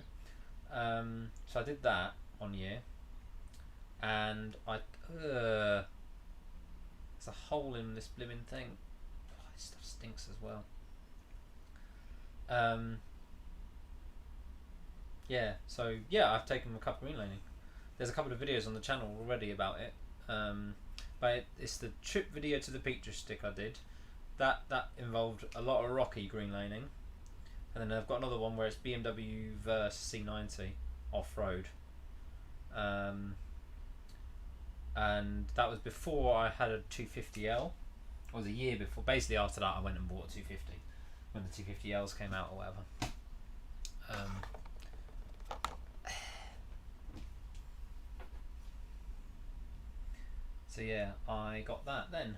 So I did that one year, and there's a hole in this blimmin' thing. Oh, this stuff stinks as well. Yeah, so yeah, I've taken my cup green laning. There's a couple of videos on the channel already about it, but it's the trip video to the Peak District I did. That involved a lot of rocky green laning, and then I've got another one where it's BMW versus C90 off-road, and that was before I had a 250L. It was a year before. Basically, after that, I went and bought a 250 when the 250Ls came out or whatever. So yeah, I got that then.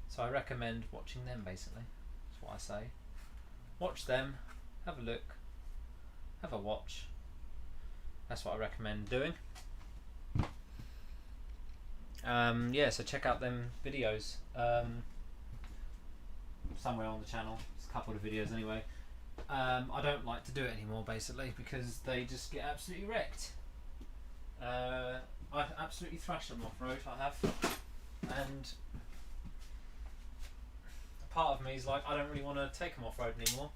So I recommend watching them, basically. That's what I say. Watch them, have a look, have a watch. That's what I recommend doing. Yeah, so check out them videos. Somewhere on the channel. There's a couple of videos anyway. I don't like to do it anymore, basically, because they just get absolutely wrecked. I've absolutely thrashed them off-road, I have. And a part of me is like, I don't really want to take them off-road anymore,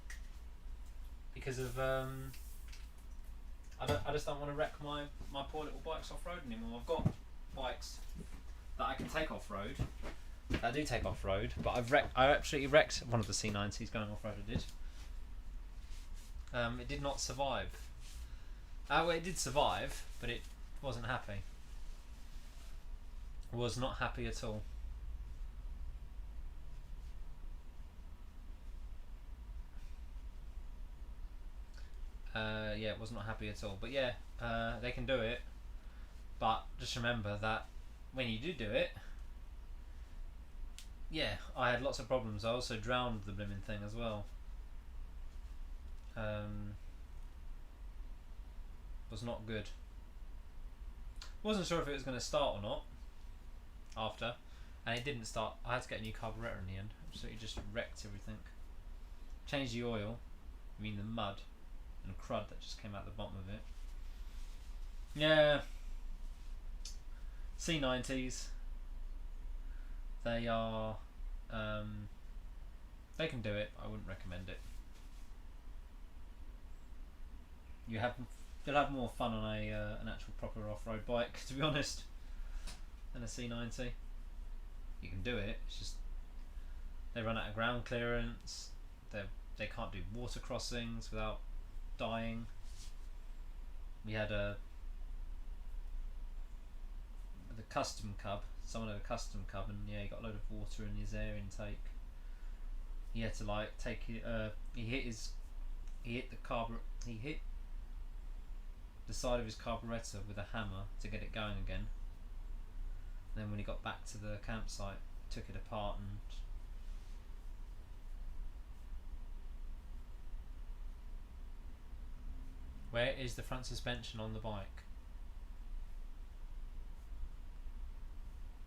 because of I just don't want to wreck my poor little bikes off-road anymore. I've got bikes that I can take off-road, that I do take off-road, but I absolutely wrecked one of the C90s going off-road. I did. It did not survive. Well, it did survive, but it wasn't happy. Was not happy at all. Yeah, it was not happy at all. But yeah, they can do it. But just remember that when you do it, yeah, I had lots of problems. I also drowned the blimmin' thing as well. Was not good. Wasn't sure if it was going to start or not after, and it didn't start. I had to get a new carburetor in the end. Absolutely just wrecked everything. Changed the oil, I mean the mud and crud that just came out the bottom of it. Yeah, C90s, they are they can do it. I wouldn't recommend it. You'll have more fun on an actual proper off-road bike, to be honest, than a C90. You can do it. It's just they run out of ground clearance. They're they can't do water crossings without dying. We had the custom cub. Someone had a custom cub, and yeah, he got a load of water in his air intake. He had to like take it. He hit the side of his carburetor with a hammer to get it going again. And then when he got back to the campsite, took it apart and. Where is the front suspension on the bike?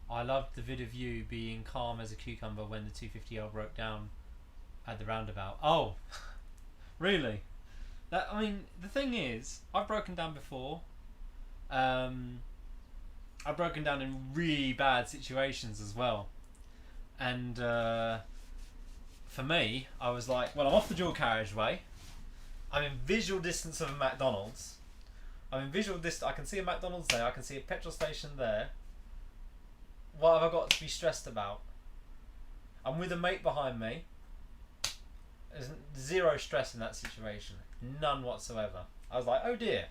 I loved the vid of you being calm as a cucumber when the 250L broke down at the roundabout. Oh, really? I mean, the thing is, I've broken down before. I've broken down in really bad situations as well. And for me, I was like, well, I'm off the dual carriageway. I'm in visual distance of a McDonald's. I can see a McDonald's there. I can see a petrol station there. What have I got to be stressed about? I'm with a mate behind me. There's zero stress in that situation. None whatsoever. I was like, oh dear,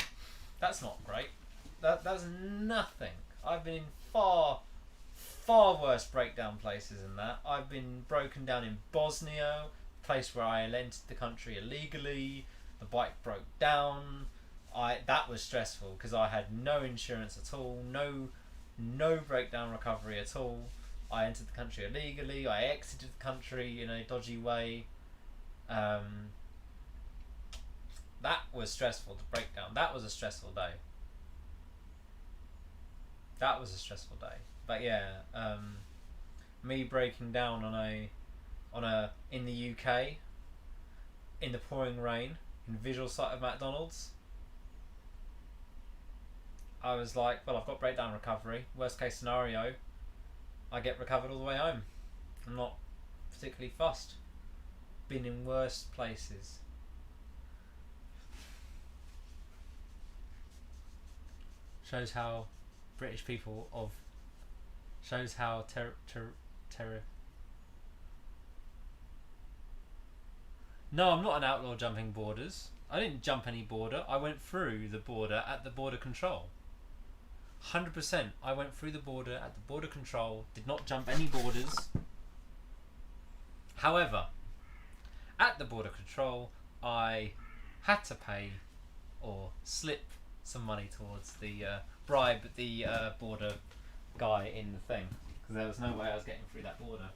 that's not great. That's nothing. I've been in far worse breakdown places than that. I've been broken down in Bosnia, a place where I entered the country illegally. The bike broke down. That was stressful because I had no insurance at all, no breakdown recovery at all. I entered the country illegally. I exited the country in a dodgy way. That was stressful to break down. That was a stressful day. But yeah, me breaking down in the UK in the pouring rain in visual sight of McDonald's. I was like, well, I've got breakdown recovery. Worst case scenario, I get recovered all the way home. I'm not particularly fussed. Been in worse places. Shows how British people shows how No, I'm not an outlaw jumping borders. I didn't jump any border. I went through the border at the border control. 100%. I went through the border at the border control. Did not jump any borders. However, at the border control, I had to pay or slip some money towards the bribe the border guy in the thing, because there was no way I was getting through that border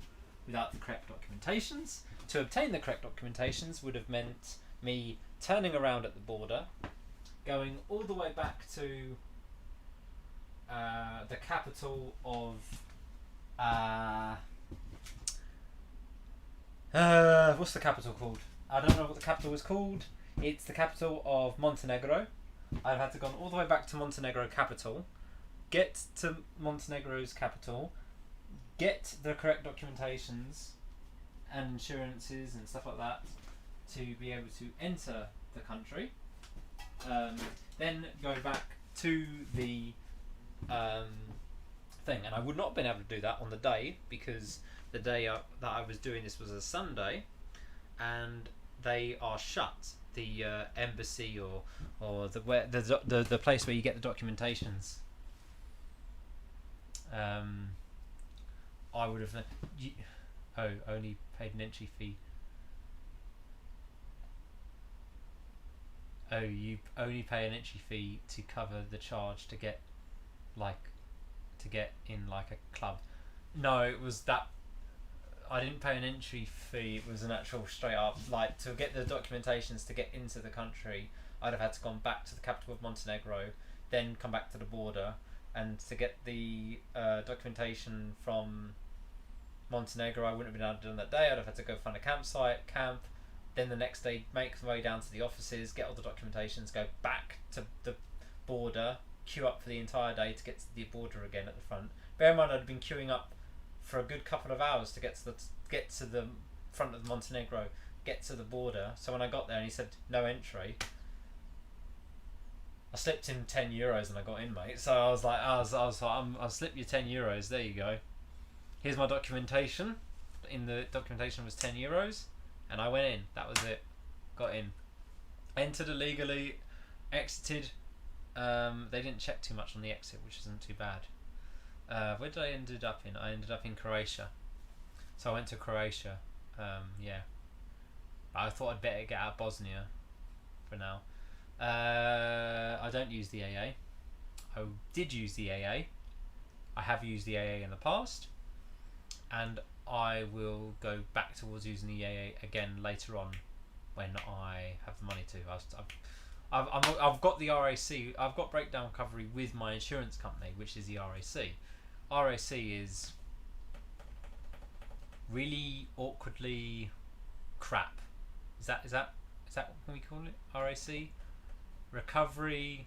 without the correct documentations. To obtain the correct documentations would have meant me turning around at the border, going all the way back to the capital of what's the capital called? I don't know what the capital is called. It's the capital of Montenegro. I've had to go all the way back to Montenegro capital, get to Montenegro's capital, get the correct documentations and insurances and stuff like that to be able to enter the country. Then go back to the thing, and I would not have been able to do that on the day, because the day that I was doing this was a Sunday, and they are shut. The embassy or the place where you get the documentations. I would have only paid an entry fee. Oh, you only pay an entry fee to cover the charge to get in like a club. No, it was that. I didn't pay an entry fee. It was an actual straight up, like, to get the documentations to get into the country. I'd have had to gone back to the capital of Montenegro, then come back to the border, and to get the documentation from Montenegro, I wouldn't have been able to do it that day. I'd have had to go find a camp, then the next day make my way down to the offices, get all the documentations, go back to the border, queue up for the entire day to get to the border again at the front. Bear in mind, I'd been queuing up for a good couple of hours to get to the front of Montenegro, get to the border. So when I got there and he said no entry, I slipped him €10 and I got in, mate. So I was like, I'll slip you €10. There you go. Here's my documentation. In the documentation was €10. and I went in. That was it. Got in. Entered illegally, exited. They didn't check too much on the exit, which isn't too bad. Where did I ended up in? I ended up in Croatia. So I went to Croatia. Yeah. I thought I'd better get out of Bosnia for now. I don't use the AA. I did use the AA. I have used the AA in the past, and I will go back towards using the AA again later on when I have the money to. I've got the RAC. I've got breakdown recovery with my insurance company, which is the RAC. RAC is really awkwardly crap. Is that what can we call it? RAC recovery.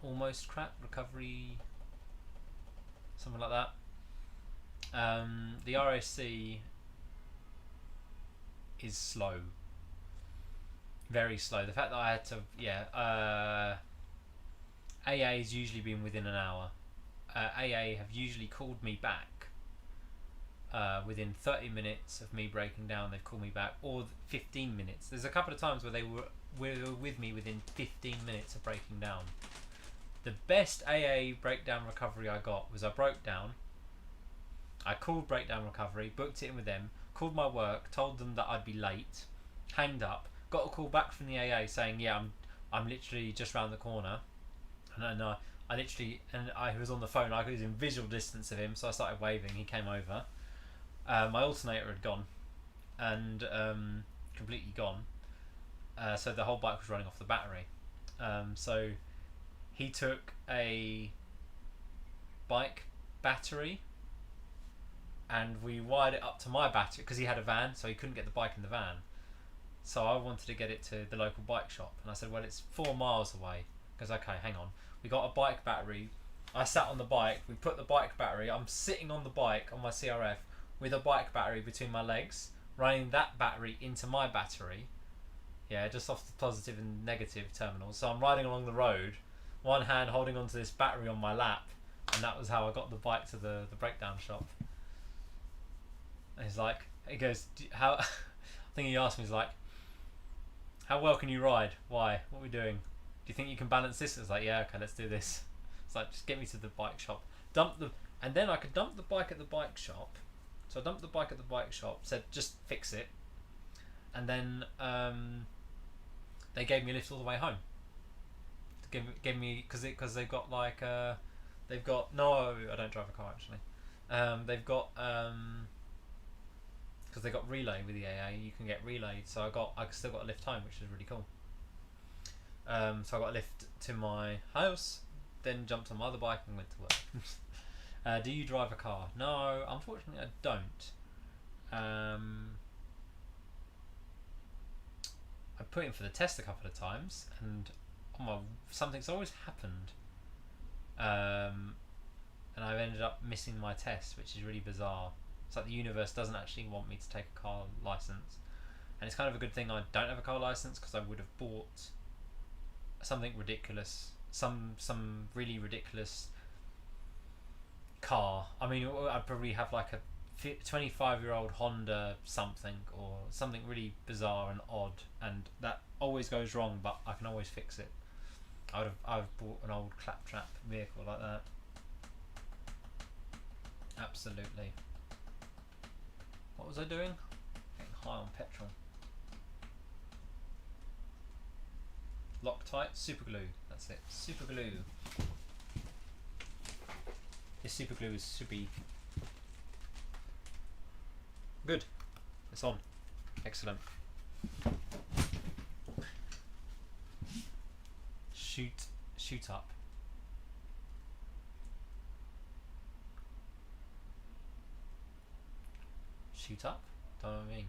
Almost crap recovery, something like that. The RAC is slow, very slow. The fact that I had to, AA's usually been within an hour. AA have usually called me back within 30 minutes of me breaking down. They've called me back, or 15 minutes. There's a couple of times where they were with me within 15 minutes of breaking down. The best AA breakdown recovery I got was I broke down. I called breakdown recovery, booked it in with them, called my work, told them that I'd be late, hanged up, got a call back from the AA saying, yeah, I'm literally just round the corner, and I was on the phone. I was in visual distance of him, so I started waving. He came over. My alternator had gone, and completely gone. So the whole bike was running off the battery. So he took a bike battery and we wired it up to my battery because he had a van, so he couldn't get the bike in the van. So I wanted to get it to the local bike shop, and I said, well, it's 4 miles away. He goes, okay, hang on. We got a bike battery. I sat on the bike. We put the bike battery. I'm sitting on the bike on my CRF with a bike battery between my legs, running that battery into my battery. Yeah, just off the positive and negative terminals. So I'm riding along the road, one hand holding onto this battery on my lap, and that was how I got the bike to the breakdown shop. And he goes, how? I think he asked me, he's like, how well can you ride? Why? What are we doing? Do you think you can balance this? I was like, yeah, okay, let's do this. It's like, just get me to the bike shop. And then I could dump the bike at the bike shop. So I dumped the bike at the bike shop, said, just fix it. And then they gave me a lift all the way home. Give me because they've got like they've got no, I don't drive a car actually. They've got because they got relay with the AA, you can get relayed. So I still got a lift home, which is really cool. So I got a lift to my house, then jumped on my other bike and went to work. Do you drive a car? No, unfortunately I don't. I put in for the test a couple of times, and something's always happened, and I've ended up missing my test, which is really bizarre. It's like the universe doesn't actually want me to take a car license, and it's kind of a good thing I don't have a car license, because I would have bought something ridiculous, some really ridiculous car. I mean, I'd probably have like a 25-year-old Honda something, or something really bizarre and odd, and that always goes wrong, but I can always fix it. I've bought an old claptrap vehicle like that. Absolutely. What was I doing? Getting high on petrol. Loctite, super glue. That's it. Super glue. This super glue is super good. It's on. Excellent. Shoot up. Shoot up? Don't know what I mean.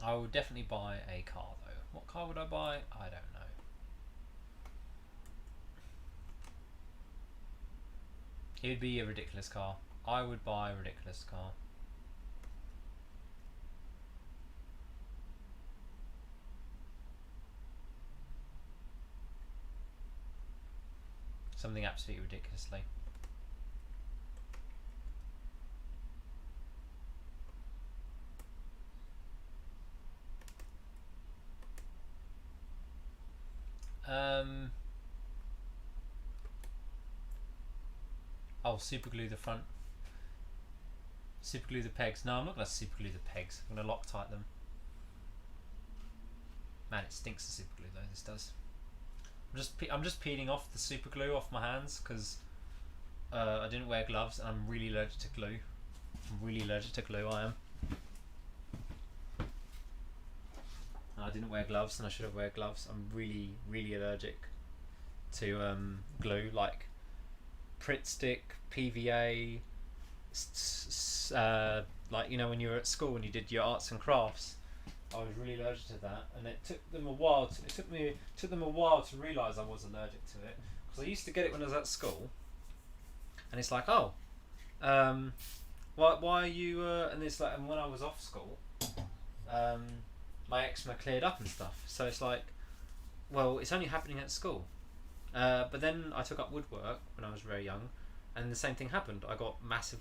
I would definitely buy a car though. What car would I buy? I don't know. It would be a ridiculous car. I would buy a ridiculous car. Something absolutely ridiculously. I'll super glue the front. Super glue the pegs. No, I'm not going to super glue the pegs. I'm going to Loctite them. Man, it stinks of super glue though, this does. I'm just peeling off the super glue off my hands because I didn't wear gloves and I'm really allergic to glue. I'm really allergic to glue, I am. And I didn't wear gloves and I should have wear gloves. I'm really, really allergic to glue, like Pritt stick, PVA, like, you know, when you were at school and you did your arts and crafts. I was really allergic to that, and it took them a while. It took them a while to realise I was allergic to it, because I used to get it when I was at school, and it's like, oh, why are you? And it's like, and when I was off school, my eczema cleared up and stuff. So it's like, well, it's only happening at school. But then I took up woodwork when I was very young, and the same thing happened. I got massive,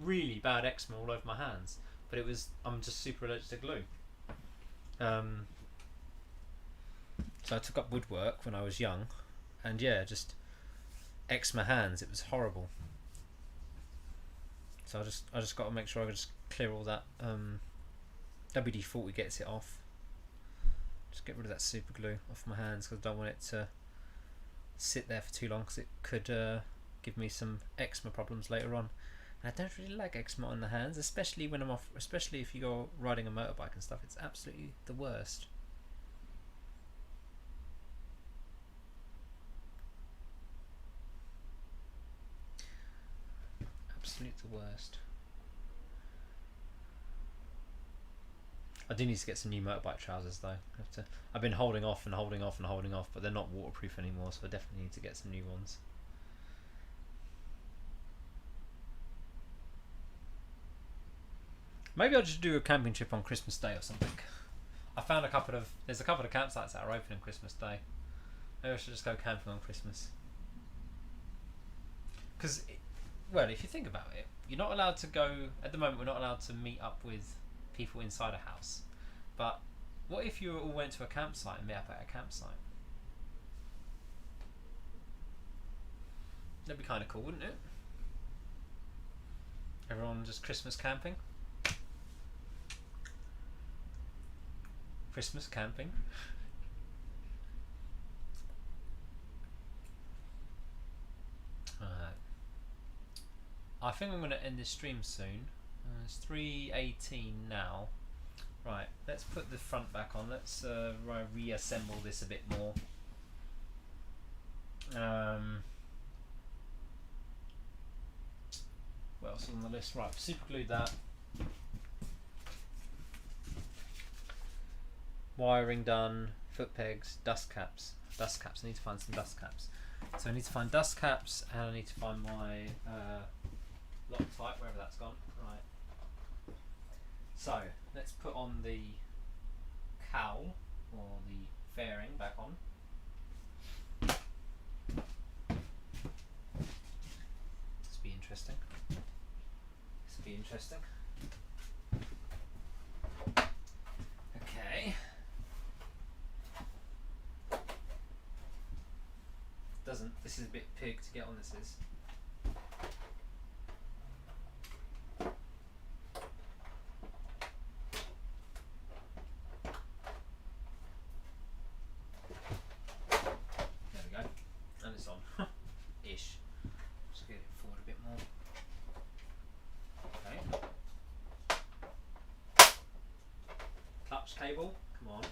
really bad eczema all over my hands, but I'm just super allergic to glue. So I took up woodwork when I was young, and yeah, just eczema hands. It was horrible. So I just got to make sure I just clear all that. WD-40 gets it off. Just get rid of that super glue off my hands because I don't want it to sit there for too long, because it could give me some eczema problems later on. And I don't really like eczema on the hands, especially when I'm off. Especially if you go riding a motorbike and stuff. It's absolutely the worst. Absolute the worst. I do need to get some new motorbike trousers though. I've been holding off, but they're not waterproof anymore, so I definitely need to get some new ones. Maybe I'll just do a camping trip on Christmas Day or something. I found there's a couple of campsites that are open on Christmas Day. Maybe I should just go camping on Christmas. Because, well, if you think about it, you're not allowed to go, at the moment we're not allowed to meet up with people inside a house. But what if you all went to a campsite and met up at a campsite? That'd be kind of cool, wouldn't it? Everyone just Christmas camping. Christmas camping. I think I'm going to end this stream soon. It's 3:18 now. Right, let's put the front back on. Let's reassemble this a bit more. What else is on the list? Right, super glued that. Wiring done, foot pegs, dust caps. Dust caps, I need to find some dust caps. So I need to find dust caps, and I need to find my Loctite, wherever that's gone. Right. So let's put on the cowl, or the fairing, back on. This will be interesting. This will be interesting. Okay. This is a bit pig to get on, this is. There we go. And it's on. Ish. Just get it forward a bit more. Okay. Clutch cable, come on.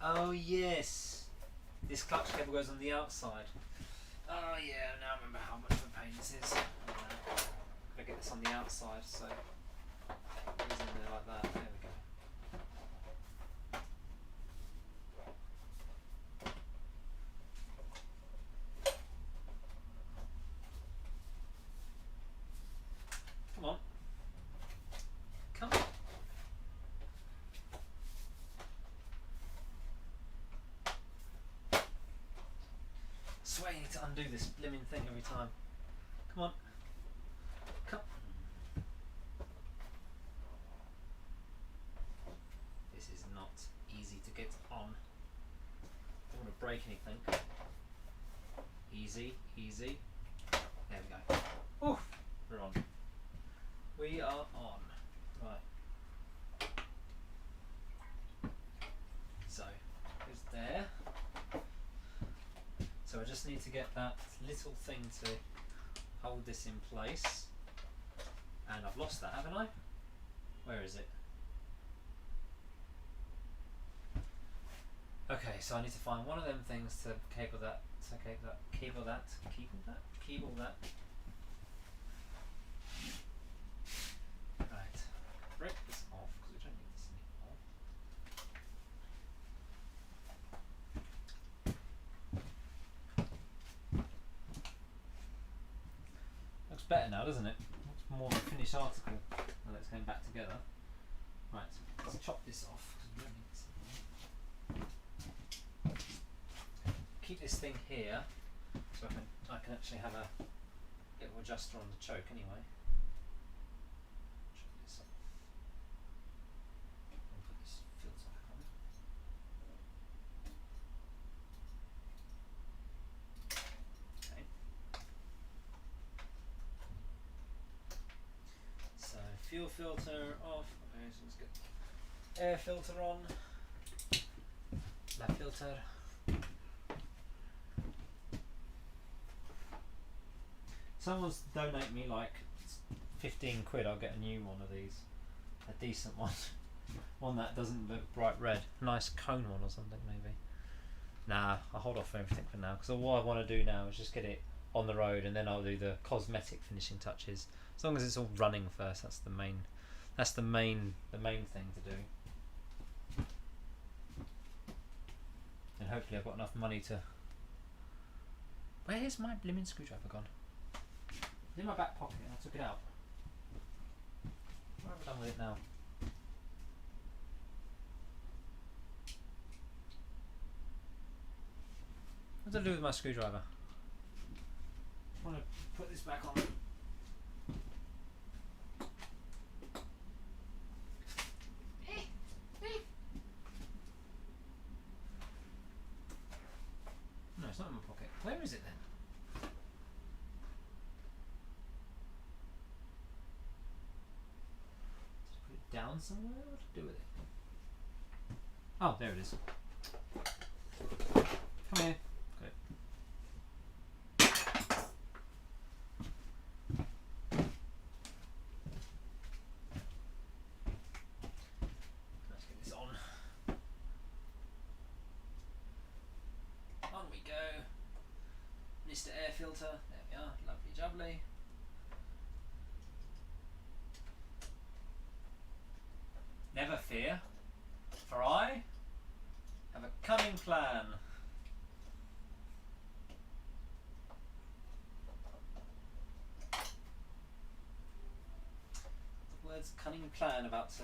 Oh yes, this clutch cable goes on the outside. Oh yeah, now I remember how much of a pain this is. Gotta get this on the outside, so it goes in there like that. There we go. Come on. Come on. swear you need to undo this blimmin' thing every time. Come on. Come. This is not easy to get on. Don't want to break anything. Easy, easy. There we go. Oof, we're on. We are on. Right. So, it's there. So I just need to get that little thing to hold this in place. And I've lost that, haven't I? Where is it? Okay, so I need to find one of them things to cable that, cable that. Right, break this off because we don't need this anymore. Looks better now, doesn't it? Looks more of a finished article when it's going back together. Right, let's chop this off because we don't need this anymore. Keep this thing here so I can actually have a little adjuster on the choke anyway. Chop this off and put this filter back on. Okay. So fuel filter off. Okay, so let's get air filter on. La filter. Someone's donate me like 15 quid, I'll get a new one of these. A decent one. One that doesn't look bright red. Nice cone one or something maybe. Nah, I'll hold off everything for now because what I want to do now is just get it on the road and then I'll do the cosmetic finishing touches. As long as it's all running first, that's the main thing to do. And hopefully I've got enough money to... Where's my blimmin' screwdriver gone? It's in my back pocket and I took it out. What have I done with it now? What do I do with my screwdriver? I want to put this back on. No, it's not in my pocket. Where is it then? Down somewhere? What to do with it? Oh, there it is. Come here. Got it. Let's get this on. On we go. Mr. Air Filter. There we are. Lovely jubbly. Never fear, for I have a cunning plan. The words cunning plan about to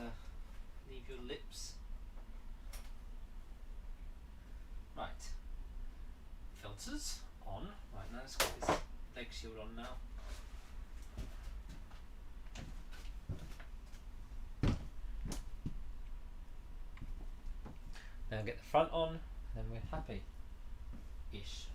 leave your lips. Right. Filters on. Right, now let's get this leg shield on now. Now get the front on, and then we're happy-ish.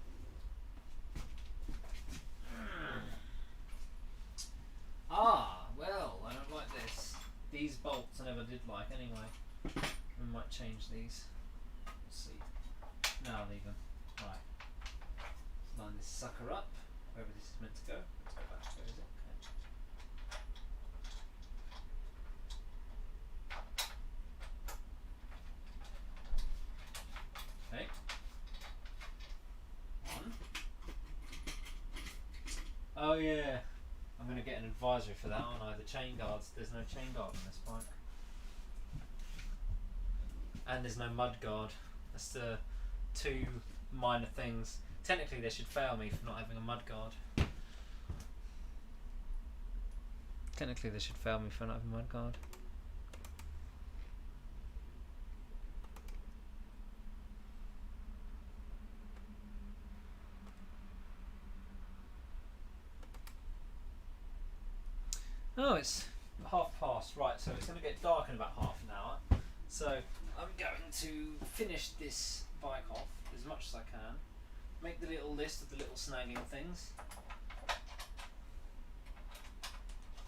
Ah, well, I don't like this. These bolts I never did like anyway. We might change these. We'll see. No, I'll leave them. Right. Let's line this sucker up, wherever this is meant to go. Let's go back. Where is it? Okay. One. Oh yeah, I'm going to get an advisory for that, aren't I? The chain guards. There's no chain guard on this bike. And there's no mud guard. That's the two minor things. Technically they should fail me for not having a mud guard. Technically they should fail me for not having a mud guard. Oh, it's past. Right, so it's going to get dark in about half an hour. So I'm going to finish this bike off as much as I can. Make the little list of the little snagging things.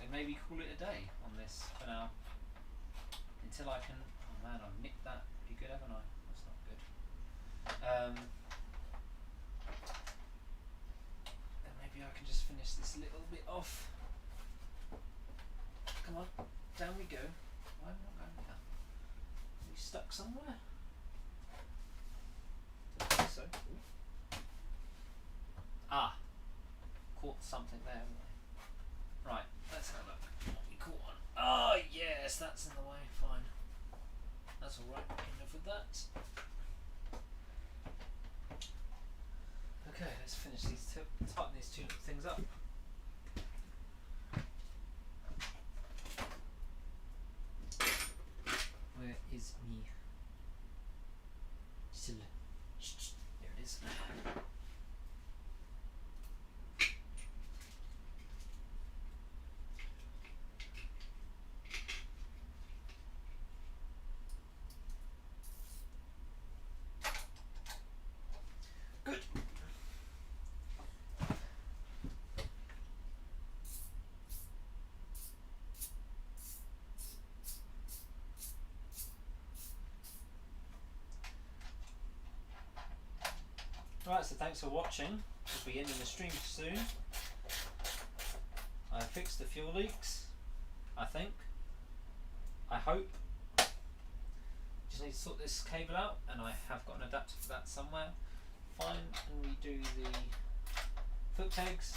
And maybe call it a day on this for now. Until I can... Oh man, I've nicked that pretty good, haven't I? That's not good. And maybe I can just finish this little bit off. Come on, down we go. Why am I not going down? Are we stuck somewhere? Don't think so. Ah, caught something there, haven't I? Right, let's have a look. What we caught on. Oh yes, that's in the way. Fine. That's all right. Enough with that. Okay, let's finish these tighten these two things up. Where is me? Still. There it is. Good. Right, so thanks for watching. We'll be ending the stream soon. I fixed the fuel leaks, I think. I hope. Just need to sort this cable out, and I have got an adapter for that somewhere. Fine, and we do the foot pegs.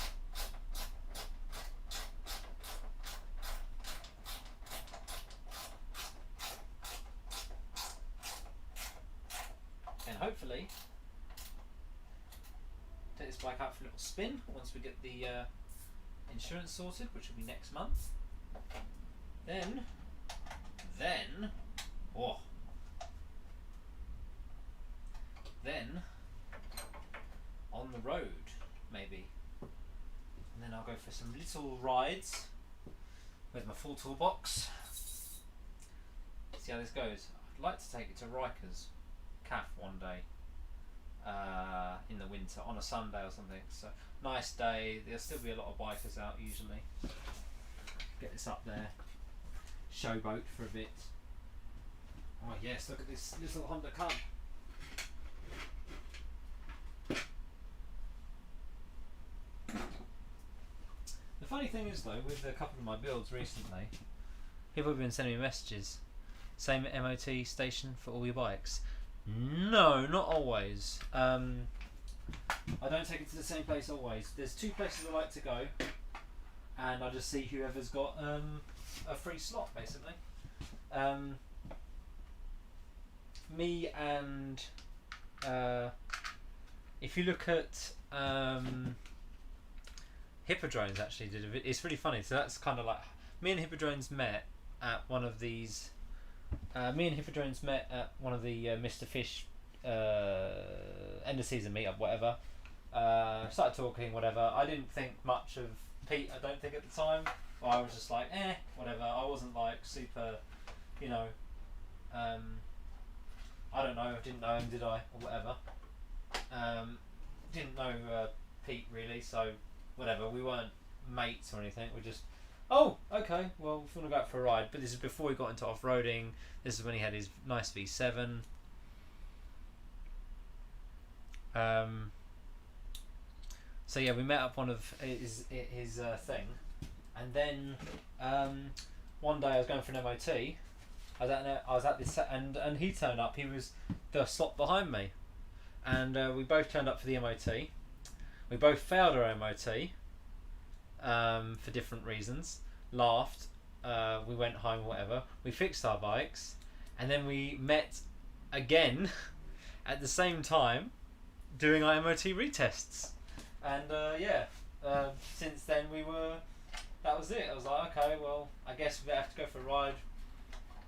And hopefully take this bike out for a little spin once we get the insurance sorted, which will be next month. Then on the road maybe, and then I'll go for some little rides with my full toolbox. See how this goes. I'd like to take it to Rikers Calf one day in the winter on a Sunday or something. So nice day. There'll still be a lot of bikers out usually. Get this up there, showboat for a bit. Oh yes, look at this little Honda Cub. The funny thing is though, with a couple of my builds recently, people have been sending me messages. Same MOT station for all your bikes? No, not always. I don't take it to the same place always. There's two places I like to go, and I just see whoever's got a free slot basically. Me and if you look at Hippodrones actually did a bit. It's really funny. So that's kind of like me and Hippodrones met at one of these. Me and Hippodrones met at one of the Mr. Fish end of season meetup, whatever. Started talking, whatever. I didn't think much of Pete. I don't think at the time. I was just like, whatever. I wasn't like super, you know. I don't know. Didn't know him, did I, or whatever. Didn't know Pete really, so whatever. We weren't mates or anything. We just, oh, okay. Well, if you want to go out for a ride, but this is before he got into off-roading. This is when he had his nice V7. So yeah, we met up one of his thing, and then one day I was going for an MOT. I don't know. I was at this, and he turned up. He was the slot behind me, and we both turned up for the MOT. We both failed our MOT for different reasons. Laughed. We went home, whatever. We fixed our bikes, and then we met again at the same time, doing our MOT retests. And since then that was it. I was like, okay, well, I guess we have to go for a ride.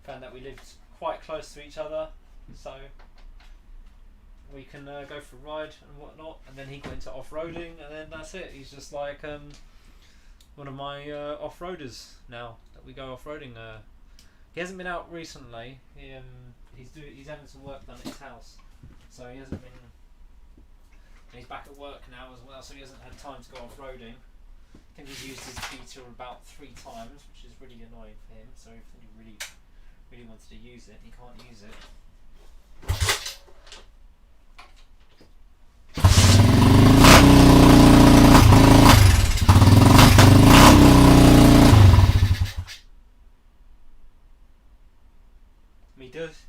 Found that we lived quite close to each other, so we can go for a ride and whatnot. And then he got into off-roading, and then that's it. He's just like, one of my off-roaders now that we go off-roading. He hasn't been out recently. He's having some work done at his house, so he hasn't been. He's back at work now as well, so he hasn't had time to go off-roading. I think he's used his Peter about 3 times, which is really annoying for him. So I think he really wanted to use it. He can't use it.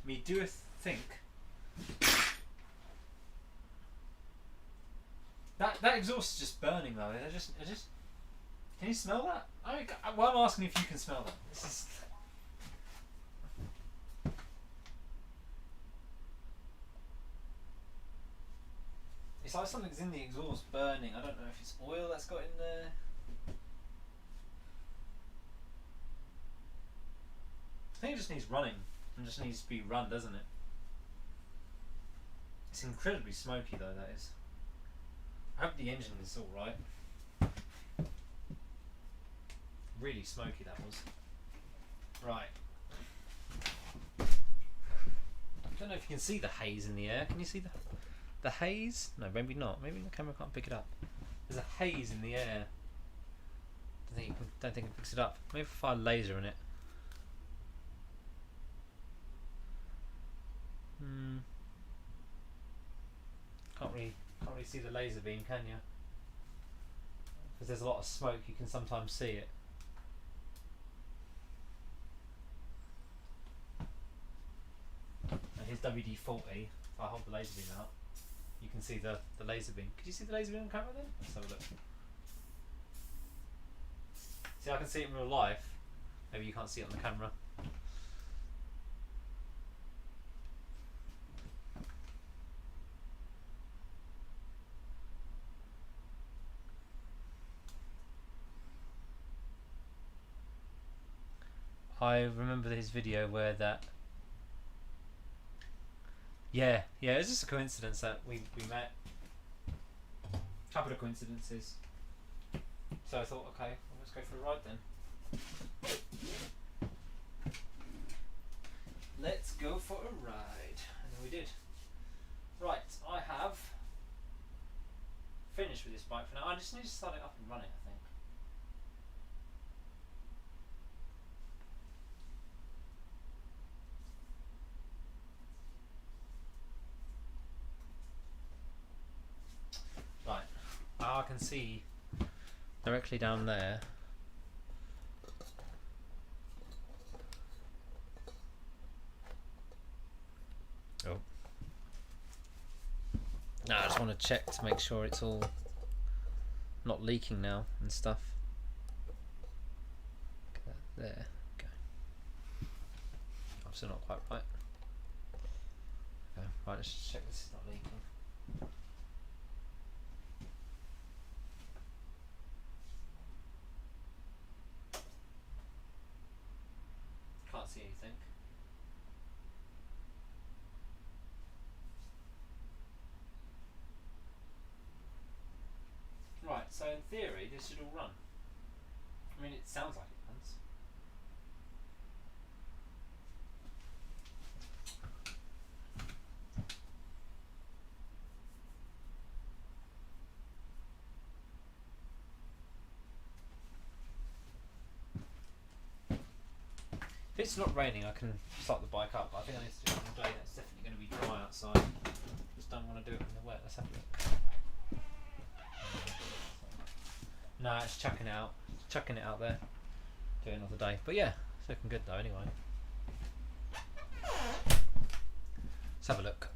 Me doeth think that exhaust is just burning though. I just can you smell that? Well, I'm asking if you can smell that. This is. It's like something's in the exhaust burning. I don't know if it's oil that's got in there. I think it just needs running. It just needs to be run, doesn't it? It's incredibly smoky though, that is. I hope the engine is alright. Really smoky that was. Right. I don't know if you can see the haze in the air. Can you see the haze? No, maybe not. Maybe the camera can't pick it up. There's a haze in the air. Don't think it picks it up. Maybe if I fire a laser in it. Can't really see the laser beam, can you? Because there's a lot of smoke, you can sometimes see it. Now here's WD-40. If I hold the laser beam out, you can see the laser beam. Could you see the laser beam on camera then? Let's have a look. See, I can see it in real life. Maybe you can't see it on the camera. I remember his video where that. Yeah, it was just a coincidence that we met. A couple of coincidences. So I thought, okay, well, let's go for a ride then. Let's go for a ride. And then we did. Right, I have finished with this bike for now. I just need to start it up and run it, I think. I can see directly down there. Oh. No, I just want to check to make sure it's all not leaking now and stuff. There. Okay. Obviously not quite right. Okay. Right, let's check this is not leaking. See anything. Right, so in theory this should all run. I mean, it sounds like it runs. If it's not raining, I can start the bike up, but I think I need to do it on a day that's definitely going to be dry outside. Just don't want to do it in the wet. Let's have a look. No, it's chucking it out. It's chucking it out there. Do it another day. But yeah, it's looking good though anyway. Let's have a look.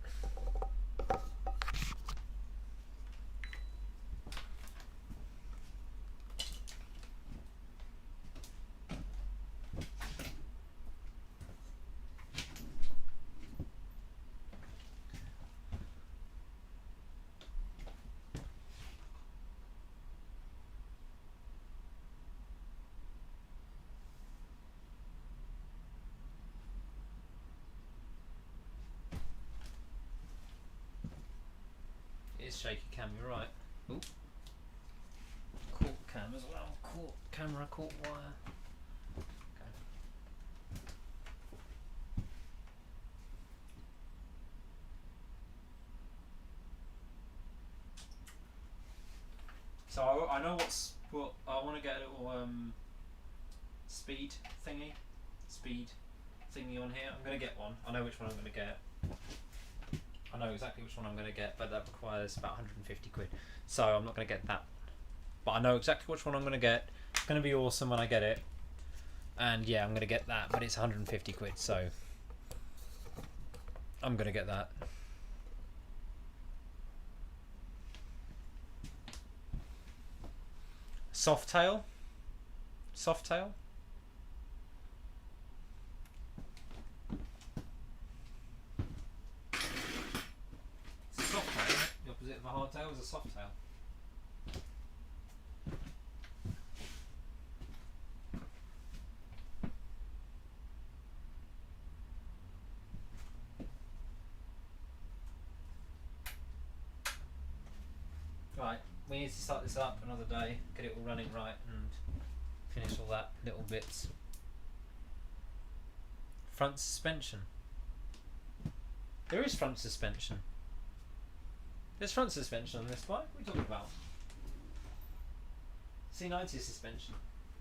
Shaky cam, you're right. Ooh. Cool cam as well, of camera caught wire. Okay. So I know what I want to get a little speed thingy on here. I'm going to get one. I know which one I'm going to get. I know exactly which one I'm going to get, but that requires about 150 quid. So I'm not going to get that. But I know exactly which one I'm going to get. It's going to be awesome when I get it. And yeah, I'm going to get that, but it's 150 quid, so I'm going to get that. Soft tail. Soft tail. Soft tail. The opposite of a hard tail is a soft tail. Right, we need to start this up another day, get it all running right and finish all that little bits. Front suspension. There is front suspension. There's front suspension on this bike. What are you talking about? C90 suspension.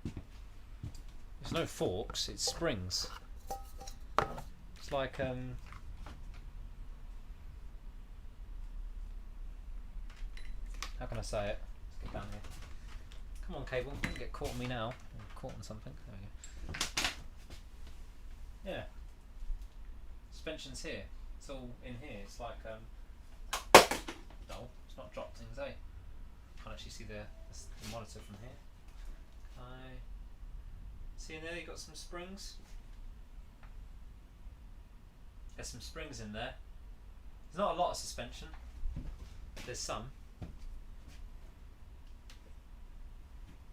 There's no forks, it's springs. It's like how can I say it? Let's get down here. Come on, cable, don't get caught on me now. I'm caught on something. There we go. Yeah. Suspension's here. It's all in here. It's like dull. It's not dropped things, eh? Can't actually see the monitor from here. See in there you've got some springs? There's some springs in there. There's not a lot of suspension. There's some.